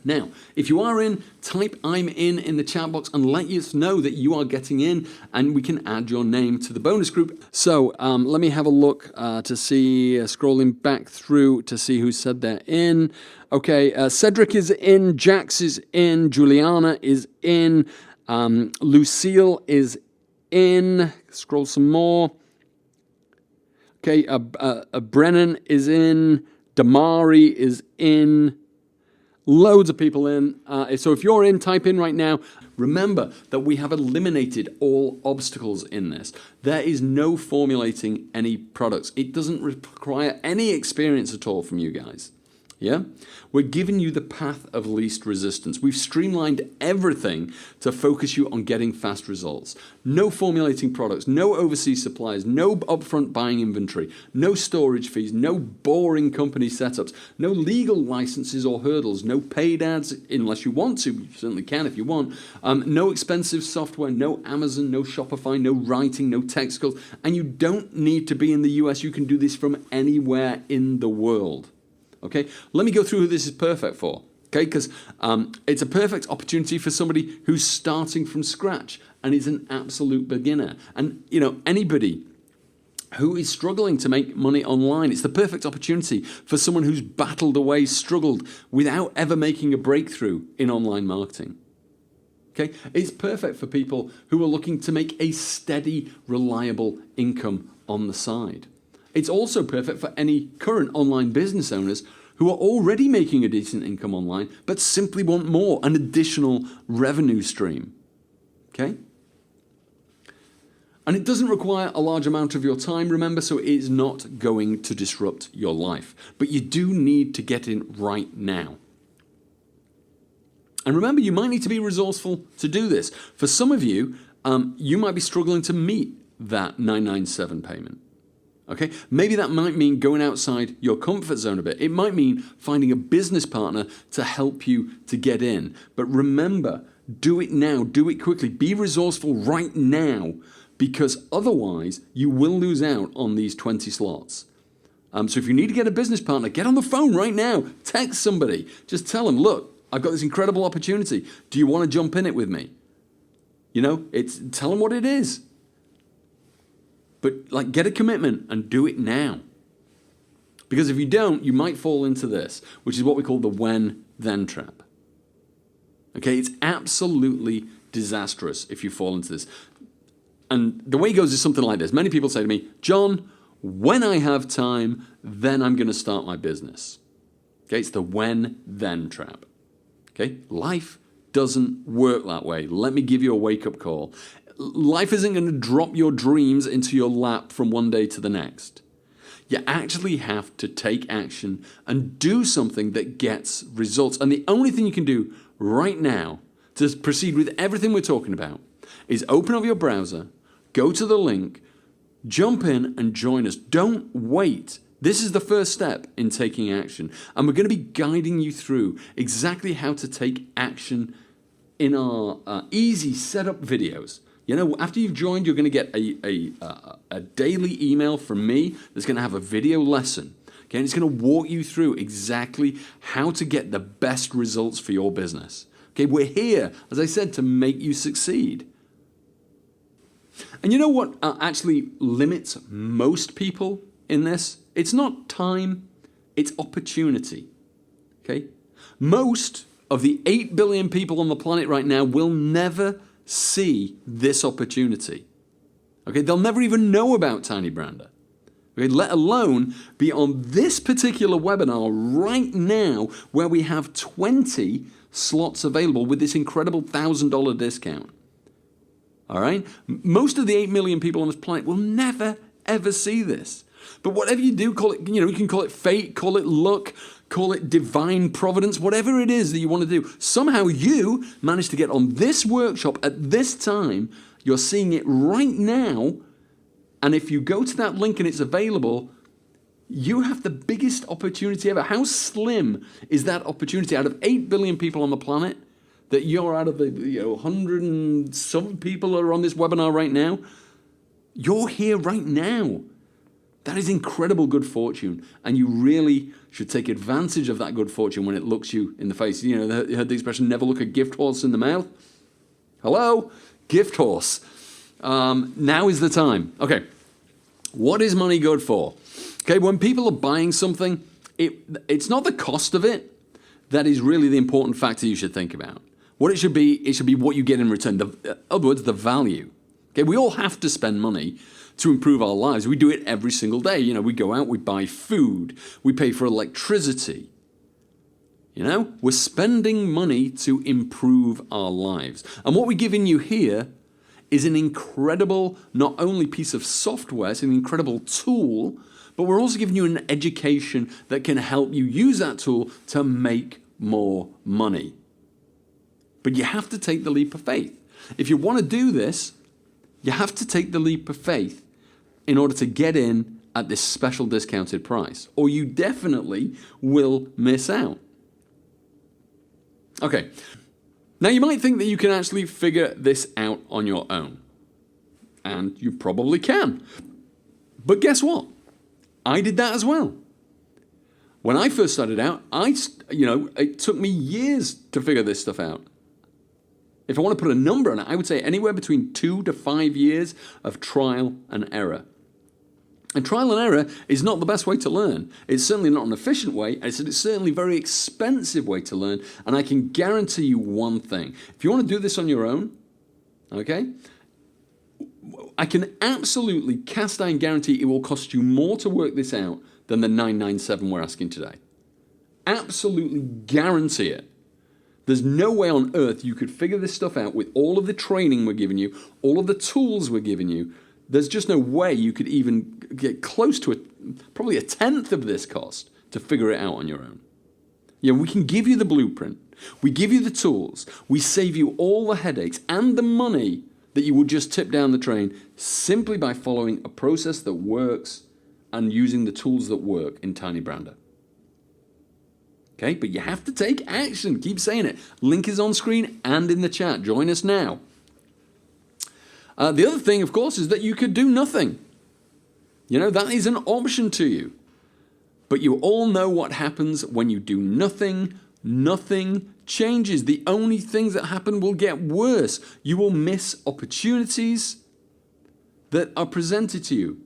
Now, if you are in, type I'm in the chat box and let us know that you are getting in, and we can add your name to the bonus group. So let me have a look to see, scrolling back through to see who said they're in. Okay, Cedric is in, Jax is in, Juliana is in, Lucille is in. Scroll some more. Okay, Brennan is in, Damari is in. Loads of people in. So if you're in, type in right now. Remember that we have eliminated all obstacles in this. There is no formulating any products. It doesn't require any experience at all from you guys. Yeah? We're giving you the path of least resistance. We've streamlined everything to focus you on getting fast results. No formulating products, no overseas suppliers, no upfront buying inventory, no storage fees, no boring company setups, no legal licenses or hurdles, no paid ads unless you want to. You certainly can if you want. No expensive software, no Amazon, no Shopify, no writing, no tech skills. And you don't need to be in the US. You can do this from anywhere in the world. Okay, let me go through who this is perfect for. Okay, because it's a perfect opportunity for somebody who's starting from scratch and is an absolute beginner. And, you know, anybody who is struggling to make money online, it's the perfect opportunity for someone who's battled away, struggled without ever making a breakthrough in online marketing. Okay, it's perfect for people who are looking to make a steady, reliable income on the side. It's also perfect for any current online business owners who are already making a decent income online, but simply want more, an additional revenue stream. Okay? And it doesn't require a large amount of your time, remember, so it is not going to disrupt your life. But you do need to get in right now. And remember, you might need to be resourceful to do this. For some of you, you might be struggling to meet that 997 payment. Okay, maybe that might mean going outside your comfort zone a bit. It might mean finding a business partner to help you to get in. But remember, do it now, do it quickly, be resourceful right now, because otherwise you will lose out on these 20 slots. So if you need to get a business partner, get on the phone right now, text somebody, just tell them, look, I've got this incredible opportunity. Do you want to jump in it with me? You know, tell them what it is. But get a commitment and do it now. Because if you don't, you might fall into this, which is what we call the when-then trap. Okay, it's absolutely disastrous if you fall into this. And the way it goes is something like this. Many people say to me, John, when I have time, then I'm going to start my business. Okay, it's the when-then trap. Okay, life doesn't work that way. Let me give you a wake-up call. Life isn't going to drop your dreams into your lap from one day to the next. You actually have to take action and do something that gets results. And the only thing you can do right now to proceed with everything we're talking about is open up your browser, go to the link, jump in and join us. Don't wait. This is the first step in taking action. And we're going to be guiding you through exactly how to take action in our easy setup videos. You know, after you've joined, you're going to get a daily email from me that's going to have a video lesson. Okay, and it's going to walk you through exactly how to get the best results for your business. Okay, we're here, as I said, to make you succeed. And you know what actually limits most people in this? It's not time, it's opportunity. Okay? Most of the 8 billion people on the planet right now will never see this opportunity. Okay, they'll never even know about Tiny Brander. Okay, let alone be on this particular webinar right now where we have 20 slots available with this incredible $1,000 discount. All right? Most of the 8 million people on this planet will never, ever see this. But whatever you do, call it, you can call it fate, call it luck, call it divine providence, whatever it is that you want to do. Somehow you managed to get on this workshop at this time. You're seeing it right now. And if you go to that link and it's available, you have the biggest opportunity ever. How slim is that opportunity out of 8 billion people on the planet that you're out of the 100 and some people are on this webinar right now? You're here right now. That is incredible good fortune, and you really should take advantage of that good fortune when it looks you in the face. You know, you heard the expression, never look a gift horse in the mouth. Hello? Gift horse. Now is the time. Okay, what is money good for? Okay, when people are buying something, it's not the cost of it that is really the important factor you should think about. What it should be what you get in return. In other words, the value. Okay, we all have to spend money to improve our lives. We do it every single day. You know, we go out, we buy food, we pay for electricity. You know, we're spending money to improve our lives. And what we're giving you here is an incredible, not only piece of software, it's an incredible tool, but we're also giving you an education that can help you use that tool to make more money. But you have to take the leap of faith. If you want to do this, you have to take the leap of faith in order to get in at this special discounted price, or you definitely will miss out. Okay, now you might think that you can actually figure this out on your own, and you probably can. But guess what? I did that as well. When I first started out, it took me years to figure this stuff out. If I want to put a number on it, I would say anywhere between 2 to 5 years of trial and error. And trial and error is not the best way to learn. It's certainly not an efficient way, and it's certainly a very expensive way to learn. And I can guarantee you one thing. If you want to do this on your own, okay, I can absolutely cast iron guarantee it will cost you more to work this out than the $997 we're asking today. Absolutely guarantee it. There's no way on earth you could figure this stuff out with all of the training we're giving you, all of the tools we're giving you, there's just no way you could even get close to probably a tenth of this cost to figure it out on your own. We can give you the blueprint. We give you the tools. We save you all the headaches and the money that you would just tip down the drain simply by following a process that works and using the tools that work in Tiny Brander. Okay, but you have to take action. Keep saying it. Link is on screen and in the chat. Join us now. The other thing, of course, is that you could do nothing. That is an option to you. But you all know what happens when you do nothing. Nothing changes. The only things that happen will get worse. You will miss opportunities that are presented to you.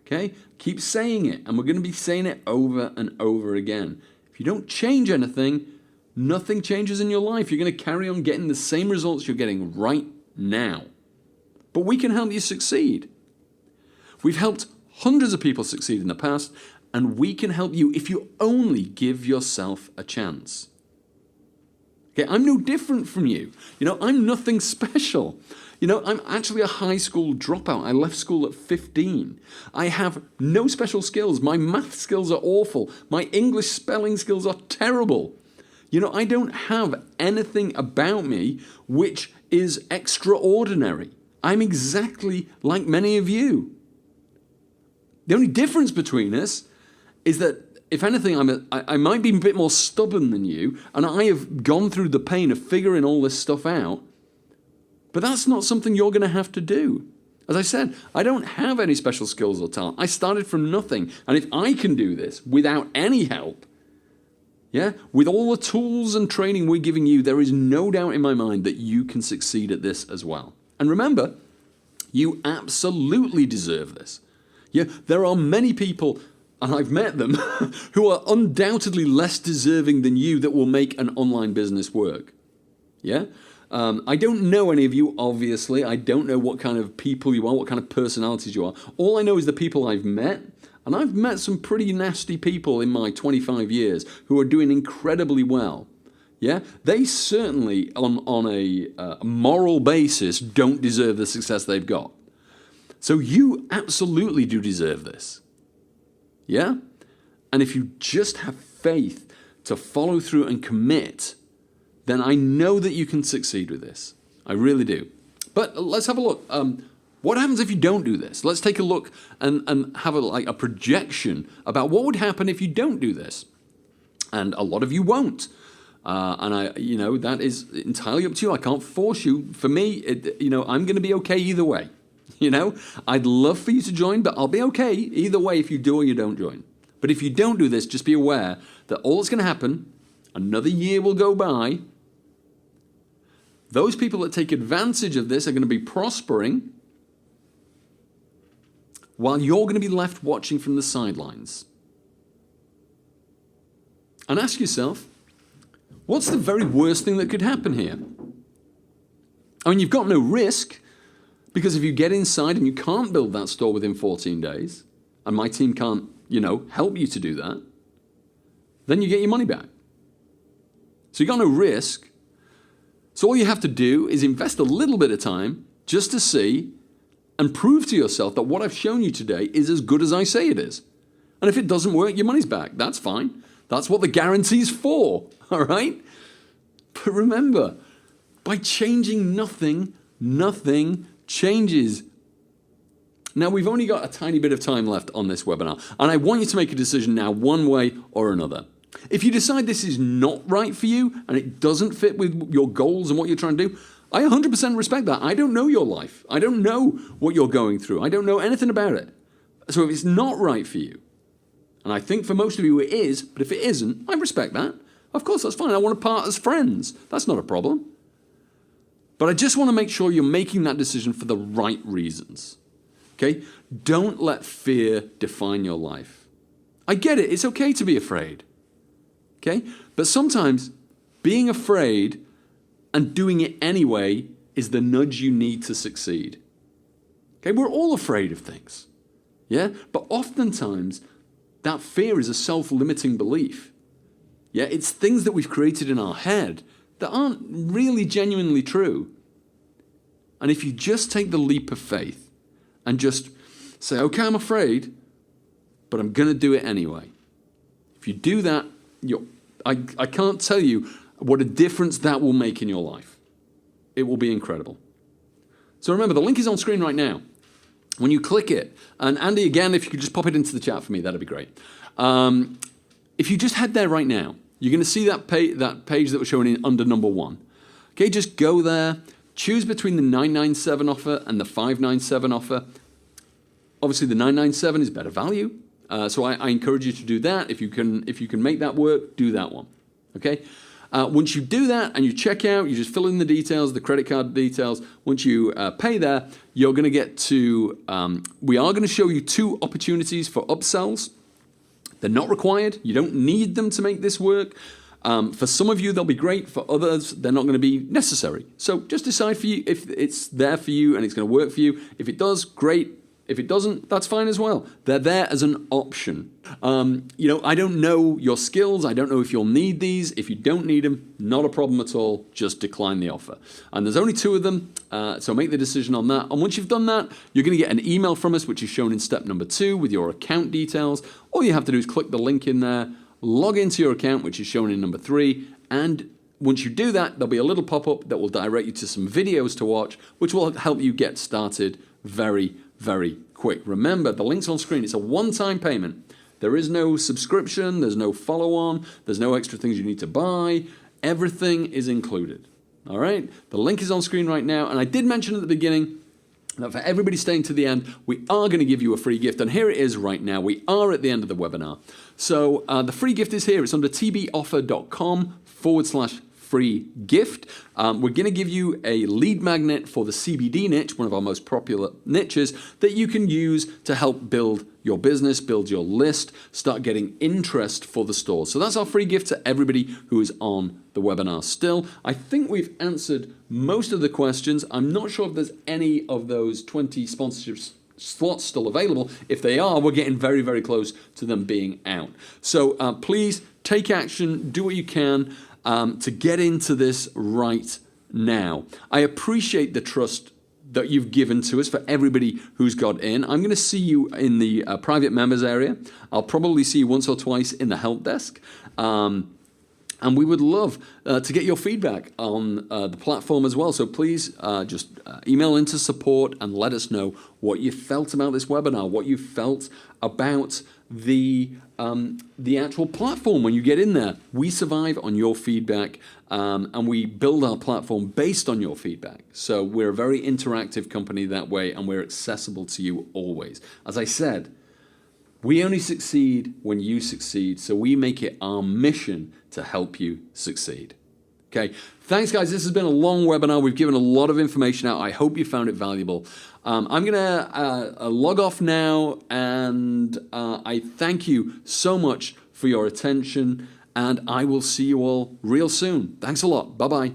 Okay? Keep saying it, and we're going to be saying it over and over again. If you don't change anything, nothing changes in your life. You're going to carry on getting the same results you're getting right now. But we can help you succeed. We've helped hundreds of people succeed in the past, and we can help you if you only give yourself a chance. Okay, I'm no different from you. I'm nothing special. I'm actually a high school dropout. I left school at 15. I have no special skills. My math skills are awful. My English spelling skills are terrible. I don't have anything about me which is extraordinary. I'm exactly like many of you. The only difference between us is that, if anything, I might be a bit more stubborn than you, and I have gone through the pain of figuring all this stuff out. But that's not something you're going to have to do. As I said, I don't have any special skills or talent. I started from nothing. And if I can do this without any help, with all the tools and training we're giving you, there is no doubt in my mind that you can succeed at this as well. And remember, you absolutely deserve this. There are many people, and I've met them, who are undoubtedly less deserving than you that will make an online business work. I don't know any of you, obviously. I don't know what kind of people you are, what kind of personalities you are. All I know is the people I've met, and I've met some pretty nasty people in my 25 years who are doing incredibly well. They certainly, on a moral basis, don't deserve the success they've got. So you absolutely do deserve this. And if you just have faith to follow through and commit, then I know that you can succeed with this. I really do. But let's have a look. What happens if you don't do this? Let's take a look and have a projection about what would happen if you don't do this. And a lot of you won't. And that is entirely up to you. I can't force you. For me, I'm going to be okay either way. I'd love for you to join, but I'll be okay either way if you do or you don't join. But if you don't do this, just be aware that all that's going to happen, another year will go by. Those people that take advantage of this are going to be prospering, while you're going to be left watching from the sidelines. And ask yourself, what's the very worst thing that could happen here? You've got no risk, because if you get inside and you can't build that store within 14 days, and my team can't, help you to do that, then you get your money back. So you've got no risk. So all you have to do is invest a little bit of time just to see and prove to yourself that what I've shown you today is as good as I say it is. And if it doesn't work, your money's back. That's fine. That's what the guarantee's for, all right? But remember, by changing nothing, nothing changes. Now, we've only got a tiny bit of time left on this webinar, and I want you to make a decision now one way or another. If you decide this is not right for you and it doesn't fit with your goals and what you're trying to do, I 100% respect that. I don't know your life. I don't know what you're going through. I don't know anything about it. So if it's not right for you, and I think for most of you it is, but if it isn't, I respect that. Of course, that's fine. I want to part as friends. That's not a problem. But I just want to make sure you're making that decision for the right reasons. Okay? Don't let fear define your life. I get it. It's okay to be afraid. Okay? But sometimes being afraid and doing it anyway is the nudge you need to succeed. Okay? We're all afraid of things. Yeah? But oftentimes, that fear is a self-limiting belief. Yeah? It's things that we've created in our head that aren't really genuinely true. And if you just take the leap of faith and just say, okay, I'm afraid, but I'm going to do it anyway. If you do that, I can't tell you what a difference that will make in your life. It will be incredible. So remember, the link is on screen right now. When you click it, and Andy, again, if you could just pop it into the chat for me, that'd be great. If you just head there right now, you're going to see that page that was shown in under number 1. Okay, just go there, choose between the 997 offer and the 597 offer. Obviously, the 997 is better value, so I encourage you to do that. If you can make that work, do that one. Okay. Once you do that and you check out, you just fill in the details, the credit card details. Once you pay there, you're going to get to, we are going to show you 2 opportunities for upsells. They're not required. You don't need them to make this work. For some of you, they'll be great. For others, they're not going to be necessary. So just decide for you if it's there for you and it's going to work for you. If it does, great. If it doesn't, that's fine as well. They're there as an option. I don't know your skills. I don't know if you'll need these. If you don't need them, not a problem at all. Just decline the offer. And there's only 2 of them, so make the decision on that. And once you've done that, you're going to get an email from us, which is shown in step number 2 with your account details. All you have to do is click the link in there, log into your account, which is shown in number 3, and once you do that, there'll be a little pop-up that will direct you to some videos to watch, which will help you get started very, very quick. Remember, the link's on screen. It's a one-time payment. There is no subscription. There's no follow-on. There's no extra things you need to buy. Everything is included. All right? The link is on screen right now. And I did mention at the beginning that for everybody staying to the end, we are going to give you a free gift. And here it is right now. We are at the end of the webinar. So the free gift is here. It's under tboffer.com/free gift. We're going to give you a lead magnet for the CBD niche, one of our most popular niches, that you can use to help build your business, build your list, start getting interest for the store. So that's our free gift to everybody who is on the webinar still. I think we've answered most of the questions. I'm not sure if there's any of those 20 sponsorships slots still available. If they are, we're getting very, very close to them being out. So please take action, do what you can to get into this right now. I appreciate the trust that you've given to us for everybody who's got in. I'm going to see you in the private members area. I'll probably see you once or twice in the help desk. And we would love to get your feedback on the platform as well. So please just email into support and let us know what you felt about this webinar, what you felt about the actual platform when you get in there. We survive on your feedback, and we build our platform based on your feedback. So we're a very interactive company that way, and we're accessible to you always. As I said, we only succeed when you succeed, so we make it our mission to help you succeed. Okay, thanks guys. This has been a long webinar. We've given a lot of information out. I hope you found it valuable. I'm going to log off now, and I thank you so much for your attention, and I will see you all real soon. Thanks a lot. Bye-bye.